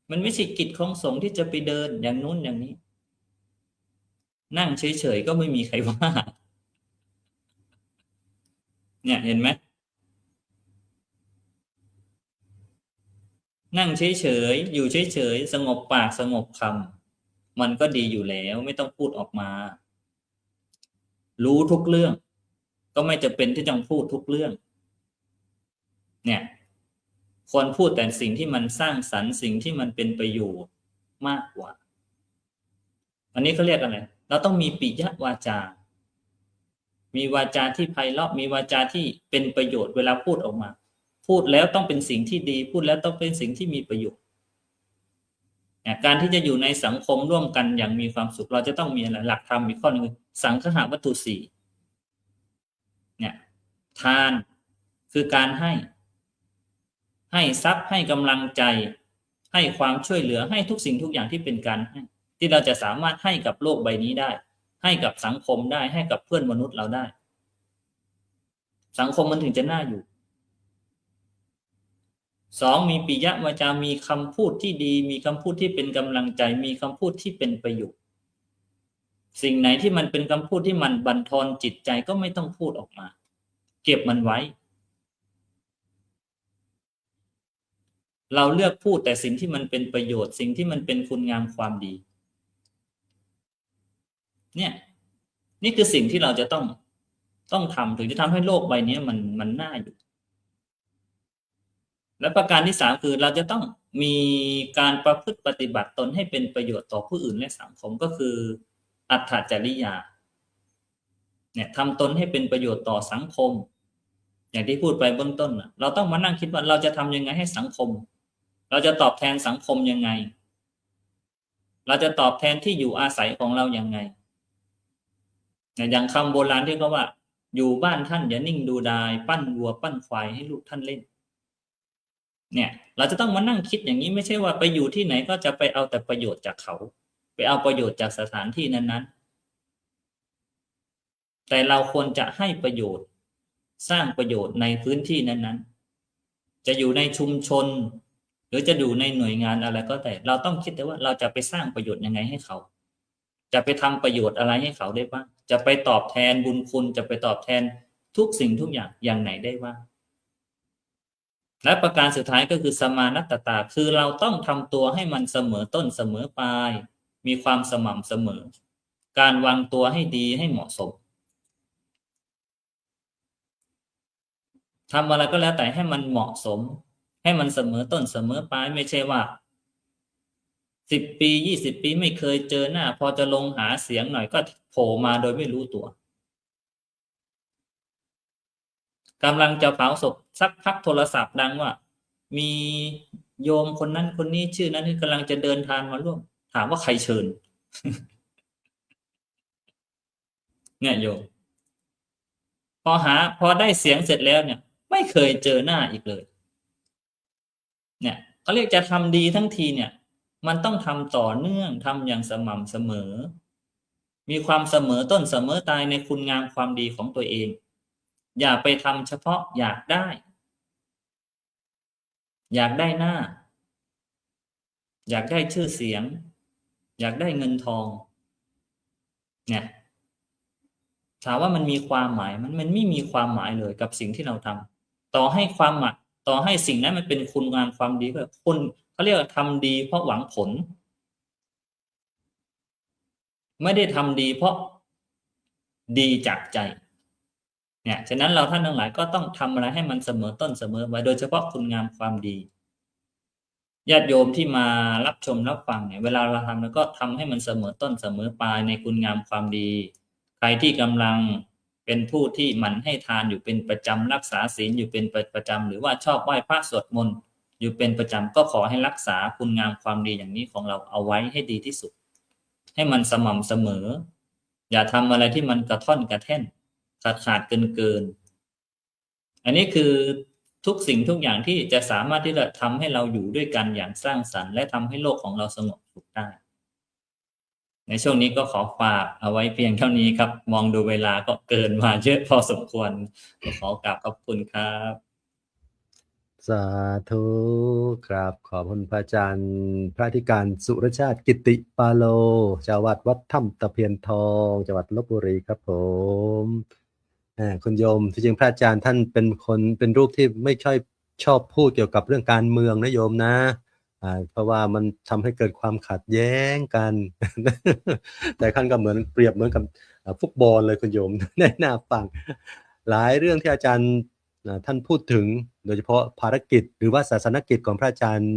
มันไม่ใช่กิจของสงฆ์ที่จะไปเดินอย่างนู้นอย่างนี้ นั่งเฉยๆก็ไม่มีใครว่าเนี่ยเห็นไหมนั่งเฉยๆอยู่เฉยๆสงบปากสงบคำมันก็ดีอยู่แล้วไม่ต้องพูดออกมา รู้ทุกเรื่อง ก็ไม่จะเป็นที่ต้องพูดทุกเรื่อง เนี่ยควรพูดแต่สิ่งที่มันสร้างสรรค์สิ่งที่มันเป็นประโยชน์มากกว่า อันนี้เขาเรียกอะไรเราต้องมีปิยวาจา มีวาจาที่ไพเราะมีวาจาที่เป็นประโยชน์เวลาพูดออกมา พูดแล้วต้องเป็นสิ่งที่ดีพูดแล้วต้องเป็นสิ่งที่มีประโยชน์การที่จะอยู่ในสังคมร่วมกันอย่างมีความสุขเราจะต้องมีอะไรหลักธรรมอีกข้อหนึ่งสังคหวัตถุสี่เนี่ยทานคือการให้ทรัพย์ให้กำลังใจให้ความช่วยเหลือให้ทุกสิ่งทุกอย่างที่เป็นการให้ที่เราจะสามารถให้กับโลกใบนี้ได้ให้กับสังคมได้ให้กับเพื่อนมนุษย์เราได้สังคมมันถึงจะน่าอยู่สองมีปิยวาจามีคำพูดที่ดีมีคำพูดที่เป็นกำลังใจมีคำพูดที่เป็นประโยชน์สิ่งไหนที่มันเป็นคำพูดที่มันบั่นทอนจิตใจก็ไม่ต้องพูดออกมาเก็บมันไว้เราเลือกพูดแต่สิ่งที่มันเป็นประโยชน์สิ่งที่มันเป็นคุณงามความดีเนี่ยนี่คือสิ่งที่เราจะต้องทำถึงจะทำให้โลกใบนี้มันน่าอยู่และประการที่สามคือเราจะต้องมีการประพฤติปฏิบัติตนให้เป็นประโยชน์ต่อผู้อื่นและสังคมก็คืออัตถจริยาเนี่ยทำตนให้เป็นประโยชน์ต่อสังคมอย่างที่พูดไปเบื้องต้นเราต้องมานั่งคิดว่าเราจะทำยังไงให้สังคมเราจะตอบแทนสังคมยังไงเราจะตอบแทนที่อยู่อาศัยของเรายังไงอย่างคำโบราณที่เขาว่าอยู่บ้านท่านอย่านิ่งดูดายปั้นวัวปั้นควายให้ลูกท่านเล่นเนี่ยเราจะต้องมานั่งคิดอย่างนี้ไม่ใช่ว่าไปอยู่ที่ไหนก็จะไปเอาแต่ประโยชน์จากเขาไปเอาประโยชน์จากสถานที่นั้นๆแต่เราควรจะให้ประโยชน์สร้างประโยชน์ในพื้นที่นั้นๆจะอยู่ในชุมชนหรือจะอยู่ในหน่วยงานอะไรก็แต่เราต้องคิดแต่ว่าเราจะไปสร้างประโยชน์ยังไงให้เขาจะไปทำประโยชน์อะไรให้เขาได้บ้างจะไปตอบแทนบุญคุณจะไปตอบแทนทุกสิ่งทุกอย่างไหนได้บ้างและประการสุดท้ายก็คือสมานัตตาคือเราต้องทำตัวให้มันเสมอต้นเสมอปลายมีความสม่ำเสมอการวางตัวให้ดีให้เหมาะสมทำอะไรก็แล้วแต่ให้มันเหมาะสมให้มันเสมอต้นเสมอปลายไม่ใช่ว่า10 ปี20 ปีไม่เคยเจอหน้าพอจะลงหาเสียงหน่อยก็โผล่มาโดยไม่รู้ตัวกำลังจะเผาศพสักพักโทรศัพท์ดังว่ามีโยมคนนั้นคนนี้ชื่อนั้นที่กำลังจะเดินทางมาร่วมถามว่าใครเชิญ เนี่ยโยมพอได้เสียงเสร็จแล้วเนี่ยไม่เคยเจอหน้าอีกเลยเนี่ยเขาเรียกจะทำดีทั้งทีเนี่ยมันต้องทำต่อเนื่องทำอย่างสม่ำเสมอมีความเสมอต้นเสมอปลายในคุณงามความดีของตัวเองอย่าไปทำเฉพาะอยากได้หน้าอยากได้ชื่อเสียงอยากได้เงินทองเนี่ยถามว่ามันมีความหมายมันไม่มีความหมายเลยกับสิ่งที่เราทำต่อให้สิ่งนั้นมันเป็นคุณงามความดีก็คนเขาเรียกว่าทำดีเพราะหวังผลไม่ได้ทำดีเพราะดีจากใจเนี่ยฉะนั้นเราท่านทั้งหลายก็ต้องทำอะไรให้มันเสมอต้นเสมอไว้โดยเฉพาะคุณงามความดีญาติโยมที่มารับชมรับฟังเนี่ยเวลาเราทำแล้วก็ทำให้มันเสมอต้นเสมอปลายในคุณงามความดีใครที่กำลังเป็นผู้ที่หมั่นให้ทานอยู่เป็นประจำรักษาศีลอยู่เป็นประจำหรือว่าชอบไหว้พระสวดมนต์อยู่เป็นประจำก็ขอให้รักษาคุณงามความดีอย่างนี้ของเราเอาไว้ให้ดีที่สุดให้มันสม่ำเสมออย่าทำอะไรที่มันกระท่อนกระแท่นขาดเกินอันนี้คือทุกสิ่งทุกอย่างที่จะสามารถที่จะทำให้เราอยู่ด้วยกันอย่างสร้างสรรค์และทำให้โลกของเราสงบสุขได้ในช่วงนี้ก็ขอฝากเอาไว้เพียงเท่านี้ครับมองดูเวลาก็เกินมาเยอะพอสมควรขอกราบขอบคุณครับ สาธุครับขอบคุณพระอาจารย์พระอธิการสุรชาติกิติปาโลเจ้าอาวาสวัดถ้ำตะเพียนทองจังหวัดลพบุรีครับผมคุณโยมที่จริงพระอาจารย์ท่านเป็นคนเป็นรูปที่ไม่ชอบพูดเกี่ยวกับเรื่องการเมืองนะโยมนะเพราะว่ามันทำให้เกิดความขัดแย้งกัน แต่ท่านก็เปรียบเหมือนกับฟุตบอลเลยคุณโยม ได้น่าฟังหลายเรื่องที่อาจารย์ท่านพูดถึงโดยเฉพาะภารกิจหรือว่าศาสนกิจของพระอาจารย์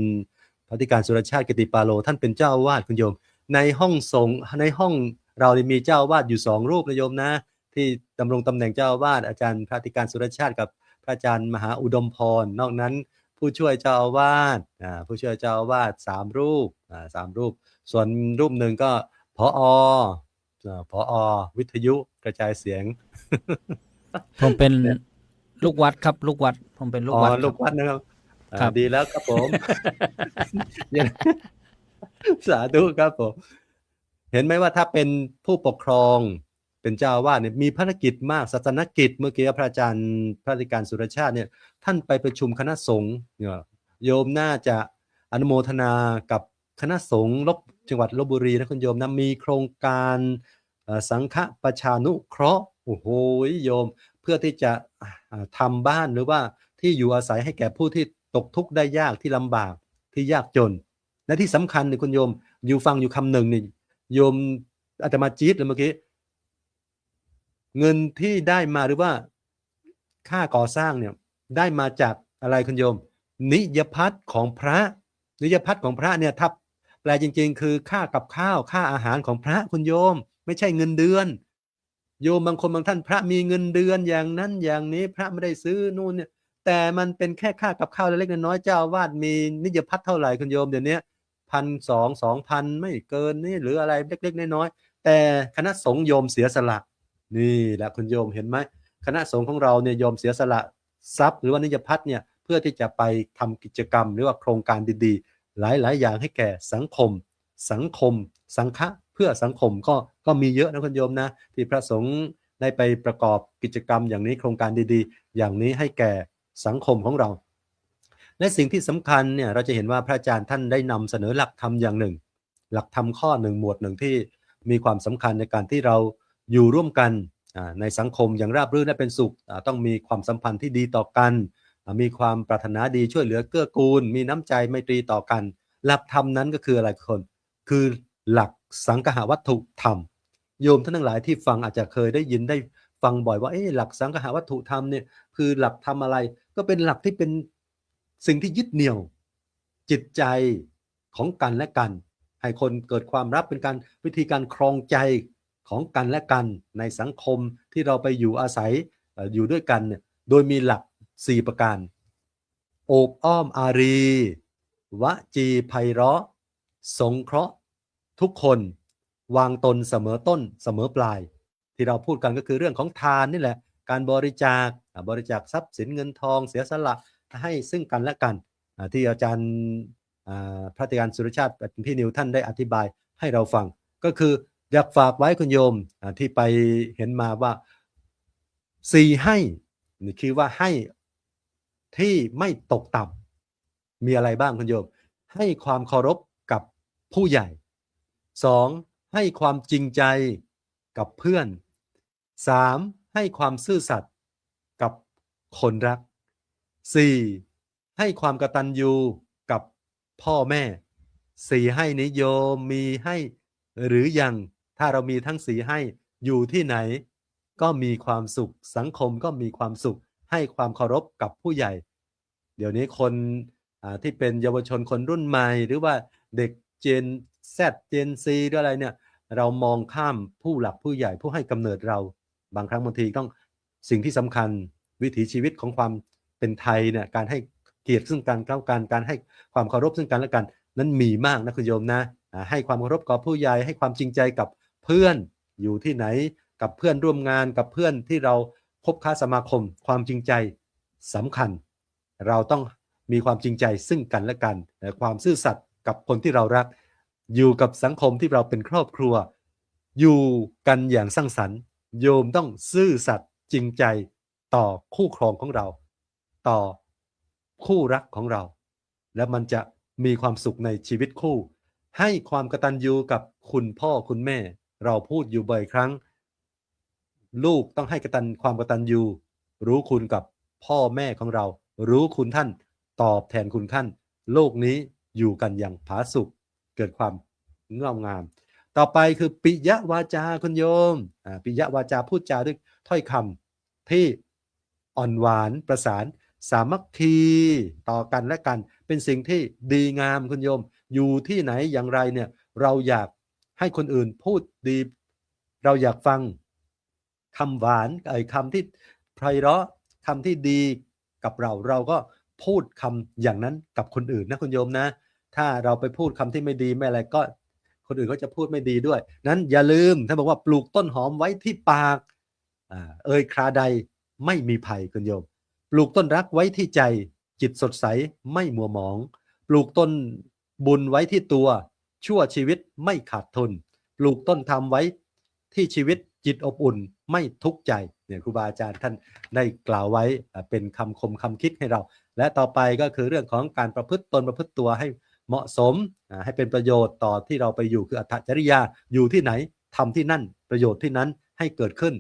พระอธิการสุรชาติกิติปาโลท่านเป็นเจ้าอาวาสคุณโยมในห้องสงฆ์ในห้องเรามีเจ้าอาวาสอยู่2รูปนะโยมนะที่ดำรงตำแหน่งเจ้าอาวาสอาจารย์พระอธิการสุรชาติกับพระอาจารย์มหาอุดมพรนอกนั้นผู้ช่วยเจ้าอาวาสผู้ช่วยเจ้าอาวาส3รูป3รูปส่วนรูปหนึ่งก็ผอวิทยุกระจายเสียง ผมเป็นลูกวัดครับลูกวัดผมเป็นลูกวัด ลูกวัดนะครับ ครับ ดีแล้วครับผม สาธุครับผมเห็นไหมว่าถ้าเป็นผู้ปกครองเป็นเจ้าอาวาสเนี่ยมีภารกิจมากศาสนกิจเมื่อกี้พระอาจารย์พระอธิการสุรชาติเนี่ยท่านไปประชุมคณะสงฆ์เนี่ยโยมน่าจะอนุโมทนากับคณะสงฆ์จังหวัดลพบุรีนะคุณโยมนะมีโครงการสังฆประชานุเคราะห์โอ้โหโยมเพื่อที่จะทำบ้านหรือว่าที่อยู่อาศัยให้แก่ผู้ที่ตกทุกข์ได้ยากที่ลำบากที่ยากจนและที่สำคัญเนี่ยคุณโยมอยู่ฟังอยู่คำหนึ่งนี่โยมอาตมาจี๊ดเลยเมื่อกี้เงินที่ได้มาหรือว่าค่าก่อสร้างเนี่ยได้มาจากอะไรคุณโยมนิยพัฒน์ของพระนิยพัฒน์ของพระเนี่ยถ้าแปลจริงๆคือค่ากับข้าวค่าอาหารของพระคุณโยมไม่ใช่เงินเดือนโยมบางคนบางท่านพระมีเงินเดือนอย่างนั้นอย่างนี้พระไม่ได้ซื้อนู่นเนี่ยแต่มันเป็นแค่ค่ากับข้าวเล็กๆน้อยๆเจ้าอาวาสมีนิยพัฒน์เท่าไหร่คุณโยมเดี๋ยวนี้1,200-2,000ไม่เกินนี่หรืออะไรเล็กๆน้อยๆแต่คณะสงฆ์โยมเสียสละนี่แหละคุณโยมเห็นไหมคณะสงฆ์ของเราเนี่ยโยมเสียสละทรัพย์หรือว่านิยพัฒน์เนี่ยเพื่อที่จะไปทำกิจกรรมหรือว่าโครงการดีๆหลายๆอย่างให้แก่สังคมสังฆะเพื่อสังคมก็มีเยอะนะคุณโยมนะที่พระสงฆ์ได้ไปประกอบกิจกรรมอย่างนี้โครงการดีๆอย่างนี้ให้แก่สังคมของเราและสิ่งที่สำคัญเนี่ยเราจะเห็นว่าพระอาจารย์ท่านได้นำเสนอหลักธรรมอย่างหนึ่งหลักธรรมข้อหนึ่งหมวดหนึ่งที่มีความสำคัญในการที่เราอยู่ร่วมกันในสังคมอย่างราบรื่นและเป็นสุขต้องมีความสัมพันธ์ที่ดีต่อกันมีความปรารถนาดีช่วยเหลือเกื้อกูลมีน้ำใจไมตรีต่อกันหลักธรรมนั้นก็คืออะไรคนคือหลักสังคหวัตถุธรรมโยมท่านทั้งหลายที่ฟังอาจจะเคยได้ยินได้ฟังบ่อยว่าหลักสังคหวัตถุธรรมเนี่ยคือหลักธรรมอะไรก็เป็นหลักที่เป็นสิ่งที่ยึดเหนี่ยวจิตใจของกันและกันให้คนเกิดความรักเป็นการวิธีการครองใจของกันและกันในสังคมที่เราไปอยู่อาศัยอยู่ด้วยกันเนี่ยโดยมีหลัก4ประการโอบอ้อมอารีวจีไพเราะสงเคราะห์ทุกคนวางตนเสมอต้นเสมอปลายที่เราพูดกันก็คือเรื่องของทานนี่แหละการบริจาคทรัพย์สินเงินทองเสียสละให้ซึ่งกันและกันที่อาจารย์พระอธิการสุรชาติพี่นิวท่านได้อธิบายให้เราฟังก็คืออยากฝากไว้คุณโยมที่ไปเห็นมาว่า4ให้นี่คือว่าให้ที่ไม่ตกต่ำมีอะไรบ้างคุณโยมให้ความเคารพกับผู้ใหญ่2ให้ความจริงใจกับเพื่อน3ให้ความซื่อสัตย์กับคนรัก4ให้ความกตัญญูกับพ่อแม่4ให้นิยมมีให้หรือยังถ้าเรามีทั้ง4ให้อยู่ที่ไหนก็มีความสุขสังคมก็มีความสุขให้ความเคารพกับผู้ใหญ่เดี๋ยวนี้คนที่เป็นเยาวชนคนรุ่นใหม่หรือว่าเด็กเจน Z เจน C หรืออะไรเนี่ยเรามองข้ามผู้หลักผู้ใหญ่ผู้ให้กำเนิดเราบางครั้งบางทีต้องสิ่งที่สำคัญวิถีชีวิตของความเป็นไทยเนี่ยการให้เกียรติซึ่งกันและกันการให้ความเคารพซึ่งกันและกันนั้นมีมากนะคุณโยมนะให้ความเคารพกับผู้ใหญ่ให้ความจริงใจกับเพื่อนอยู่ที่ไหนกับเพื่อนร่วมงานกับเพื่อนที่เราคบค้าสมาคมความจริงใจสำคัญเราต้องมีความจริงใจซึ่งกันและกันความซื่อสัตย์กับคนที่เรารักอยู่กับสังคมที่เราเป็นครอบครัวอยู่กันอย่างสร้างสรรค์โยมต้องซื่อสัตย์จริงใจต่อคู่ครองของเราต่อ คู่รักของเรา และมันจะมีความสุขในชีวิตคู่ ให้ความกตัญญูกับคุณพ่อคุณแม่ เราพูดอยู่บ่อยครั้ง ลูกต้องให้ความกตัญญูรู้คุณกับพ่อแม่ของเรา รู้คุณท่านตอบแทนคุณท่าน โลกนี้อยู่กันอย่างผาสุกเกิดความงอกงาม ต่อไปคือปิยวาจาคุณโยมปิยวาจาพูดจาด้วยถ้อยคำที่อ่อนหวานประสานสามัคคีต่อกันและกันเป็นสิ่งที่ดีงามคุณโยมอยู่ที่ไหนอย่างไรเนี่ยเราอยากให้คนอื่นพูดดีเราอยากฟังคำหวานคำที่ไพเราะคำที่ดีกับเราก็พูดคำอย่างนั้นกับคนอื่นนะคุณโยมนะถ้าเราไปพูดคำที่ไม่ดีไม่อะไรก็คนอื่นก็จะพูดไม่ดีด้วยนั้นอย่าลืมท่านบอกว่าปลูกต้นหอมไว้ที่ปากคราใดไม่มีภัยคุณโยมปลูกต้นรักไว้ที่ใจจิตสดใสไม่มัวหมองปลูกต้นบุญไว้ที่ตัวชั่วชีวิตไม่ขาดทุนปลูกต้นธรรมไว้ที่ชีวิตจิตอบอุ่นไม่ทุกข์ใจเนี่ยครูบาอาจารย์ท่านได้กล่าวไว้เป็นคำคมคำคิดให้เราและต่อไปก็คือเรื่องของการประพฤติตนประพฤติตัวให้เหมาะสมให้เป็นประโยชน์ต่อที่เราไปอยู่คืออัตถจริยาอยู่ที่ไหนทำที่นั่นประโยชน์ที่นั้นให้เกิดขึ้น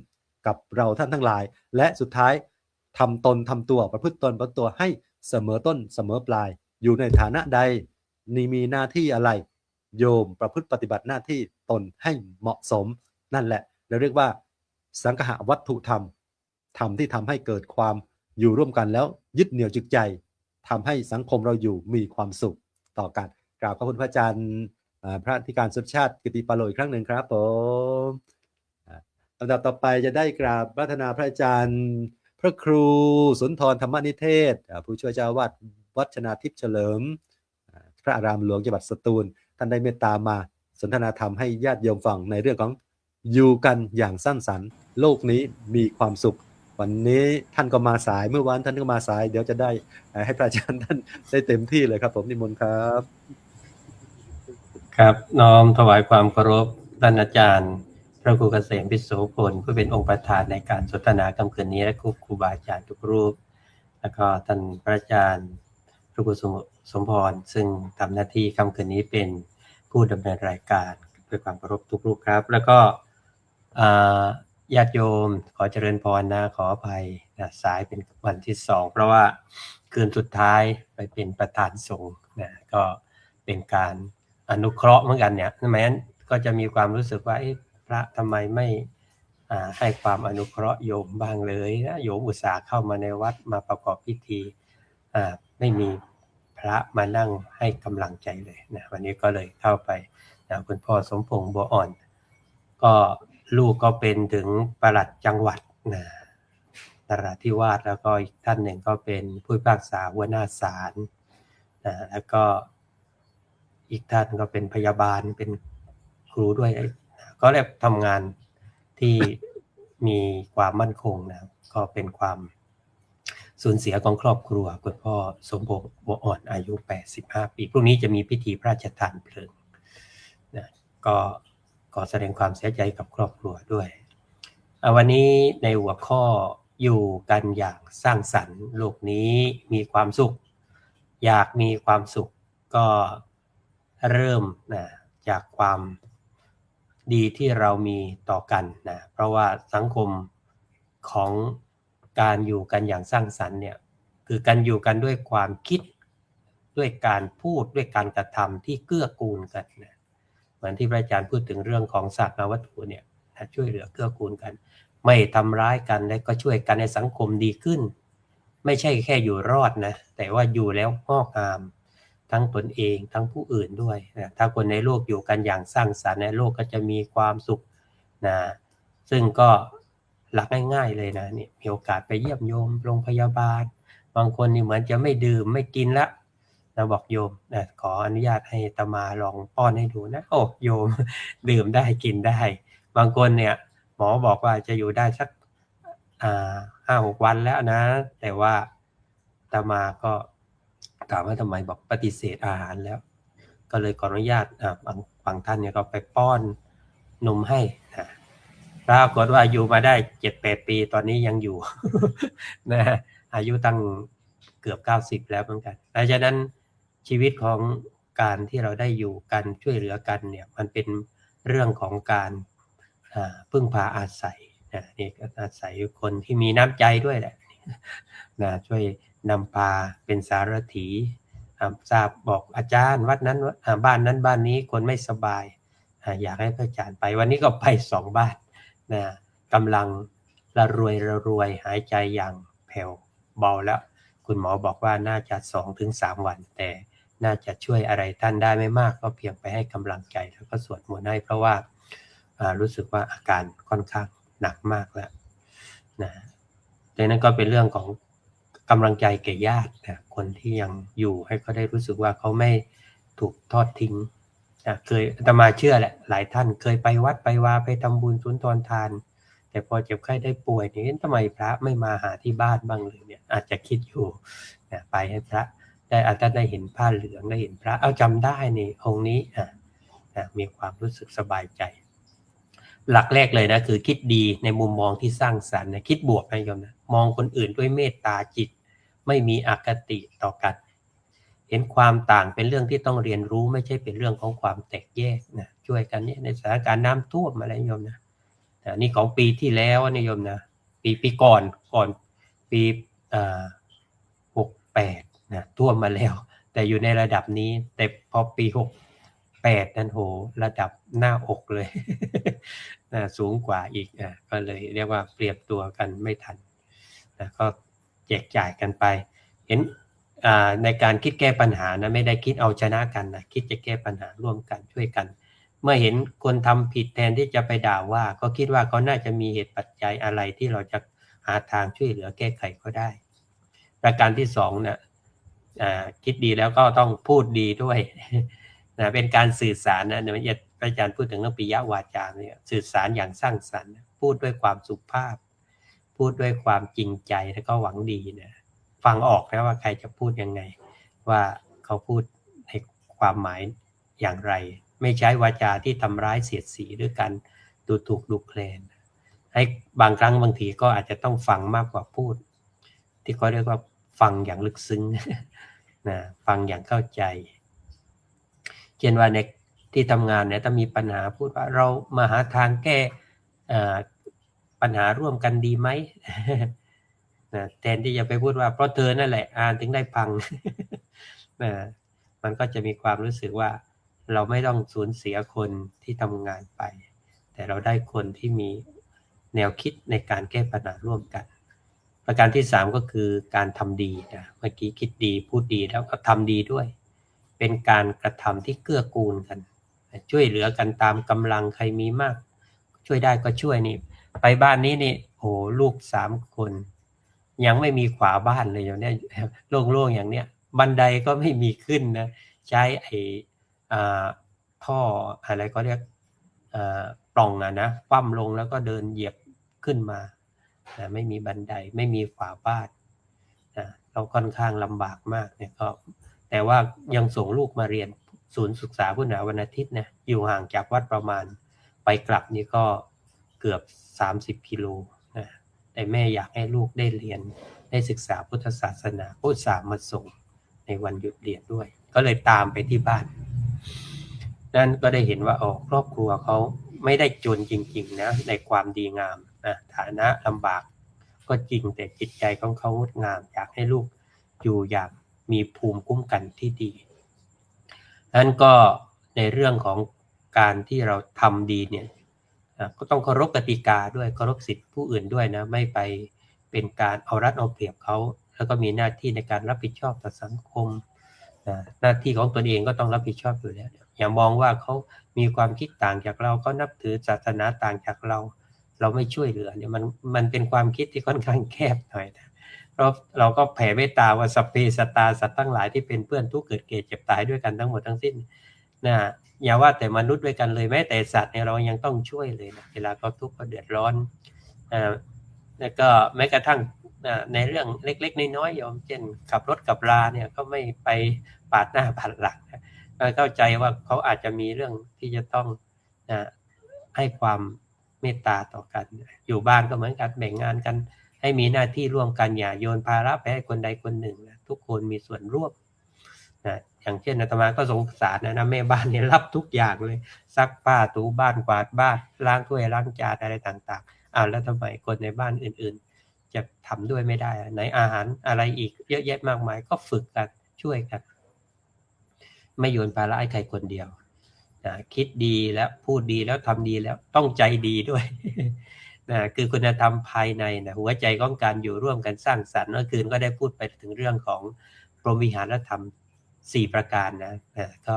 กับเราท่านทั้งหลายและสุดท้ายทำตนทำตัวประพฤติตนประพฤติตัวให้เสมอต้นเสมอปลายอยู่ในฐานะใดนี่มีหน้าที่อะไรโยมประพฤติปฏิบัติหน้าที่ตนให้เหมาะสมนั่นแหละเราเรียกว่าสังคหวัตถุธรรมธรรมที่ทำให้เกิดความอยู่ร่วมกันแล้วยึดเหนี่ยวจิตใจทำให้สังคมเราอยู่มีความสุขต่อกันกราบขอบคุณพระอาจารย์พระอธิการสุชาติกิติปาโลอีกครั้งหนึ่งครับผมลำดับต่อไปจะได้กราบพัฒนาพระอาจารย์พระครูสุนทรธรรมนิเทศผู้ช่วยเจ้าอาวาสวัดชนาทิพย์เฉลิมพระอารามหลวงจังหวัดสตูลท่านได้เมตตามาสนทนาธรรมให้ญาติโยมฟังในเรื่องของอยู่กันอย่างสร้างสรรค์โลกนี้มีความสุขวันนี้ท่านก็มาสายเมื่อวานท่านก็มาสายเดี๋ยวจะได้ให้พระอาจารย์ท่านได้เต็มที่เลยครับผมนิมนต์ครับครับน้อมถวายความเคารพท่านอาจารย์พระครูเกษมพิโสพลผู้เป็นองค์ประธานในการสนทนาค่ำคืนนี้และครูบาอาจารย์ทุกรูปแล้วก็ท่านพระอาจารย์พระครูสมพรซึ่งทำหน้าที่ค่ำคืนนี้เป็นผู้ดำเนินรายการด้วยความเคารพทุกรูปครับแล้วก็ญาติโยมขอเจริญพรนะขออภัยนะสายเป็นวันที่2เพราะว่าคืนสุดท้ายไปเป็นประธานสงฆ์นะก็เป็นการอนุเคราะห์เหมือนกันเนี่ยทำไมนั้นก็จะมีความรู้สึกว่าพระทำไมไม่ให้ความอนุเคราะห์โยมบ้างเลยนะโยมอุตส่าห์เข้ามาในวัดมาประกอบพิธีไม่มีพระมานั่งให้กำลังใจเลยนะวันนี้ก็เลยเข้าไปนะคุณพ่อสมพงษ์บัวอ่อนก็ลูกก็เป็นถึงปลัดจังหวัดนะนราธิวาสแล้วก็อีกท่านหนึ่งก็เป็นผู้พิพากษาหัวหน้าศาลนะแล้วก็อีกท่านก็เป็นพยาบาลเป็นครูด้วยก็ได้ทำงานที่มีความมั่นคงนะก็เป็นความสูญเสียของครอบครัวคุณพ่อสมพงษ์บัวอ่อนอายุ85ปีพรุ่งนี้จะมีพิธีพระราชทานเพลิงนะก็ขอแสดงความเสียใจกับครอบครัวด้วยวันนี้ในหัวข้ออยู่กันอย่างสร้างสรรค์โลกนี้มีความสุขอยากมีความสุขก็เริ่มนะจากความดีที่เรามีต่อกันนะเพราะว่าสังคมของการอยู่กันอย่างสร้างสรรค์เนี่ยคือการอยู่กันด้วยความคิดด้วยการพูดด้วยการกระทำที่เกื้อกูลกันนะเหมือนที่พระอาจารย์พูดถึงเรื่องของศาสนาวัตถุเนี่ยช่วยเหลือเกื้อกูลกันไม่ทำร้ายกันและก็ช่วยกันในสังคมดีขึ้นไม่ใช่แค่อยู่รอดนะแต่ว่าอยู่แล้วงอกงามทั้งตนเองทั้งผู้อื่นด้วยนะถ้าคนในโลกอยู่กันอย่างสร้างสรรค์ในโลกก็จะมีความสุขนะซึ่งก็หลักง่ายๆเลยนะนี่มีโอกาสไปเยี่ยมโยมโรงพยาบาลบางคนนี่เหมือนจะไม่ดื่มไม่กินละนะบอกโยมนะขออนุญาตให้อาตมาลองป้อนให้ดูนะโอ้โยมดื่มได้กินได้บางคนเนี่ยหมอบอกว่าจะอยู่ได้สัก5-6 วันแล้วนะแต่ว่าอาตมาก็ถามว่าทำไมบอกปฏิเสธอาหารแล้วก็เลยขออนุญาตบางท่านเนี่ยก็ไปป้อนนมให้นะปรากฏว่าอยู่มาได้ 7-8 ปีตอนนี้ยังอยู่นะอายุตั้ง เกือบ90แล้วเหมือนกันดังนั้นชีวิตของการที่เราได้อยู่กันช่วยเหลือกันเนี่ยมันเป็นเรื่องของการพึ่งพาอาศัยนี่ก็อาศัยคนที่มีน้ำใจด้วยแหละช่วยนำพาเป็นสารถีทราบบอกอาจารย์วัดนั้นบ้านนั้นบ้านนี้คนไม่สบายอยากให้พระอาจารย์ไปวันนี้ก็ไป2 บ้านกำลังระรวยหายใจอย่างแผ่วเบาแล้วคุณหมอบอกว่าน่าจะ 2-3 วันแต่น่าจะช่วยอะไรท่านได้ไม่มากก็เพียงไปให้กำลังใจแล้วก็สวดมนต์ให้เพราะว่ารู้สึกว่าอาการค่อนข้างหนักมากแล้วดังนั้นก็เป็นเรื่องของกำลังใจแก่ญาติคนที่ยังอยู่ให้เขาได้รู้สึกว่าเขาไม่ถูกทอดทิ้งเคยอาตมาเชื่อแหละหลายท่านเคยไปวัดไปวาไปทำบุญสุนทรทานแต่พอเจ็บไข้ได้ป่วยเนี่ยทำไมพระไม่มาหาที่บ้านบ้างเลยเนี่ยอาจจะคิดอยู่ไปให้พระได้อาจจะได้เห็นผ้าเหลืองได้เห็นพระเอาจำได้นี่องค์นี้มีความรู้สึกสบายใจหลักแรกเลยนะคือคิดดีในมุมมองที่สร้างสรรค์นะคิดบวกนะโยมนะมองคนอื่นด้วยเมตตาจิตไม่มีอคติต่อกันเห็นความต่างเป็นเรื่องที่ต้องเรียนรู้ไม่ใช่เป็นเรื่องของความแตกแยกนะช่วยกันเนี่ยในสถานการณ์น้ำท่วมอะไรโยมนะนี่ของปีที่แล้วนะโยมนะปีก่อนปี68นะท่วมมาแล้วแต่อยู่ในระดับนี้แต่พอปี68นั้นโหระดับหน้าอกเลยสูงกว่าอีกก็เลยเรียกว่าเปรียบตัวกันไม่ทันก็แจกจ่ายกันไปเห็นในการคิดแก้ปัญหานะไม่ได้คิดเอาชนะกันนะคิดจะแก้ปัญหาร่วมกันช่วยกันเมื่อเห็นคนทำผิดแทนที่จะไปด่าว่าก็คิดว่าเขาน่าจะมีเหตุปัจจัยอะไรที่เราจะหาทางช่วยเหลือแก้ไขก็ได้ประการที่2นะคิดดีแล้วก็ต้องพูดดีด้วยเป็นการสื่อสารนะเนี่ยอาจารย์พูดถึงเรื่องปิยวาจาเนี่ยสื่อสารอย่างสร้างสรรค์พูดด้วยความสุภาพพูดด้วยความจริงใจแล้วก็หวังดีนะฟังออกนะว่าใครจะพูดยังไงว่าเขาพูดในความหมายอย่างไรไม่ใช้วาจาที่ทำร้ายเสียดสีด้วยกันดูถูกดูแคลนให้บางครั้งบางทีก็อาจจะต้องฟังมากกว่าพูดที่เขาเรียกว่าฟังอย่างลึกซึ้งนะฟังอย่างเข้าใจเช่นว่าในที่ทำงานเนี่ยถ้ามีปัญหาพูดว่าเรามาหาทางแก้ปัญหาร่วมกันดีไหมแทนที่จะไปพูดว่าเพราะเธอนั่นแหละถึงได้พังมันก็จะมีความรู้สึกว่าเราไม่ต้องสูญเสียคนที่ทำงานไปแต่เราได้คนที่มีแนวคิดในการแก้ปัญหาร่วมกันประการที่3ก็คือการทำดีนะเมื่อกี้คิดดีพูดดีแล้วก็ทำดีด้วยเป็นการกระทำที่เกื้อกูลกันช่วยเหลือกันตามกำลังใครมีมากช่วยได้ก็ช่วยนี่ไปบ้านนี้นี่โอ้ลูก3คนยังไม่มีฝาบ้านเลยอย่างเนี้ยโล่งๆอย่างเนี้ยบันไดก็ไม่มีขึ้นนะใช้ท่ออะไรก็เรียกปล่องนะคว่ำลงแล้วก็เดินเหยียบขึ้นมาไม่มีบันไดไม่มีฝาบ้านเราค่อนข้างลำบากมากเนี่ยก็แต่ว่ายังส่งลูกมาเรียนศูนย์ศึกษาพุทธศาสนาวันอาทิตย์นะอยู่ห่างจากวัดประมาณไปกลับนี่ก็เกือบ30 กิโลนะแต่แม่อยากให้ลูกได้เรียนได้ศึกษาพุทธศาสนาก็อุตส่าห์มาส่งในวันหยุดเรียนด้วยก็เลยตามไปที่บ้านนั่นก็ได้เห็นว่าครอบครัวเขาไม่ได้จนจริงๆนะในความดีงามฐานะลำบากก็จริงแต่จิตใจของเขางดงามอยากให้ลูกอยู่อย่างมีภูมิคุ้มกันที่ดีนั่นก็ในเรื่องของการที่เราทำดีเนี่ยก็ต้องเคารพกติกาด้วยเคารพสิทธิผู้อื่นด้วยนะไม่ไปเป็นการเอารัดเอาเปรียบเขาแล้วก็มีหน้าที่ในการรับผิดชอบต่อสังคมหน้าที่ของตนเองก็ต้องรับผิดชอบอยู่แล้วอย่ามองว่าเขามีความคิดต่างจากเราเขานับถือศาสนาต่างจากเราไม่ช่วยเหลือเนี่ยมันเป็นความคิดที่ค่อนข้างแคบหน่อยนะเราก็แผ่เมตตาว่าสัพเพสัตตาสัตว์ทั้งหลายที่เป็นเพื่อนทุกข์เกิดแก่เจ็บตายด้วยกันทั้งหมดทั้งสิ้นนะอย่าว่าแต่มนุษย์ด้วยกันเลยแม้แต่สัตว์เนี่ยเรายังต้องช่วยเลยนะเวลาเขาทุกข์เขาเดือดร้อนแล้วก็แม้กระทั่งในเรื่องเล็กๆน้อยๆโยมเช่นขับรถกับราเนี่ยก็ไม่ไปปาดหน้าปาดหลังเข้าใจว่าเขาอาจจะมีเรื่องที่จะต้องให้ความเมตตาต่อกันอยู่บ้านก็เหมือนกันแบ่งงานกันใ ให้มีหน้าที่ร่วมกันอย่าโยนภาระไปให้คนใดคนหนึ่งนะทุกคนมีส่วนร่วมนะอย่างเช่นอาตมาก็สงสารนะแม่บ้านเนี่ยรับทุกอย่างเลยซักผ้าถูบ้านกวาดบ้านล้างถ้วยล้างจานอะไรต่างๆแล้วทำไมคนในบ้านอื่นๆจะทำด้วยไม่ได้ไหนอาหารอะไรอีกเยอะแยะมากมายก็ฝึกกันช่วยกันไม่โยนภาระให้ใครคนเดียวคิดดีแล้วพูดดีแล้วทำดีแล้วต้องใจดีด้วยคือคุณธรรมภายในหัวใจของการอยู่ร่วมกันสร้างสรรค์เมื่อคืนก็ได้พูดไปถึงเรื่องของพรหมวิหารธรรม4ประการก็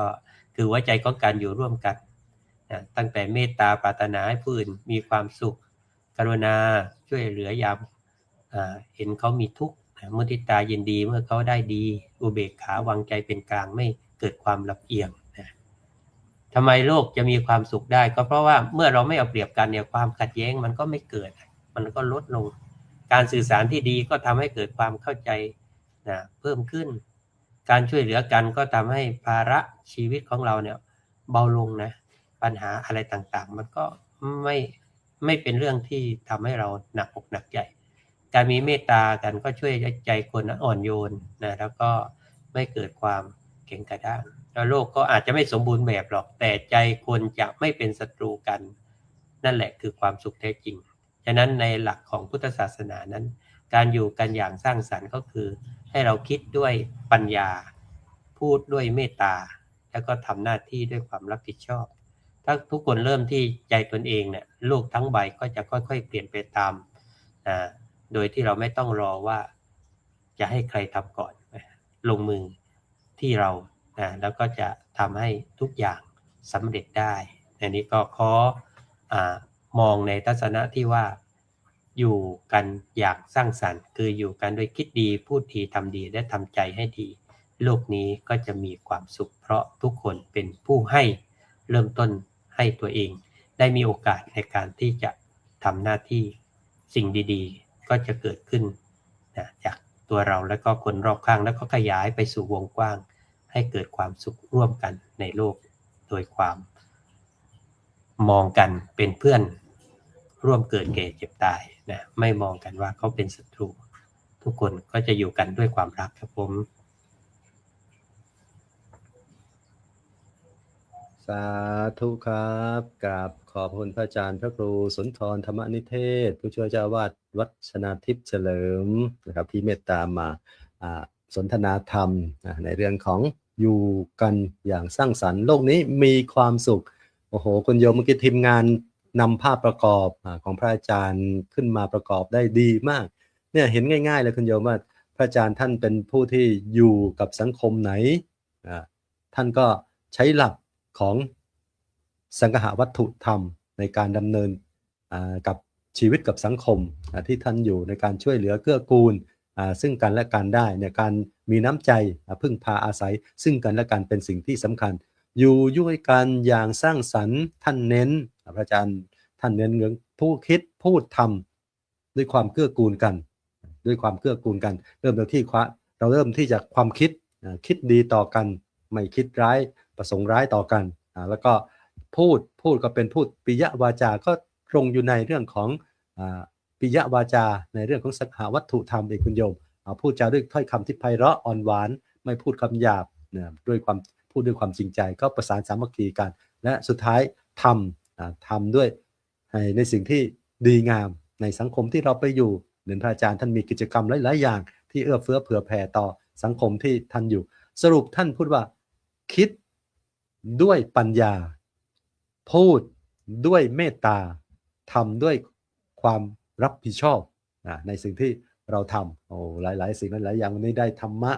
คือหัวใจของการอยู่ร่วมกันตั้งแต่เมตตาปรารถนาให้ผู้อื่นมีความสุขกรุณาช่วยเหลือยามเห็นเขามีทุกข์มุทิตายินดีเมื่อเขาได้ดีอุเบกขาวางใจเป็นกลางไม่เกิดความลำเอียงทำไมโลกจะมีความสุขได้ก็เพราะว่าเมื่อเราไม่เอาเปรียบกันเนี่ยความขัดแย้งมันก็ไม่เกิดมันก็ลดลงการสื่อสารที่ดีก็ทำให้เกิดความเข้าใจเพิ่มขึ้นการช่วยเหลือกันก็ทำให้ภาระชีวิตของเราเนี่ยเบาลงนะปัญหาอะไรต่างๆมันก็ไม่เป็นเรื่องที่ทำให้เราหนักอกหนักใจการมีเมตตากันก็ช่วยใจคนอ่อนโยนแล้วก็ไม่เกิดความแข็งกระด้างแล้วโลกก็อาจจะไม่สมบูรณ์แบบหรอกแต่ใจคนจะไม่เป็นศัตรูกันนั่นแหละคือความสุขแท้จริงฉะนั้นในหลักของพุทธศาสนานั้นการอยู่กันอย่างสร้างสรรค์ก็คือให้เราคิดด้วยปัญญาพูดด้วยเมตตาแล้วก็ทำหน้าที่ด้วยความรับผิดชอบถ้าทุกคนเริ่มที่ใจตนเองเนี่ยโลกทั้งใบก็จะค่อยๆเปลี่ยนไปตามโดยที่เราไม่ต้องรอว่าจะให้ใครทำก่อนลงมือที่เราแล้วก็จะทำให้ทุกอย่างสำเร็จได้อันนี้ก็ขอมองในทัศนะที่ว่าอยู่กันอย่างสร้างสรรค์คืออยู่กันโดยคิดดีพูดดีทำดีและทำใจให้ดีโลกนี้ก็จะมีความสุขเพราะทุกคนเป็นผู้ให้เริ่มต้นให้ตัวเองได้มีโอกาสในการที่จะทำหน้าที่สิ่งดีๆก็จะเกิดขึ้นจากตัวเราและก็คนรอบข้างแล้วก็ขยายไปสู่วงกว้างให้เกิดความสุขร่วมกันในโลกโดยความมองกันเป็นเพื่อนร่วมเกิดแก่เจ็บตายไม่มองกันว่าเขาเป็นศัตรูทุกคนก็จะอยู่กันด้วยความรักครับผมสาธุครับกราบขอบคุณพระอาจารย์พระครูสุนทรธรรมนิเทศผู้ช่วยเจ้าอาวาสวัดชนาทิพย์เฉลิมนะครับที่เมตตามาสนทนาธรรมในเรื่องของอยู่กันอย่างสร้างสรรค์โลกนี้มีความสุขโอ้โหคุณโยมเมื่อกี้ทีมงานนำภาพประกอบของพระอาจารย์ขึ้นมาประกอบได้ดีมากเนี่ยเห็นง่ายๆเลยคุณโยมว่าพระอาจารย์ท่านเป็นผู้ที่อยู่กับสังคมไหนท่านก็ใช้หลักของสังคหวัตถุธรรมในการดำเนินกับชีวิตกับสังคมที่ท่านอยู่ในการช่วยเหลือเกื้อกูลซึ่งกันและกันได้ในการมีน้ำใจพึ่งพาอาศัยซึ่งกันและกันเป็นสิ่งที่สำคัญอยู่ด้วยกันอย่างสร้างสรรค์ท่านเน้นพระอาจารย์ท่านเน้นเรื่องผู้คิดพูดทำด้วยความเกื้อกูลกันด้วยความเกื้อกูลกันเริ่มที่เราเริ่มที่จากความคิดดีต่อกันไม่คิดร้ายประสงค์ร้ายต่อกันแล้วก็พูดก็เป็นพูดปิยวาจาก็ตรงอยู่ในเรื่องของปิยวาจาในเรื่องของสังคหวัตถุธรรมเองคุณโยมพูดจาด้วยถ้อยคำที่ไพเราะอ่อนหวานไม่พูดคำหยาบด้วยความพูดด้วยความจริงใจก็ประสานสามัคคีกันและสุดท้ายทำด้วยในสิ่งที่ดีงามในสังคมที่เราไปอยู่เหมือนพระอาจารย์ท่านมีกิจกรรมหลายๆอย่างที่เอื้อเฟื้อเผื่อแผ่ต่อสังคมที่ท่านอยู่สรุปท่านพูดว่าคิดด้วยปัญญาพูดด้วยเมตตาทำด้วยความรับผิดชอบในสิ่งที่เราทำหลายสิ่งหลายอย่างวันนี้ได้ธรรมะ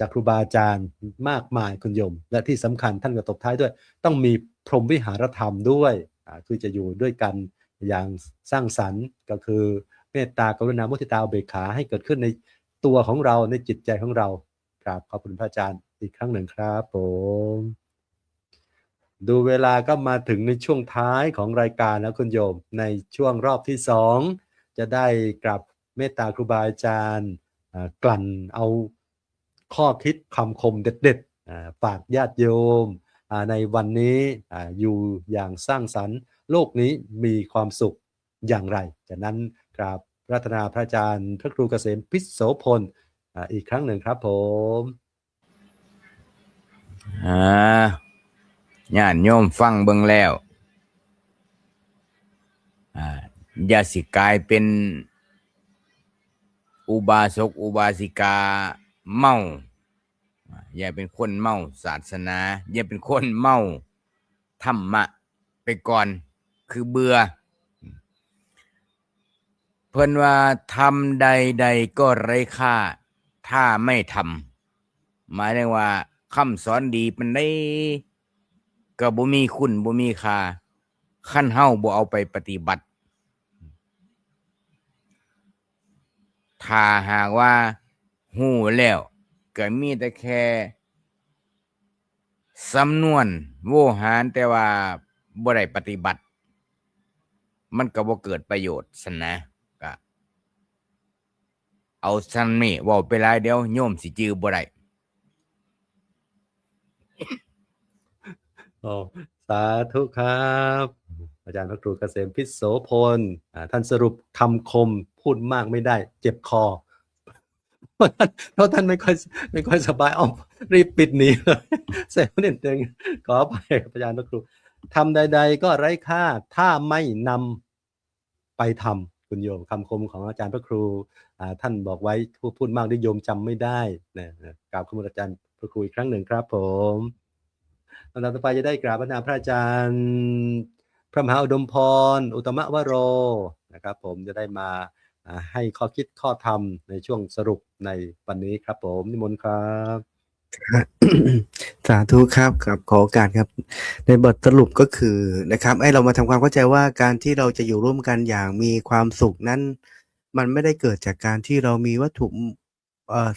จากครูบาอาจารย์มากมายคุณโยมและที่สำคัญท่านก็ตบท้ายด้วยต้องมีพรหมวิหารธรรมด้วยคือจะอยู่ด้วยกันอย่างสร้างสรรค์ก็คือเมตตากรุณามุทิตาอุเบกขาให้เกิดขึ้นในตัวของเราในจิตใจของเราครับขอบคุณพระอาจารย์อีกครั้งหนึ่งครับผมดูเวลาก็มาถึงในช่วงท้ายของรายการแล้วคุณโยมในช่วงรอบที่2จะได้กราบเมตตาครูบาอาจารย์กลั่นเอาข้อคิดคำคมเด็ดๆฝากญาติโยมในวันนี้อยู่อย่างสร้างสรรค์โลกนี้มีความสุขอย่างไรจากนั้นกราบ รัตนาพระอาจารย์พระครูเกษมพิโสพลอีกครั้งหนึ่งครับผม ญาติโยมฟังเบิ่งแล้วอย่าสิกลายเป็นอุบาสกอุบาสิกาเมาอย่าเป็นคนเมาศาสนาอย่าเป็นคนเมาธรรมะไปก่อนคือเบื่อเพิ่นว่าทำใดๆก็ไร้ค่าถ้าไม่ทำหมายถึงว่าคำสอนดีปานใดก็บ่มีคุณบ่มีค่าคันเฮาบ่เอาไปปฏิบัติถ้าหากว่าฮู้แล้วก็มีแต่แค่สำนวนโวหารแต่ว่าบ่ได้ปฏิบัติมันก็บ่เกิดประโยชน์ซั่นนะก็เอาซั่นนี่เว้าไปหลายเดี๋ยวโยมสิจื้อบ่ได้ สาธุครับอาจารย์พระครูเกษมพิโสพลท่านสรุปคำคมพูดมากไม่ได้เจ็บคอเพราะท่านไม่ค่อยสบายอ้อมรีบปิดหนีเลยเสร็จนิดนึงขออภัยอาจารย์พระครูทำใดๆก็ไร้ค่าถ้าไม่นำไปทำคุณโยมคำคมของอาจารย์พระครูท่านบอกไว้พูดมากได้โยมจำไม่ได้นะกราบขอบคุณอาจารย์พระครูอีกครั้งหนึ่งครับผมลำดับต่อไปจะได้กราบพระนามพระอาจารย์พระมหาอุดมพรอุตตมวโรนะครับผมจะได้มาให้ข้อคิดข้อธรรมในช่วงสรุปในวันนี้ครับผมนิมนต์ครับ สาธุครับครับขอโอกาสครับในบทสรุปก็คือนะครับเรามาทำความเข้าใจว่าการที่เราจะอยู่ร่วมกันอย่างมีความสุขนั้นมันไม่ได้เกิดจากการที่เรามีวัตถุ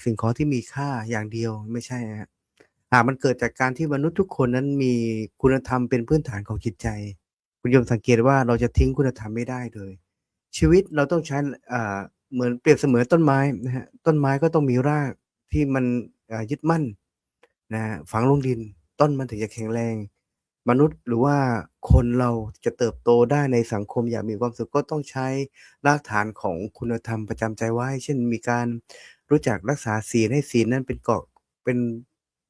สิ่งของที่มีค่าอย่างเดียวไม่ใช่ฮะมันเกิดจากการที่มนุษย์ทุกคนนั้นมีคุณธรรมเป็นพื้นฐานของจิตใจคุณโยมสังเกตว่าเราจะทิ้งคุณธรรมไม่ได้เลยชีวิตเราต้องใช้เหมือนเปรียบเสมือนต้นไม้นะฮะต้นไม้ก็ต้องมีรากที่มันยึดมั่นนะฝังลงดินต้นมันถึงจะแข็งแรงมนุษย์หรือว่าคนเราจะเติบโตได้ในสังคมอย่างมีความสุขก็ต้องใช้รากฐานของคุณธรรมประจำใจไว้เช่นมีการรู้จักรักษาศีลให้ศีลนั้นเป็นเกราะเป็น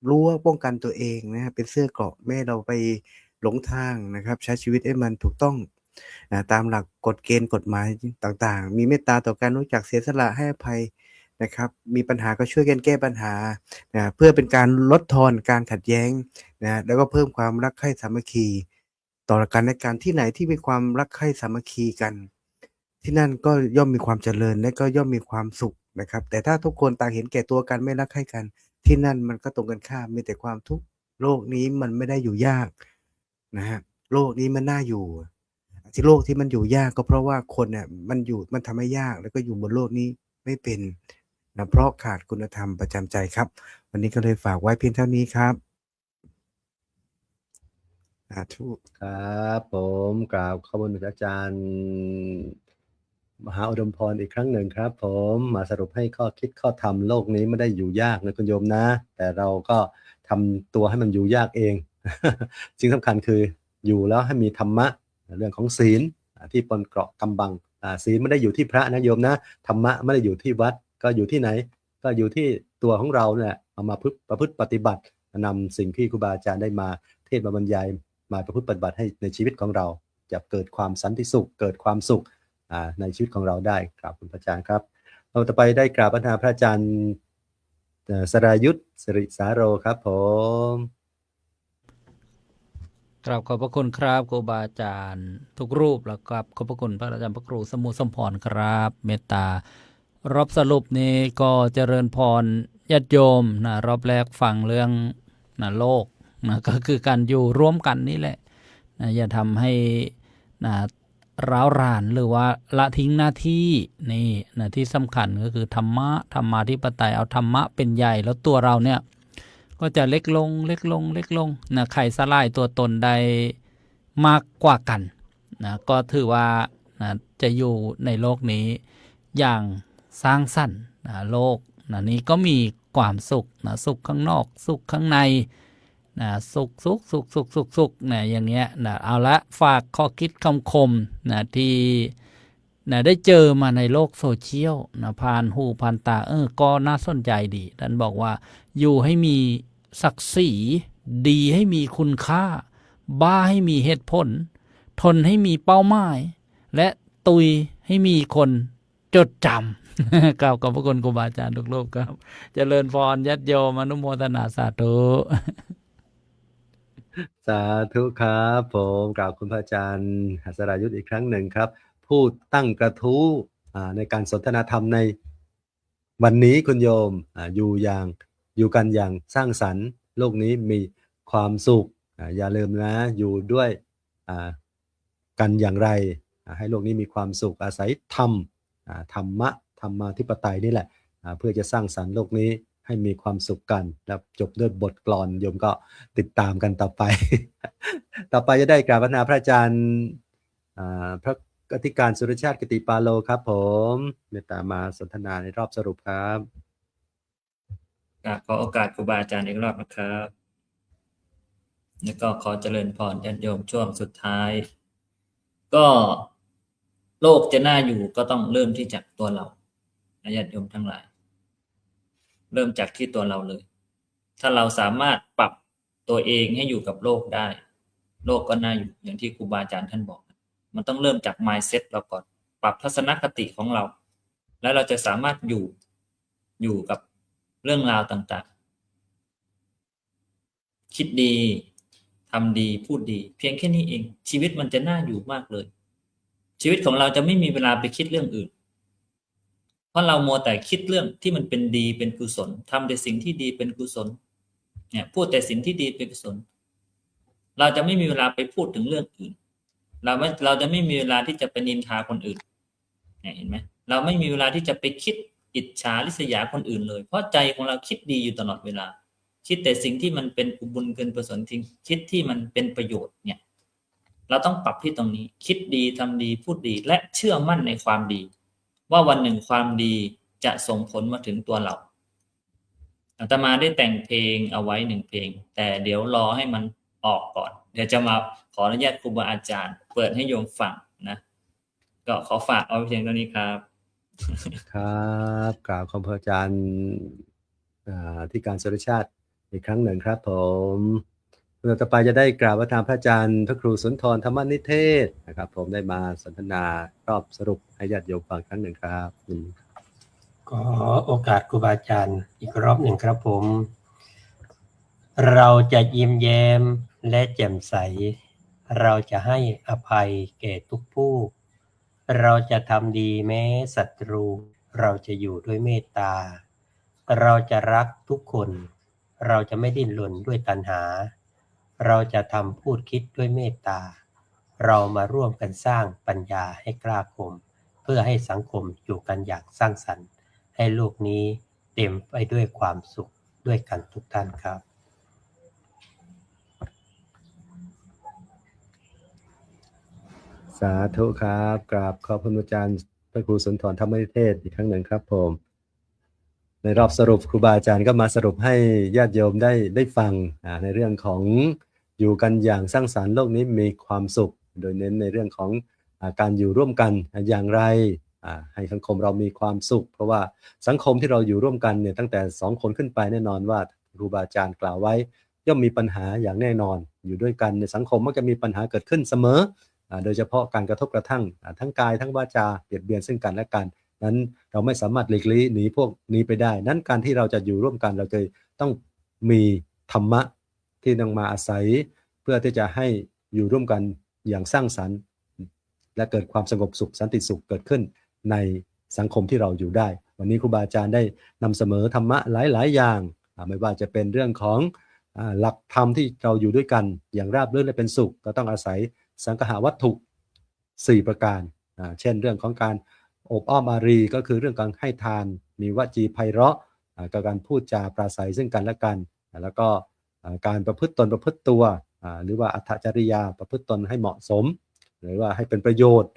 รั้วป้องกันตัวเองนะฮะเป็นเสื้อเกราะไม่ให้เราไปหลงทางนะครับใช้ชีวิตให้มันถูกต้องตามหลักกฎเกณฑ์กฎหมายต่างๆมีเมตตาต่อกันรู้จักเสียสละให้อภัยนะครับมีปัญหาก็ช่วยกันแก้ปัญหาเพื่อเป็นการลดทอนการขัดแย้งนะแล้วก็เพิ่มความรักใคร่สามัคคีต่อกันในการที่ไหนที่มีความรักใคร่สามัคคีกันที่นั่นก็ย่อมมีความเจริญและก็ย่อมมีความสุขนะครับแต่ถ้าทุกคนต่างเห็นแก่ตัวกันไม่รักใคร่กันที่นั่นมันก็ตรงกันข้ามมีแต่ความทุกข์โลกนี้มันไม่ได้อยู่ยากนะฮะโลกนี้มันน่าอยู่ที่โลกที่มันอยู่ยากก็เพราะว่าคนเนี่ยมันทำให้ยากแล้วก็อยู่บนโลกนี้ไม่เป็นนะเพราะขาดคุณธรรมประจำใจครับวันนี้ก็เลยฝากไว้เพียงเท่านี้ครับสาธุครับผมกราบขอบคุณอาจารย์มหาอุดมพรอีกครั้งหนึ่งครับผมมาสรุปให้ข้อคิดข้อธรรมโลกนี้ไม่ได้อยู่ยากนะคุณโยมนะแต่เราก็ทำตัวให้มันอยู่ยากเอง สิ่งสำคัญคืออยู่แล้วให้มีธรรมะเรื่องของศีลที่ปนเกราะกำบังศีลไม่ได้อยู่ที่พระนะโยมนะธรรมะไม่ได้อยู่ที่วัดก็อยู่ที่ไหนก็อยู่ที่ตัวของเราเนี่ยเอามาประพฤติปฏิบัตินำสิ่งที่ครูบาอาจารย์ได้มาเทศน์มาบรรยายมาประพฤติปฏิบัติให้ในชีวิตของเราจะเกิดความสันติสุขเกิดความสุขในชีวิตของเราได้กราบคุณพระอาจารย์ครับเราต่อไปได้กราบพระอาจารย์สรายุทธสิริสาโรครับผมกราบขอบพระคุณครับครูบาอาจารย์ทุกรูปแล้วก็ขอบพระคุณพระอาจารย์พระครูสมุสมพรครับเมตตารอบสรุปนี้ก็เจริญพรญาติโยมนะรอบแรกฟังเรื่องนะโลกนะก็คือการอยู่ร่วมกันนี่แหละนะอย่าทำให้นะร้าวรานหรือว่าละทิ้งหน้าที่นี่นะที่สำคัญก็คือธรรมะธรรมาธิปไตยเอาธรรมะเป็นใหญ่แล้วตัวเราเนี่ยก็จะเล็กลงนะใครสลายตัวตนได้มากกว่ากันนะก็ถือว่านะจะอยู่ในโลกนี้อย่างสร้างสรรค์นะโลกนะนี้ก็มีความสุขนะสุขข้างนอกสุขข้างในนะสุขนะอย่างเงี้ยนะเอาละฝากข้อคิดคำคมนะที่ นะได้เจอมาในโลกโซเชียลนะผ่านหูผ่านตาก็น่าสนใจดีท่านบอกว่าอยู่ให้มีศักดิ์ศรีดีให้มีคุณค่าบ้าให้มีเหตุผลทนให้มีเป้าหมายและตุยให้มีคนจดจำ กล่าวกับพระคุณครูบาอาจารย์ทุกรูปครับเจริญพรญาติโยมอนุโมทนาสาธุ สาธุครับผมกราบคุณพระอาจารย์หัสรายุทธอีกครั้งหนึ่งครับผู้ตั้งกระทู้ในการสนทนาธรรมในวันนี้คุณโยมอยู่กันอย่างสร้างสรรค์โลกนี้มีความสุขอย่าลืมนะอยู่ด้วยกันอย่างไรให้โลกนี้มีความสุขอาศัยธรรมธิปไตยนี่แหละเพื่อจะสร้างสรรค์โลกนี้ให้มีความสุขกันแล้วจบด้วยบทกลอนโยมก็ติดตามกันต่อไป ต่อไปจะได้กราบพระนาพระอาจารย์พระอธิการสุรชาติกติปาโลครับผมเมตตามาสนทนาในรอบสรุปครับขอโอกาสครูบาอาจารย์อีกรอบนะครับแล้วก็ขอเจริญพรญาติโยมช่วงสุดท้ายก็โลกจะน่าอยู่ก็ต้องเริ่มที่จากตัวเราญาติโยมทั้งหลายเริ่มจากที่ตัวเราเลยถ้าเราสามารถปรับตัวเองให้อยู่กับโลกได้โลกก็น่าอยู่อย่างที่ครูบาอาจารย์ท่านบอกมันต้องเริ่มจาก mindset เราก่อนปรับทัศนคติของเราแล้วเราจะสามารถอยู่กับเรื่องราวต่างๆคิดดีทำดีพูดดีเพียงแค่นี้เองชีวิตมันจะน่าอยู่มากเลยชีวิตของเราจะไม่มีเวลาไปคิดเรื่องอื่นเพราะเรามัวแต่คิดเรื่องที่มันเป็นดีเป็นกุศลทำแต่สิ่งที่ดีเป็นกุศลเนี่ยพูดแต่สิ่งที่ดีเป็นกุศลเราจะไม่มีเวลาไปพูดถึงเรื่องอื่นเราจะไม่มีเวลาที่จะไปนินทาคนอื่นเนี่ยเห็นไหมเราไม่มีเวลาที่จะไปคิดอิจฉาริษยาคนอื่นเลยเพราะใจของเราคิดดีอยู่ตลอดเวลาคิดแต่สิ่งที่มันเป็นบุญเกินกุศลทิ้งคิดที่มันเป็นประโยชน์เนี่ยเราต้องปรับที่ตรงนี้คิดดีทำดีพูดดีและเชื่อมั่นในความดีว่าวันหนึ่งความดีจะส่งผลมาถึงตัวเราอาตมาได้แต่งเพลงเอาไว้1เพลงแต่เดี๋ยวรอให้มันออกก่อนเดี๋ยวจะมาขออนุญาตครูบาอาจารย์เปิดให้โยมฟังนะก็ขอฝากเอาเพียงเท่านี้ครับครับกราบขอบพระอาจารย์ที่การสุรชาติอีกครั้งหนึ่งครับผมต่อไปจะได้กราบพระธรรมพระอาจารย์พระครูสุนทรธรรมนิเทศนะครับผมได้มาสนทนารอบสรุปให้ญาติโยมฟังครั้งหนึ่งครับขอโอกาสครูบาอาจารย์อีกรอบหนึ่งครับผมเราจะยิ้มแย้มและแจ่มใสเราจะให้อภัยแก่ทุกผู้เราจะทำดีแม้ศัตรูเราจะอยู่ด้วยเมตตาเราจะรักทุกคนเราจะไม่ดิ้นรนด้วยตัณหาเราจะทำพูดคิดด้วยเมตตาเรามาร่วมกันสร้างปัญญาให้กล้าคมเพื่อให้สังคมอยู่กันอย่างสร้างสรรค์ให้โลกนี้เต็มไปด้วยความสุขด้วยกันทุกท่านครับ สาธุครับกราบขอบพระอาจารย์พระครูสุนทรธรรมนิเทศอีกครั้งหนึ่งครับผมในรอบสรุปครูบาอาจารย์ก็มาสรุปให้ญาติโยมได้ฟังในเรื่องของอยู่กันอย่างสร้างสรรค์โลกนี้มีความสุขโดยเน้นในเรื่องของการอยู่ร่วมกันอย่างไรให้สังคมเรามีความสุขเพราะว่าสังคมที่เราอยู่ร่วมกันเนี่ยตั้งแต่2คนขึ้นไปแน่นอนว่าครูบาอาจารย์กล่าวไว้ย่อมมีปัญหาอย่างแน่นอนอยู่ด้วยกันในสังคมมักจะมีปัญหาเกิดขึ้นเสมอโดยเฉพาะการกระทบกระทั่งทั้งกายทั้งวาจาเบียดเบียนซึ่งกันและกันนั้นเราไม่สามารถหลีกลี่หนีพวกนี้ไปได้นั้นการที่เราจะอยู่ร่วมกันเราจะต้องมีธรรมะที่ต้องมาอาศัยเพื่อที่จะให้อยู่ร่วมกันอย่างสร้างสรรค์และเกิดความสงบสุขสันติสุขเกิดขึ้นในสังคมที่เราอยู่ได้วันนี้ครูบาอาจารย์ได้นำเสนอธรรมะหลายๆอย่างไม่ว่าจะเป็นเรื่องของหลักธรรมที่เราอยู่ด้วยกันอย่างราบรื่นและเป็นสุขก็ต้องอาศัยสังคหวัตถุ4ประการเช่นเรื่องของการอบอ้อมอารีก็คือเรื่องการให้ทานมีวจีไพเราะกับการพูดจาปราศัยซึ่งกันและกันแล้วก็การประพฤติตนประพฤติตัวหรือว่าอัตถจริยาประพฤติตนให้เหมาะสมหรือว่าให้เป็นประโยชน์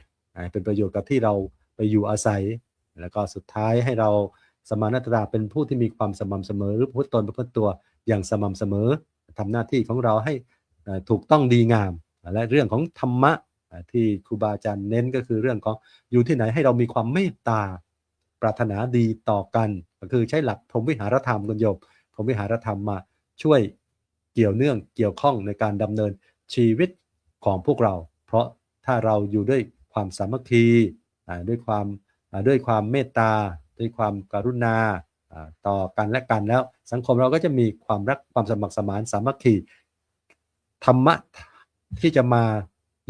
กับที่เราไปอยู่อาศัยแล้วก็สุดท้ายให้เราสมานตราเป็นผู้ที่มีความสม่ำเสมอหรือประพฤติตนประพฤติตัวอย่างสม่ำเสมอทำหน้าที่ของเราให้ถูกต้องดีงามและเรื่องของธรรมะ ที่ครูบาอาจารย์เน้นก็คือเรื่องของอยู่ที่ไหนให้เรามีความเมตตาปรารถนาดีต่อกันก็คือใช้หลักพรหมวิหารธรรมคุณโยมพรหมวิหารธรรมมาช่วยเกี่ยวเนื่องเกี่ยวข้องในการดำเนินชีวิตของพวกเราเพราะถ้าเราอยู่ด้วยความสามัคคีด้วยความเมตตาด้วยความกรุณาต่อกันและกันแล้วสังคมเราก็จะมีความรักความสมัครสมานสามัคคีธรรมะที่จะมา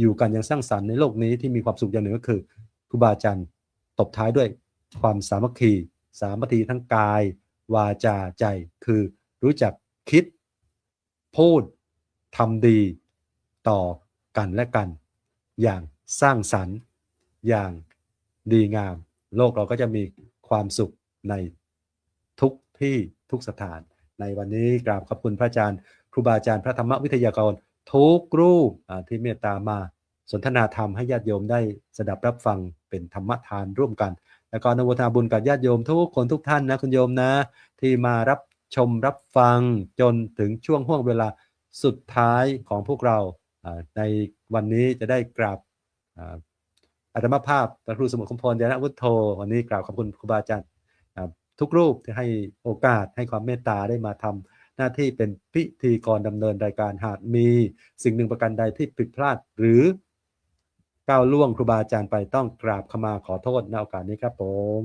อยู่กันอย่างสร้างสรรค์ในโลกนี้ที่มีความสุขอย่างหนึ่งก็คือครูบาอาจารย์ตบท้ายด้วยความสามัคคีทั้งกายวาจาใจคือรู้จักคิดพูดทำดีต่อกันและกันอย่างสร้างสรรค์อย่างดีงามโลกเราก็จะมีความสุขในทุกที่ทุกสถานในวันนี้กราบขอบคุณพระอาจารย์ครูบาอาจารย์พระธรรมวิทยากรทุกรูปที่เมตตามาสนทนาธรรมให้ญาติโยมได้สดับรับฟังเป็นธรรมทานร่วมกันแล้วก็อนุโมทนาบุญกับญาติโยมทุกคนทุกท่านนะคุณโยมนะที่มารับชมรับฟังจนถึงช่วงห่วงเวลาสุดท้ายของพวกเราในวันนี้จะได้กราบอาตมาภาพพระครูสมุทรสมพรญาณวุฒโธวันนี้กราบขอบคุณครูบาอาจารย์ทุกรูปที่ให้โอกาสให้ความเมตตาได้มาทำหน้าที่เป็นพิธีกรดำเนินรายการหากมีสิ่งหนึ่งประการใดที่ผิดพลาดหรือก้าวล่วงครูบาอาจารย์ไปต้องกราบขมาขอโทษในโอกาสนี้ครับผม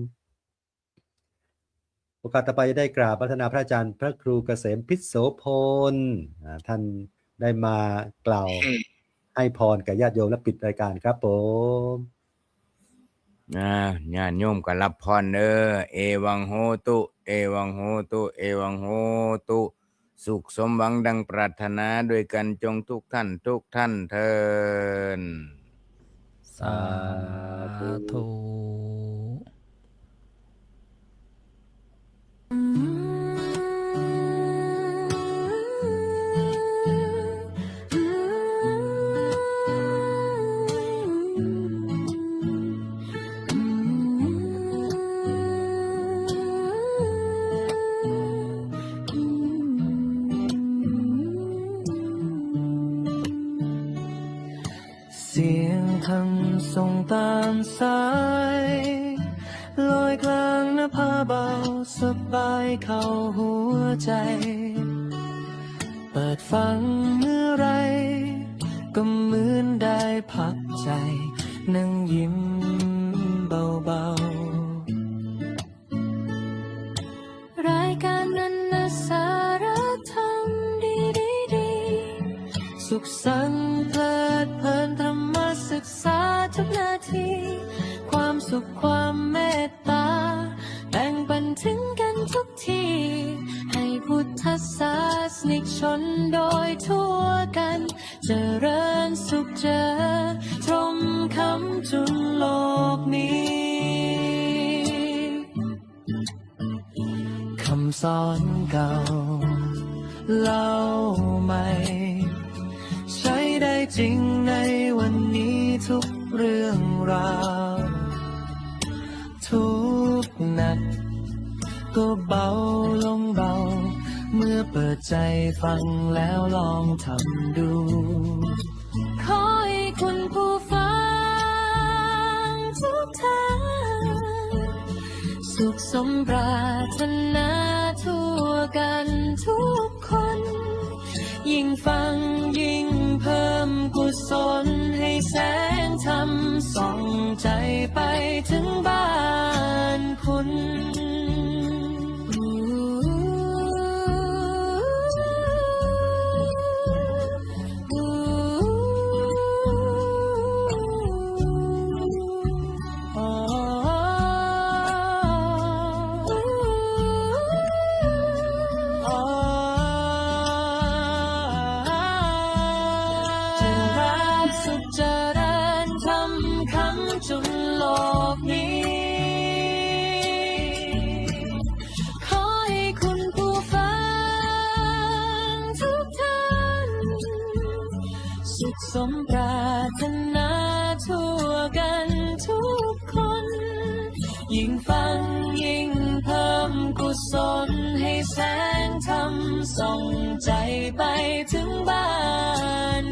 โอกาสต่อไปได้กราบพัฒนาพระอาจารย์พระครูเกษมพิษโสพลท่านได้มากล่าวให้พรกับญาติโยมและปิดรายการครับผมญาติโยมก็รับพรเด้อเอวังโหตุเอวังโหตุเอวังโหตุสุขสมหวังดังปรารถนาด้วยกันจงทุกท่านเทอญสาธุเสียงคำส่งตามสายลอยกลางนภาเบาสบายเข้าหัวใจเปิดฟังเมื่อไรก็เหมือนได้พักใจนั่งยิ้มเบาๆรายการนั้นนะสาระธรรมดีสุขสันต์เพลิดเพลินธรรมศึกษาทุกนาทีความสุขความเมตตาแบ่งปันถึงกันทุกทีให้พุทธศาสนิกชนโดยทั่วกันเจริญสุขเจอตรงคำจุนโลกนี้คำสอนเก่าเล่าใหม่ใช้ได้จริงในวันนี้ทุกเรื่องราวทุกหนักก็เบาลงเบาเมื่อเปิดใจฟังแล้วลองทำดูขอให้คุณผู้ฟังทุกท่านสุขสมปรารถนาทั่วกันทุกคนยิ่งฟังยิ่งเพิ่มกุศลให้แสงธรรมส่องใจไปถึงบ้านคุณจุนโลกนี้ขอให้คุณผู้ฟังทุกท่านสุขสมปรารถนาทั่วกันทุกคนยิ่งฟังยิ่งเพิ่มกุศลให้แสงธรรมส่องใจไปถึงบ้าน